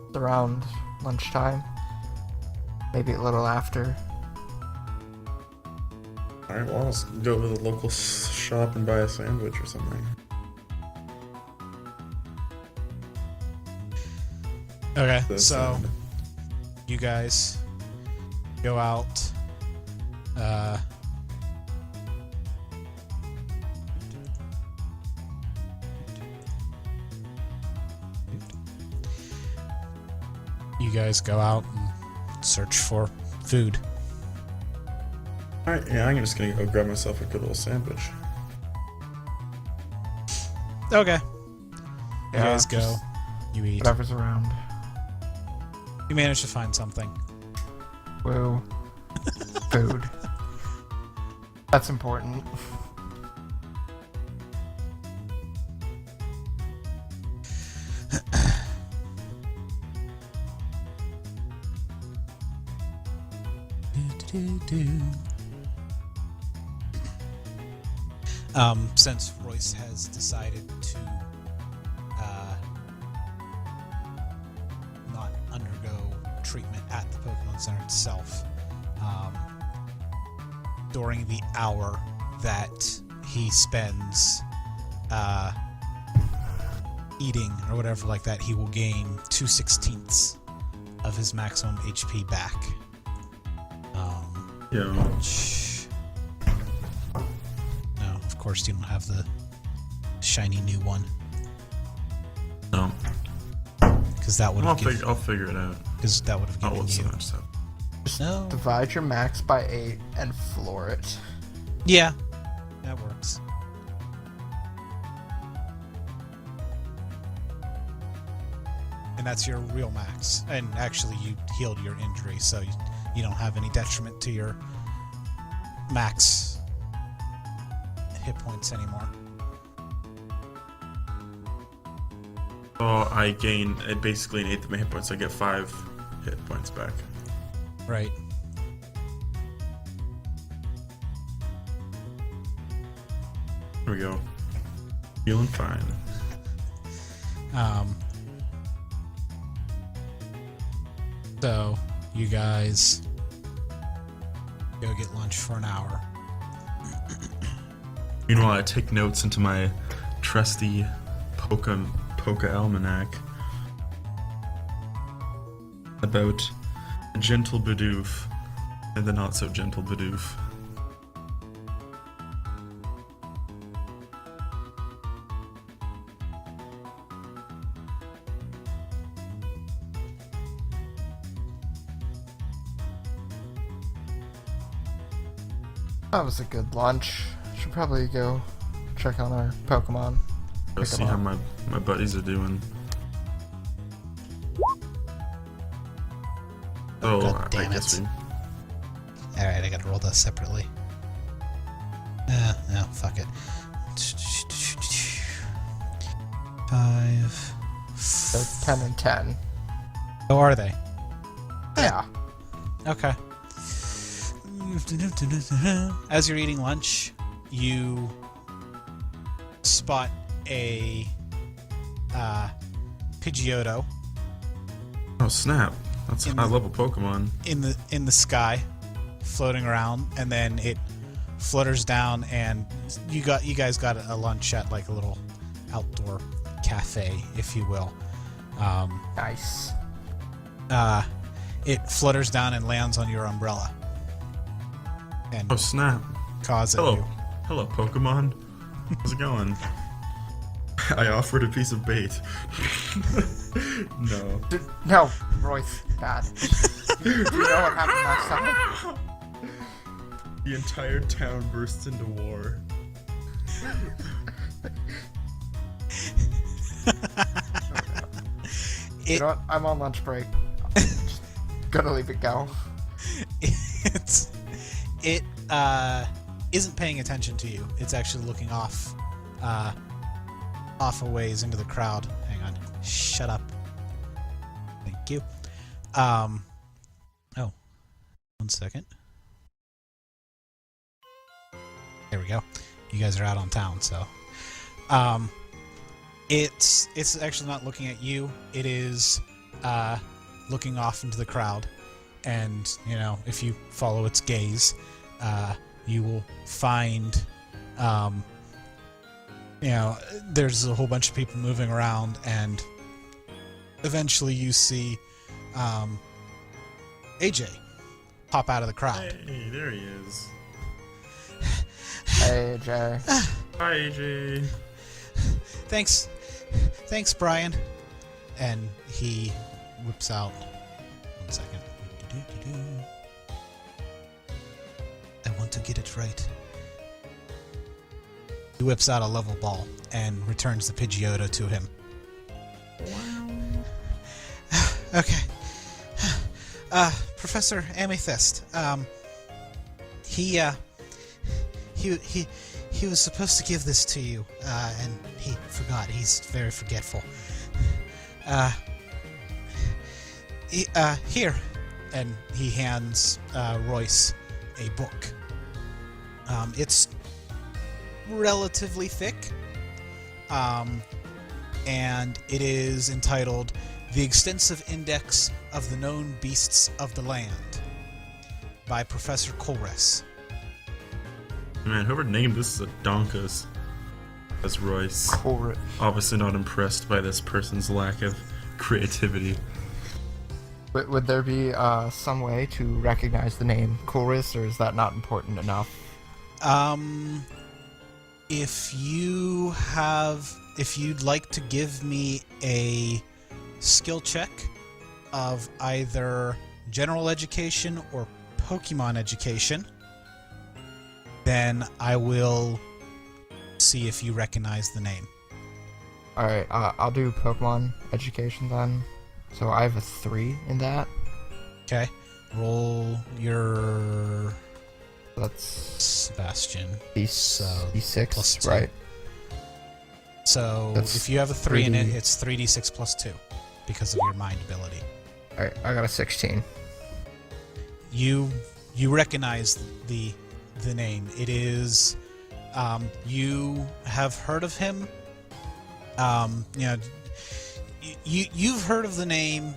It's around lunchtime. Maybe a little after. Alright, well, let's go to the local shop and buy a sandwich or something. Okay, That's so you guys go out. You guys go out and search for food. Alright, yeah, I'm just gonna go grab myself a good old sandwich. Okay. You Yeah, guys go. just You eat. Whatever's around. You manage to find something. Woo. Food. That's important. Since Royce has decided to not undergo treatment at the Pokemon Center itself, during the hour that he spends eating or whatever like that, he will gain 2/16 of his maximum HP back. Yeah. No, of course you don't have the shiny new one. No. Because that would have I'll figure it out. Because that would have Oh, given what's you. the match up? No. Divide your max by 8 and floor it. Yeah, that works. And that's your real max. And actually, you healed your injury, so you don't have any detriment to your max hit points anymore. Oh, I gain basically an eighth of my hit points. So I get 5 hit points back. Right. Here we go. Feeling fine. So, you guys go get lunch for an hour. Meanwhile, I take notes into my trusty Polka almanac about a gentle Bidoof and the not so gentle Bidoof. That was a good lunch. Should probably go check on our Pokemon. Go see how my buddies are doing. Oh, God I damn guess it. we... Alright, I gotta roll those separately. No, fuck it. 5. They're 10 and 10. Oh, are they? Yeah. Okay. As you're eating lunch, you spot a Pidgeotto Oh snap! That's a In the- high level Pokemon. in the sky, floating around, and then it flutters down, and you guys got a lunch at like a little outdoor cafe, if you will. Nice. It flutters down and lands on your umbrella, and Oh snap! caws at Hello, you. hello Pokemon. How's it going? I offered a piece of bait. No. No, Royce, bad. Do you know what happened last time? The entire town bursts into war. You know what? I'm on lunch break. Just gonna leave it go. It isn't paying attention to you. It's actually looking off a ways into the crowd. Hang on. Shut up. Thank you. Oh. 1 second. There we go. You guys are out on town, so it's actually not looking at you. It is looking off into the crowd, and if you follow its gaze, you will find there's a whole bunch of people moving around, and eventually you see AJ pop out of the crowd. Hey, there he is. Hey, Jay. Hi, AJ. Thanks, Brian. And he whips out. 1 second. I want to get it right. He whips out a level ball and returns the Pidgeotto to him. Okay. Professor Amethyst. He was supposed to give this to you, and he forgot. He's very forgetful. Here. And he hands Royce a book. It's relatively thick, and it is entitled The Extensive Index of the Known Beasts of the Land by Professor Colres. Man, whoever named this is a donkus. That's Royce. Cool. Obviously not impressed by this person's lack of creativity. Would there be some way to recognize the name Chorus, or is that not important enough? If you'd like to give me a skill check of either general education or Pokemon education, then I will see if you recognize the name. Alright, I'll do Pokemon education then. So I have a 3 in that. Okay. Roll your That's Sebastian. D6, plus 2. right? So That's if you have a 3 in it, 3D. it's 3d6 plus 2 because of your mind ability. Alright, I got a 16. You recognize the name. It is you have heard of him. You've heard of the name,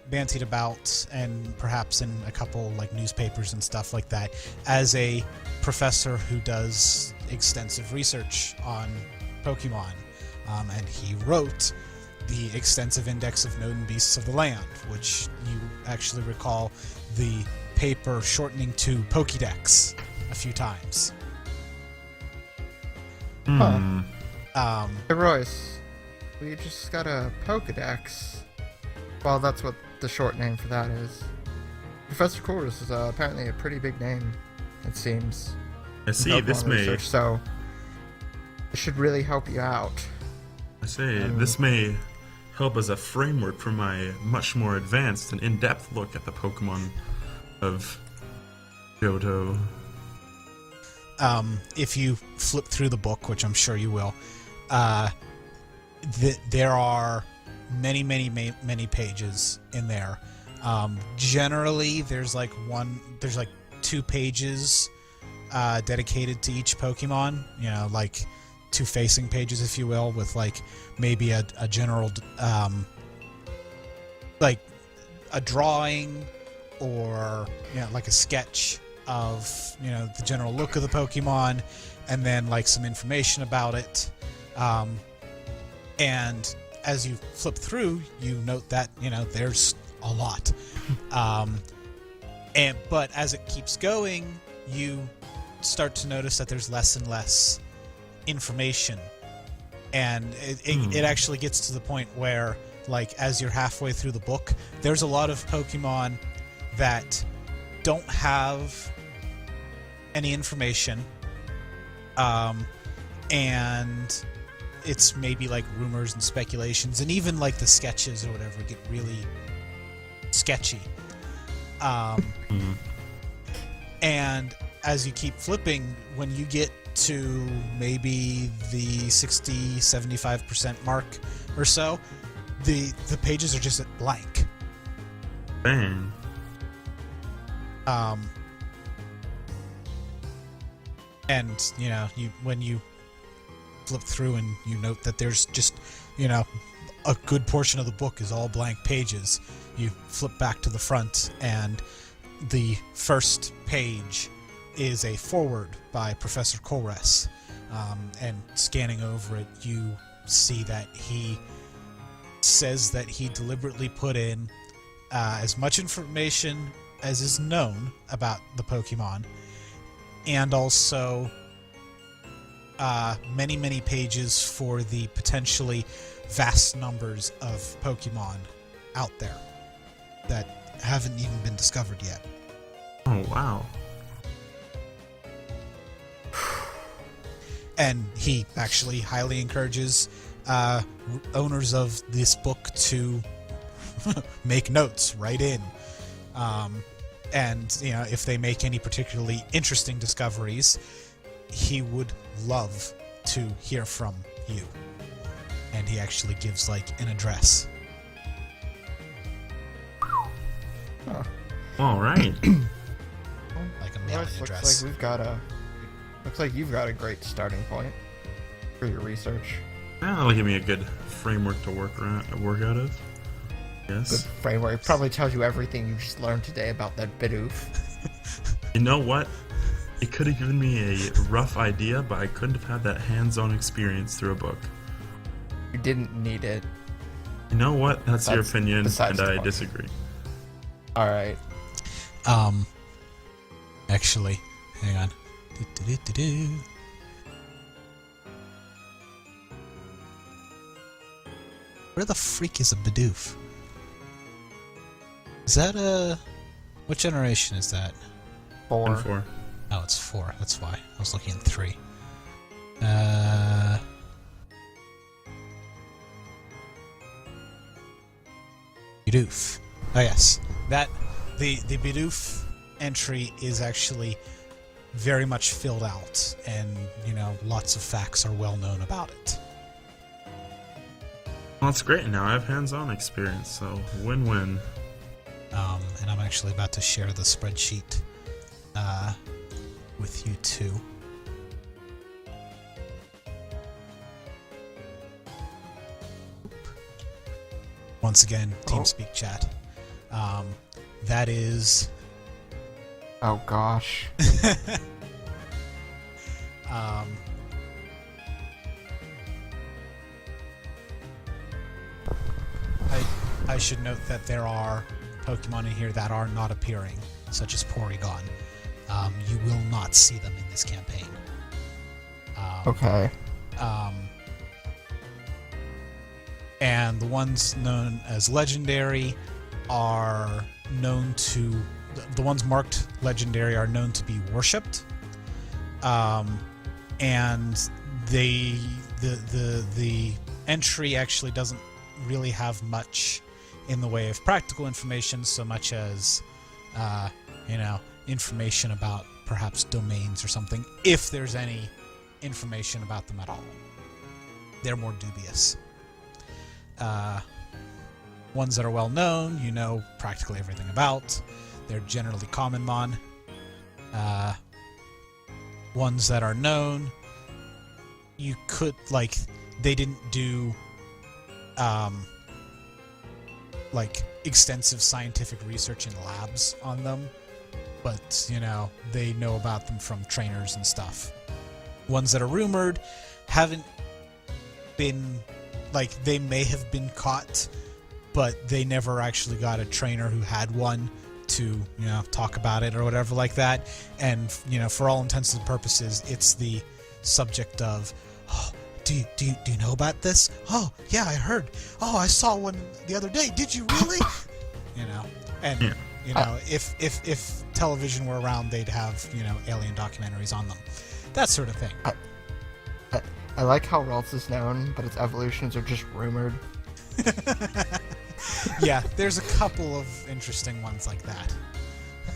bantied about, and perhaps in a couple like newspapers and stuff like that, as a professor who does extensive research on Pokemon, and he wrote the extensive index of known beasts of the land, which you actually recall the paper shortening to Pokédex a few times. Hmm. Hey Royce, we just got a Pokedex. Well, that's what the short name for that is. Professor Chorus is apparently a pretty big name, it seems. I see. in This Pokemon may. research, so it should really help you out. I say this may help as a framework for my much more advanced and in-depth look at the Pokemon of Johto. If you flip through the book, which I'm sure you will, there are many pages in there. Generally, there's like 2 pages dedicated to each Pokemon. Like 2 facing pages, if you will, with like maybe a general like a drawing or like a sketch of the general look of the Pokemon, and then like some information about it. And as you flip through, you note that there's a lot. But as it keeps going, you start to notice that there's less and less information, and it actually gets to the point where, like, as you're halfway through the book, there's a lot of Pokemon that don't have any information, and it's maybe like rumors and speculations, and even like the sketches or whatever get really sketchy. And as you keep flipping, when you get to maybe the 60-75% mark or so, the pages are just at blank. Bang. And when you flip through and you note that there's just a good portion of the book is all blank pages, you flip back to the front, and the first page is a foreword by Professor Colres. And scanning over it, you see that he says that he deliberately put in as much information as is known about the Pokemon, and also many pages for the potentially vast numbers of Pokemon out there that haven't even been discovered yet. Oh, wow. And he actually highly encourages owners of this book to make notes, write in. And if they make any particularly interesting discoveries, he would love to hear from you. And he actually gives like an address. Huh. All right. Like a mailing Royce, address. Looks like you've got a great starting point for your research. That'll give me a good framework to work out of. Good Yes. framework. Probably tells you everything you just learned today about that Bidoof. You know what? It could have given me a rough idea, but I couldn't have had that hands-on experience through a book. You didn't need it. You know what? That's your That's opinion, besides and the I point. disagree. Alright. Actually, hang on. Where the freak is a Bidoof? Is that a... What generation is that? 4. And 4. Oh, it's 4. That's why. I was looking at 3. Bidoof. Oh, yes. The Bidoof entry is actually very much filled out, and, lots of facts are well known about it. Well, that's great. Now I have hands-on experience, so win-win. And I'm actually about to share the spreadsheet with you too. Once again, TeamSpeak chat. That is... Oh gosh. I should note that there are Pokemon in here that are not appearing, such as Porygon. You will not see them in this campaign. Okay. And the ones known as legendary are known to... The ones marked legendary are known to be worshipped. And the entry actually doesn't really have much in the way of practical information, so much as, information about perhaps domains or something, if there's any information about them at all. They're more dubious. Ones that are well known, you know practically everything about. They're generally commonmon. Ones that are known, you could, they didn't do extensive scientific research in labs on them, but they know about them from trainers and stuff. Ones that are rumored haven't been, they may have been caught, but they never actually got a trainer who had one to talk about it or whatever like that. And for all intents and purposes, it's the subject of, Do you know about this? Oh, yeah, I heard. Oh, I saw one the other day. Did you really? And if television were around, they'd have alien documentaries on them, that sort of thing. I like how Ralts is known, but its evolutions are just rumored. Yeah, there's a couple of interesting ones like that.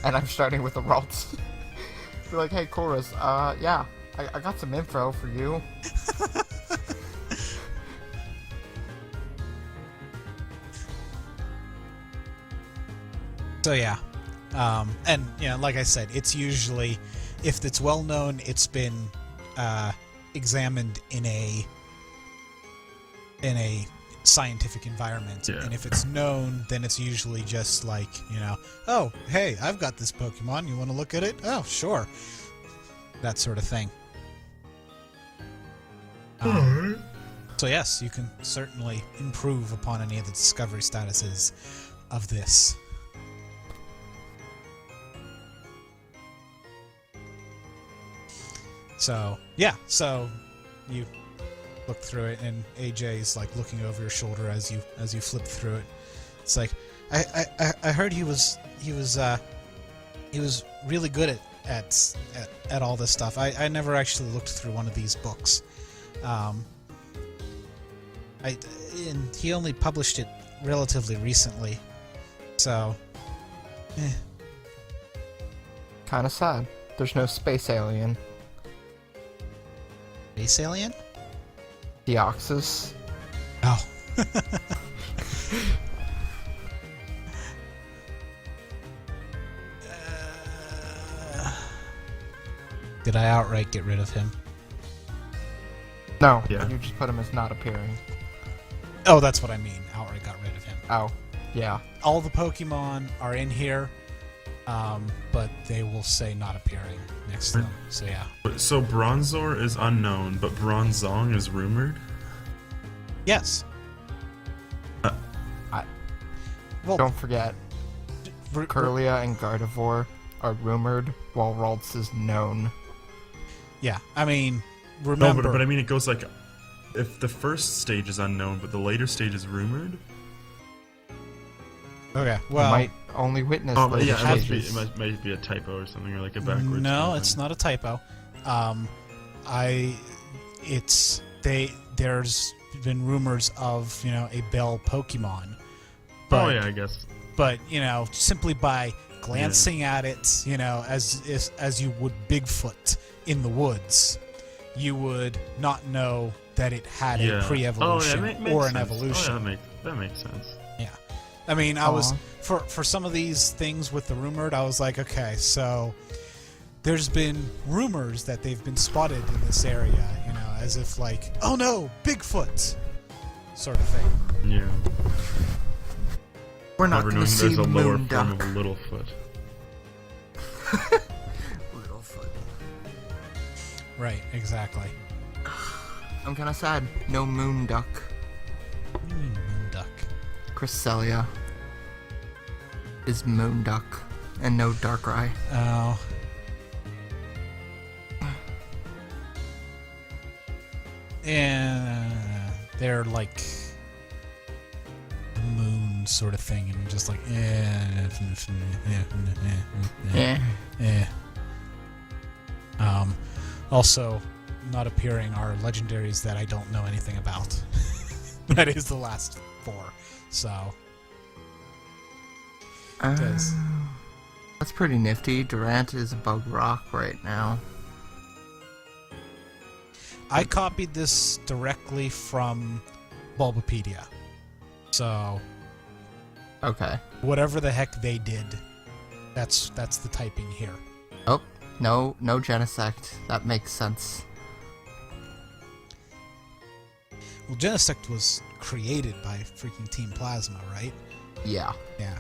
And I'm starting with the Ralts. Be like, hey, Chorus, yeah, I got some info for you. So yeah, and like I said, it's usually, if it's well known, it's been examined in a scientific environment, and if it's known, then it's usually just oh, hey, I've got this Pokemon, you want to look at it? Oh, sure, that sort of thing. So yes, you can certainly improve upon any of the discovery statuses of this. So yeah, so you look through it, and AJ's looking over your shoulder as you flip through it. It's like, I heard he was really good at all this stuff. I never actually looked through one of these books. And he only published it relatively recently, so Kind of sad. There's no space alien. Space alien? Deoxys. Oh. Did I outright get rid of him? No, Yeah. you just put him as not appearing. Oh, that's what I mean. Outright got rid of him. Oh, yeah. All the Pokemon are in here, but they will say not appearing next to them. So yeah. So Bronzor is unknown, but Bronzong is rumored? Yes. Well, Don't forget, Curlia and Gardevoir are rumored, while Ralts is known. yeah, I mean, remember... No, but I mean, it goes if the first stage is unknown, but the later stage is rumored? Okay, well... only witnessed Oh, later yeah, stages. it might be a typo or something, or like a backwards. No, it's not a typo. There's been rumors of, a Bell Pokemon. But, yeah, I guess. But, simply by glancing at it, as you would Bigfoot in the woods, you would not know that it had a pre-evolution or an evolution. Oh, yeah, that makes sense. Yeah. I mean, I was for some of these things with the rumored, I was like, okay, so there's been rumors that they've been spotted in this area, as if like, oh no, Bigfoot, sort of thing. Yeah. We're not Never going knowing to see there's a lower moon form duck. of a Littlefoot. Littlefoot. Right, exactly. I'm kind of sad. No moon duck. What do you mean moon duck? Cresselia is moon duck, and no Darkrai. Oh. And they're like the moon sort of thing, and just like Yeah. Also, not appearing are legendaries that I don't know anything about. That is the last 4. So. Does. That's pretty nifty. Durant is a bug rock right now. I copied this directly from Bulbapedia. So. Okay. Whatever the heck they did, that's the typing here. Oh, no Genesect. That makes sense. Well, Genesect was created by freaking Team Plasma, right? Yeah. Yeah.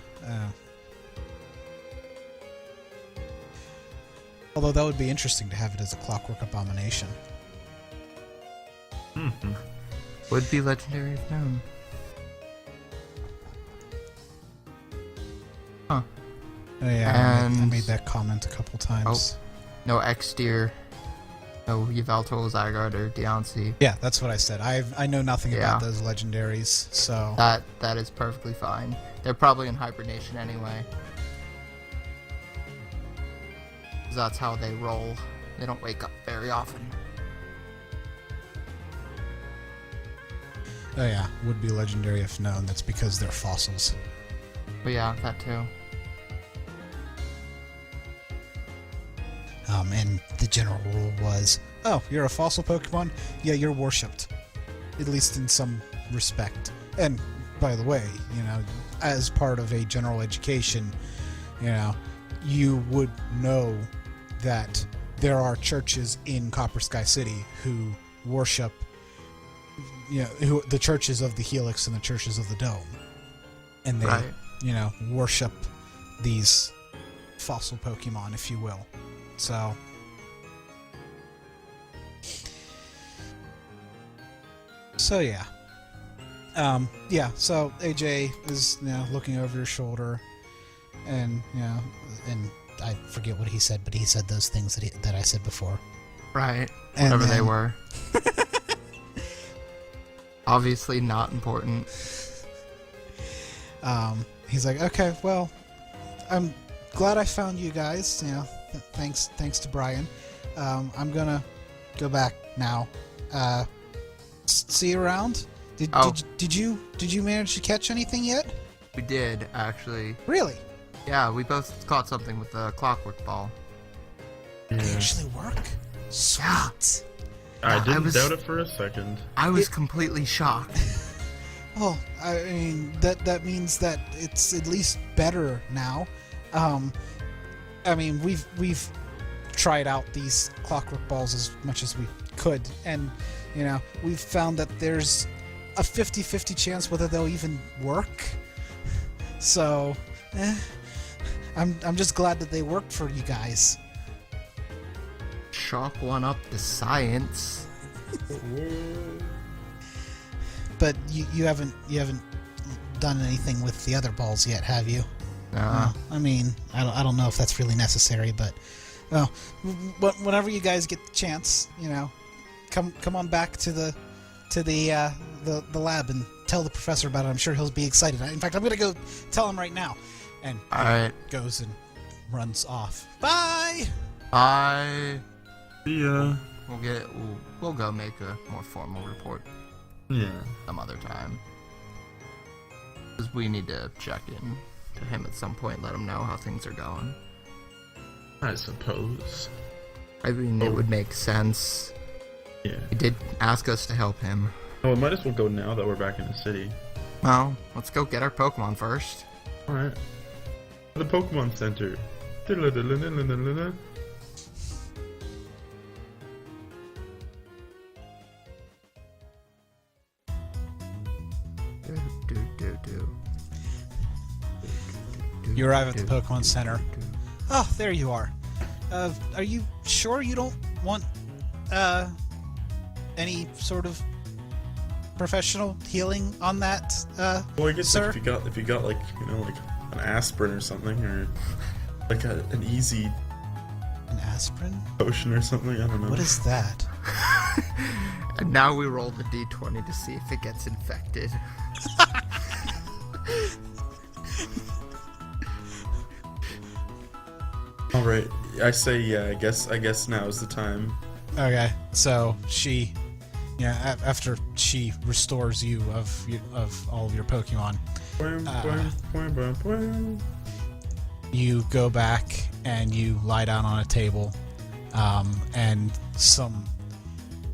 Although that would be interesting to have it as a Clockwork Abomination. Mm-hmm. Would be legendary if known. Huh. Oh, yeah, I And- made that comment a couple times. No X-Deer. No Yveltal, Zygarde, or Deontay. Yeah, that's what I said. I know nothing about Yeah. those legendaries, so... That is perfectly fine. They're probably in hibernation anyway. 'Cause that's how they roll. They don't wake up very often. Oh yeah, would be legendary if known. That's because they're fossils. But yeah, that too. And the general rule was, oh, you're a fossil Pokemon? Yeah, you're worshipped. At least in some respect. And, by the way, as part of a general education, you would know that there are churches in Coppersky City who worship, who the churches of the Helix and the churches of the Dome. And they, Right. Worship these fossil Pokemon, if you will. So... So yeah. So AJ is looking over your shoulder, and and I forget what he said, but he said those things that I said before. Right. And Whatever they then- were. Obviously not important. He's like, okay, well, I'm glad I found you guys. Thanks to Brian. I'm gonna go back now. See you around. Did you manage to catch anything yet? We did, actually. Really? Yeah, we both caught something with the clockwork ball. They actually work? Sweet. I didn't was- doubt it for a second. I was completely shocked. Well, I mean that means that it's at least better now. I mean we've tried out these clockwork balls as much as we could, and we've found that there's a 50-50 chance whether they'll even work. So, I'm just glad that they worked for you guys. Chalk one up to science. But you haven't done anything with the other balls yet, have you? I mean, I don't know if that's really necessary, but whenever you guys get the chance, come on back to the lab and tell the professor about it. I'm sure he'll be excited. In fact, I'm gonna go tell him right now. And Alright. goes and runs off. Bye! See ya. We'll go make a more formal report Yeah. some other time. Because we need to check in to him at some point, let him know how things are going. I suppose. I mean, it would make sense. Yeah. He did ask us to help him. Oh, we might as well go now that we're back in the city. Well, let's go get our Pokemon first. Alright. The Pokemon Center. Diddle-diddle-diddle-diddle-diddle. You arrive at the Pokemon Center. Oh, there you are. Are you sure you don't want any sort of professional healing on that, Well, I guess sir? if you got like, you know, like an aspirin or something, or like an easy An aspirin? potion or something, I don't know. What is that? And now we roll the d20 to see if it gets infected. All right, I say yeah. I guess now is the time. Okay, so she, after she restores you of all of your Pokemon, you go back and you lie down on a table, and some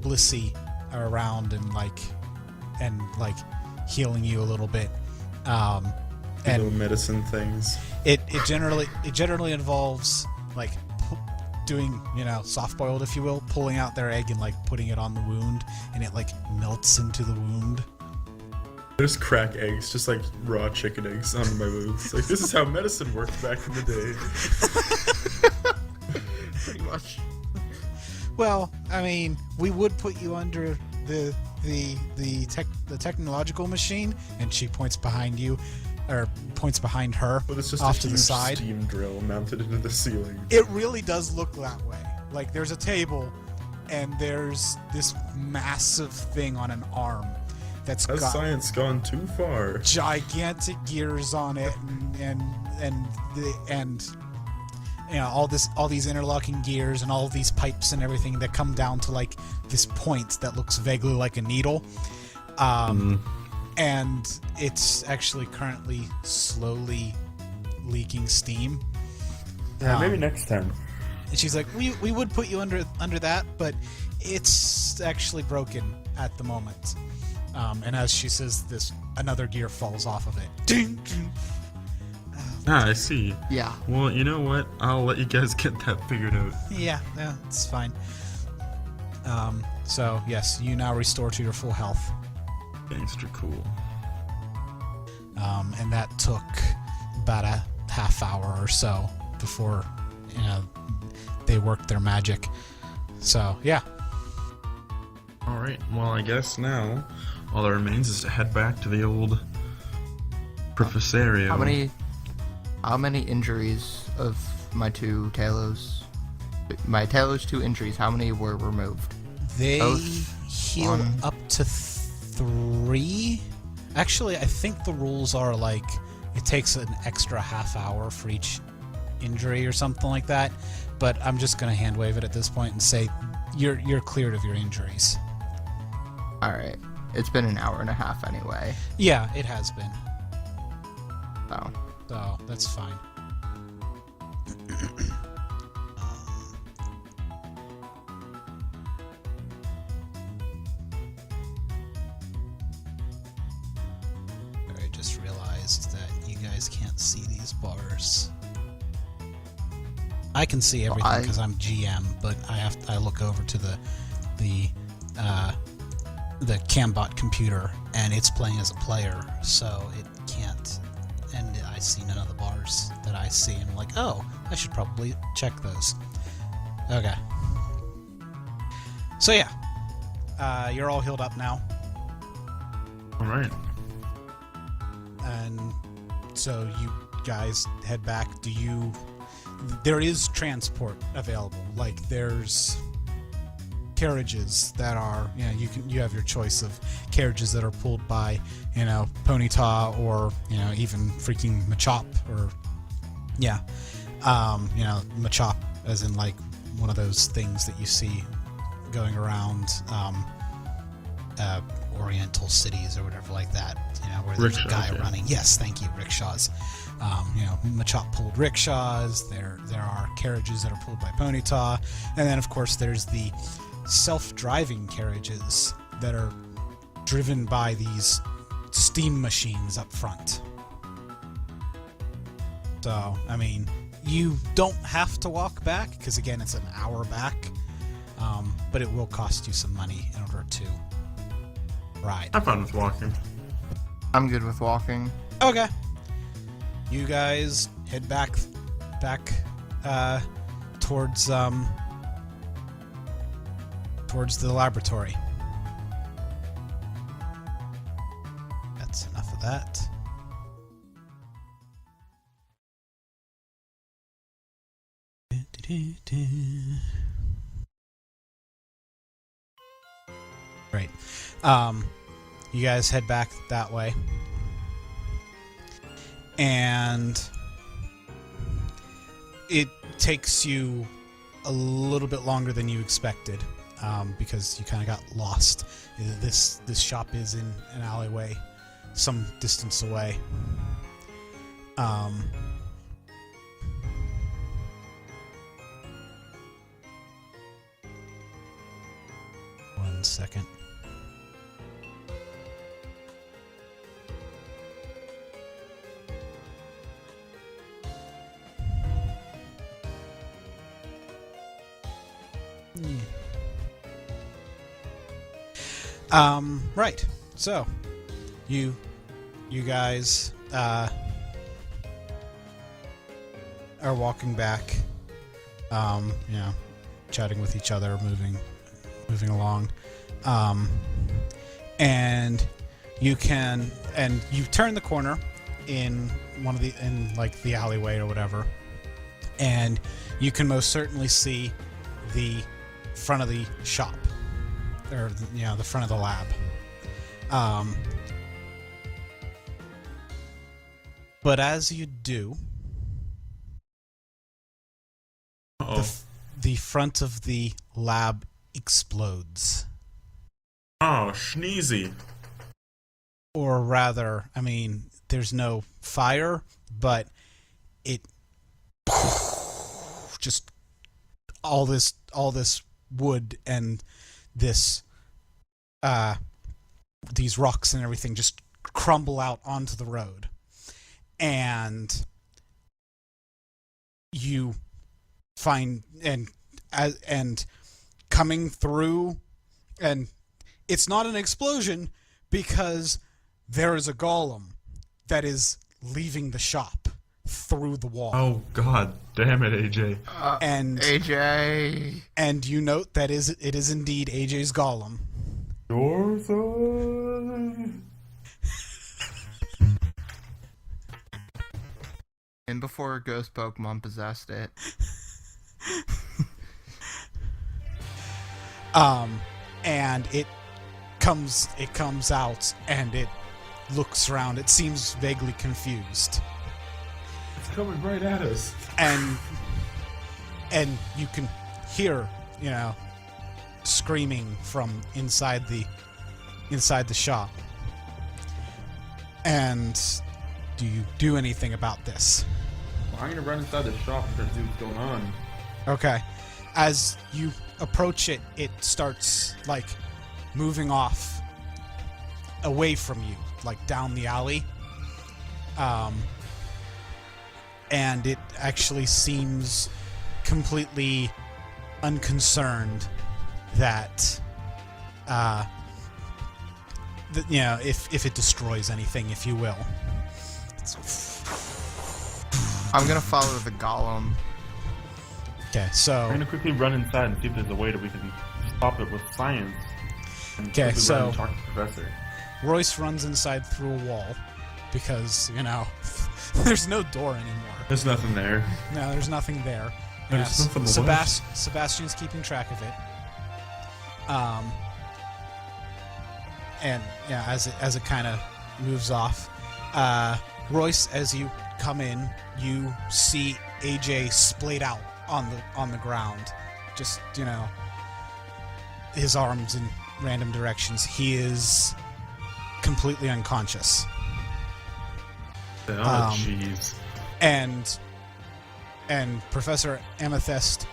Blissey are around and healing you a little bit. Little medicine things. It generally involves like doing, soft boiled, if you will, pulling out their egg and like putting it on the wound, and it like melts into the wound. There's crack eggs, just like raw chicken eggs on my wounds. Like, this is how medicine worked back in the day. Pretty much. Well, I mean, we would put you under the technological machine, and she points behind you, or points behind her, But it's just off a to the huge side. steam drill mounted into the ceiling. It really does look that way. Like, there's a table, and there's this massive thing on an arm that's Has got science gone too far? gigantic gears on it, and all these interlocking gears and all of these pipes and everything that come down to like this point that looks vaguely like a needle. And it's actually currently slowly leaking steam. Yeah, maybe next time. And she's like, we would put you under that, but it's actually broken at the moment. And as she says this, another gear falls off of it. Ding, ding. Ah, I see. Yeah. Well, you know what? I'll let you guys get that figured out. Yeah, it's fine. So yes, you now restore to your full health. Gangster cool. And that took about a half hour or so before, they worked their magic. So yeah. All right. Well, I guess now all that remains is to head back to the old professorium. How many injuries of my two Talos? My Talos' 2 injuries, how many were removed? They Both heal on- up to 3. Actually, I think the rules are like it takes an extra half hour for each injury or something like that. But I'm just gonna hand wave it at this point and say you're cleared of your injuries. Alright. It's been an hour and a half anyway. Yeah, it has been. So, That's fine. I just realized that you guys can't see these bars. I can see everything because I'm GM, but I look over to the Cambot computer, and it's playing as a player, so it can't. And I see none of the bars that I see, and I'm like, oh, I should probably check those. Okay. So yeah, you're all healed up now, All right. and so you guys head back. There is transport available. Like, there's carriages that are, you have your choice of carriages that are pulled by, Ponyta, or even freaking Machop, or Yeah. Machop, as in like one of those things that you see going around Oriental cities or whatever like that. Where there's a guy running. Yes, thank you, rickshaws. Machop pulled rickshaws. There are carriages that are pulled by Ponyta, and then of course there's the self-driving carriages that are driven by these steam machines up front. So, I mean, you don't have to walk back, because again, it's an hour back, but it will cost you some money in order to ride. I'm fine with walking. I'm good with walking. Okay. You guys head back towards the laboratory. That's enough of that. Great. You guys head back that way. And it takes you a little bit longer than you expected, because you kind of got lost. This shop is in an alleyway some distance away. One second. Right. So, you guys are walking back. Chatting with each other, moving along, and you turn the corner in the alleyway or whatever, and you can most certainly see the front of the shop, or the front of the lab. But as you do, the front of the lab explodes. Oh, schneezy. Or rather, I mean, there's no fire, but it just all this wood and this these rocks and everything just crumble out onto the road, and you find and coming through, and it's not an explosion because there is a golem that is leaving the shop through the wall. Oh god damn it, AJ. And AJ. And you note that it is indeed AJ's golem. Your son. And before Ghost Pokemon possessed it. And it comes out and it looks around. It seems vaguely confused. It's coming right at us. And you can hear, screaming from inside the shop. And do you do anything about this? Well, I'm gonna run inside the shop and see what's going on. Okay. As you approach it, it starts moving off away from you, down the alley. And it actually seems completely unconcerned that if it destroys anything, if you will. I'm gonna follow the golem. Okay, so I'm gonna quickly run inside and see if there's a way that we can stop it with science. Okay, so talk to the professor. Royce runs inside through a wall because there's no door anymore. There's nothing there. No, there's nothing there. There's nothing Sebastian's keeping track of it. And as it kind of moves off, Royce, as you come in, you see AJ splayed out on the ground, just his arms in random directions. He is completely unconscious. Oh, jeez. And Professor Amethyst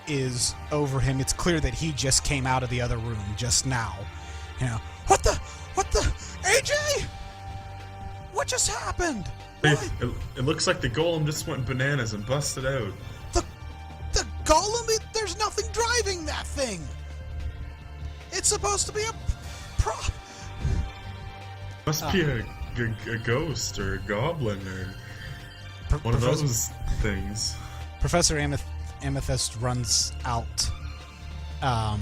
is over him. It's clear that he just came out of the other room just now. What the AJ? What just happened? It looks like the golem just went bananas and busted out. The golem? There's nothing driving that thing. It's supposed to be a prop. Must be a ghost or a goblin or one of those things. Professor Amethyst runs out of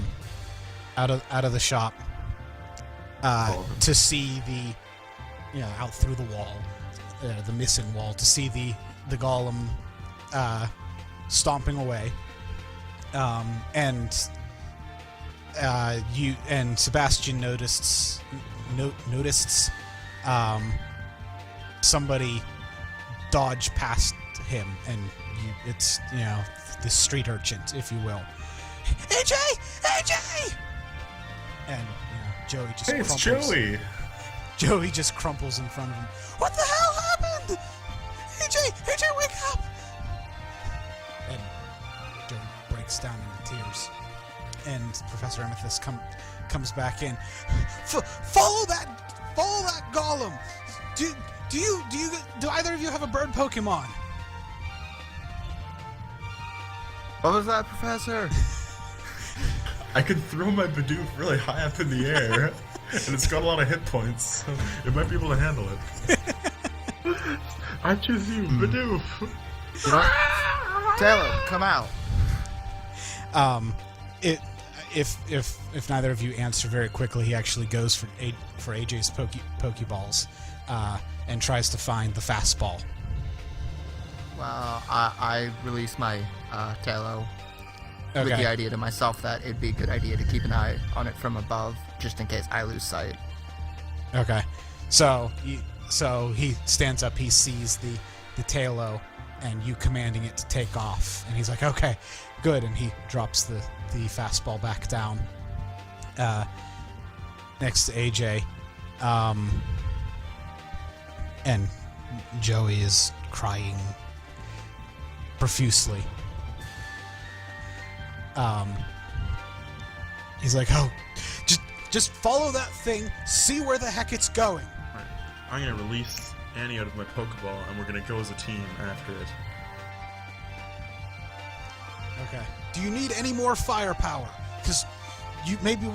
the shop to see out through the wall, the missing wall, to see the golem stomping away, and Sebastian noticed somebody dodge past him, and it's the street urchin, if you will. AJ! And Joey just Hey, it's crumples. Joey! Joey just crumples in front of him. What the hell happened? AJ, wake up! And Joey breaks down into tears. And Professor Amethyst comes back in. Follow that golem. Do either of you have a bird Pokemon? What was that, Professor? I could throw my Bidoof really high up in the air, and it's got a lot of hit points, so it might be able to handle it. I choose you, Bidoof! Taylor, come out. If neither of you answer very quickly, he actually goes for AJ's Pokeballs and tries to find the fastball. Well, I release my Taylor with the idea to myself that it'd be a good idea to keep an eye on it from above, just in case I lose sight. Okay, so he stands up. He sees the Tailo and you commanding it to take off, and he's like, "Okay, good." And he drops the fastball back down next to AJ, and Joey is crying profusely. He's like, "Oh, just follow that thing. See where the heck it's going." Right. I'm gonna release Annie out of my Pokeball, and we're gonna go as a team after it. Okay. Do you need any more firepower? Because maybe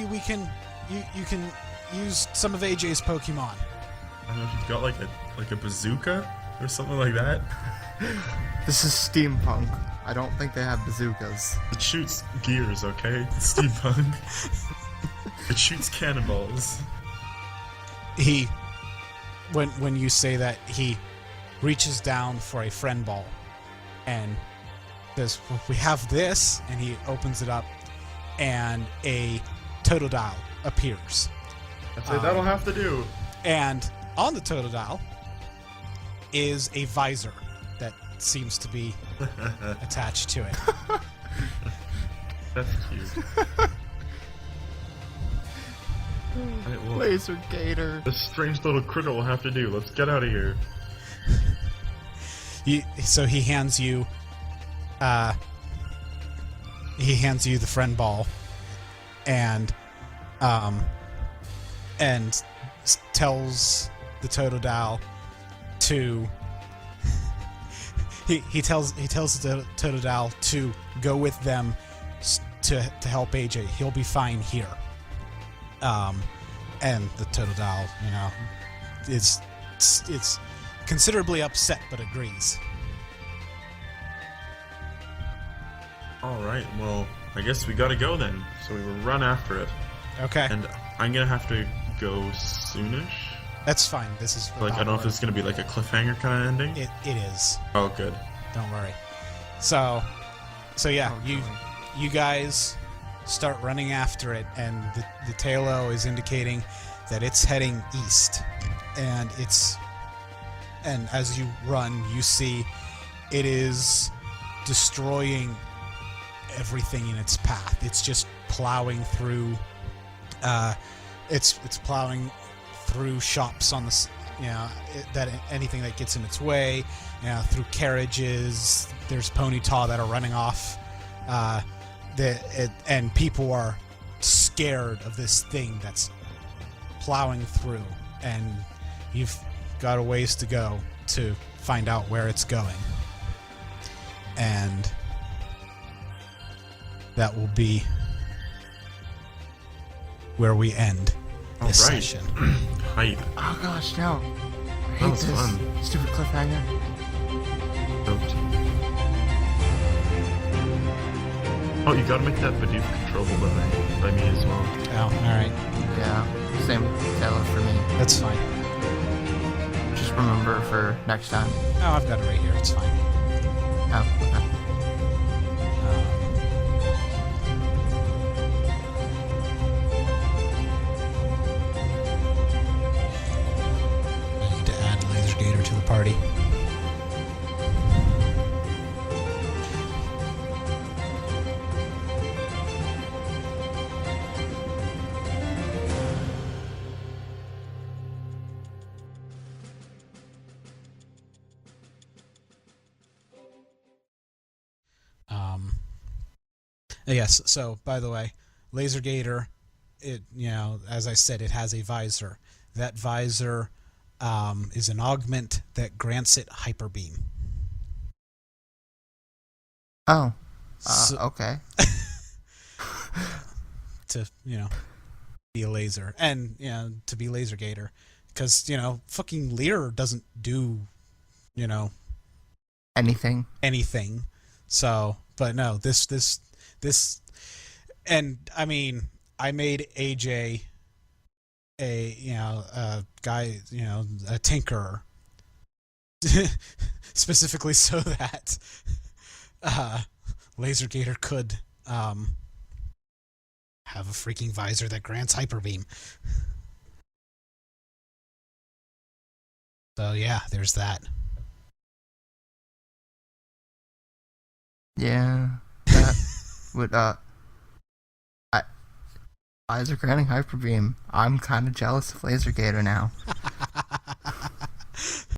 we can you can use some of AJ's Pokemon. I don't know if you've got like a bazooka or something like that. This is steampunk. I don't think they have bazookas. It shoots gears, okay? It's steampunk. It shoots cannonballs. When you say that, he reaches down for a friend ball and says, "Well, we have this," and he opens it up and a Totodile appears. I'd say that'll have to do. And on the Totodile is a visor that seems to be attached to it. That's cute. Right, well, Laser Gator. this strange little critter will have to do. Let's get out of here. So he hands you the friend ball and tells the Totodile to he tells the Totodile to go with them to help AJ. He'll be fine here. And the Totodile, it's considerably upset, but agrees. Alright, well, I guess we gotta go then. So we will run after it. Okay. And I'm gonna have to go soonish. That's fine. This is Like, I don't know if this is gonna be like a cliffhanger kind of ending. It is. Oh, good. Don't worry. So yeah, you guys start running after it, and the Tailo is indicating that it's heading east, and it's and as you run, you see it is destroying everything in its path. It's just plowing through. It's plowing through shops on the, that anything that gets in its way. Through carriages. There's ponytail that are running off. And people are scared of this thing that's plowing through, and you've got a ways to go to find out where it's going. And that will be where we end this session. Hype. Oh gosh, no. I That hate was this fun. stupid cliffhanger. Stoked. Oh, you gotta make that video controllable by me as well. Oh, alright. Yeah, same Taylor for me. That's fine. Just remember for next time. Oh, I've got it right here. It's fine. Oh, okay. I need to add Laser Gator to the party. Yes, so by the way, Laser Gator, it, as I said, it has a visor. That visor is an augment that grants it hyper beam. Oh, So- okay. To, be a laser. And, to be Laser Gator. Because, fucking Lear doesn't do, Anything. anything. So, but no, this, and I mean, I made AJ a guy, a tinkerer, specifically so that Laser Gator could have a freaking visor that grants hyper beam. So yeah, there's that. Yeah, that would, eyes are granting hyper beam. I'm kind of jealous of Laser Gator now.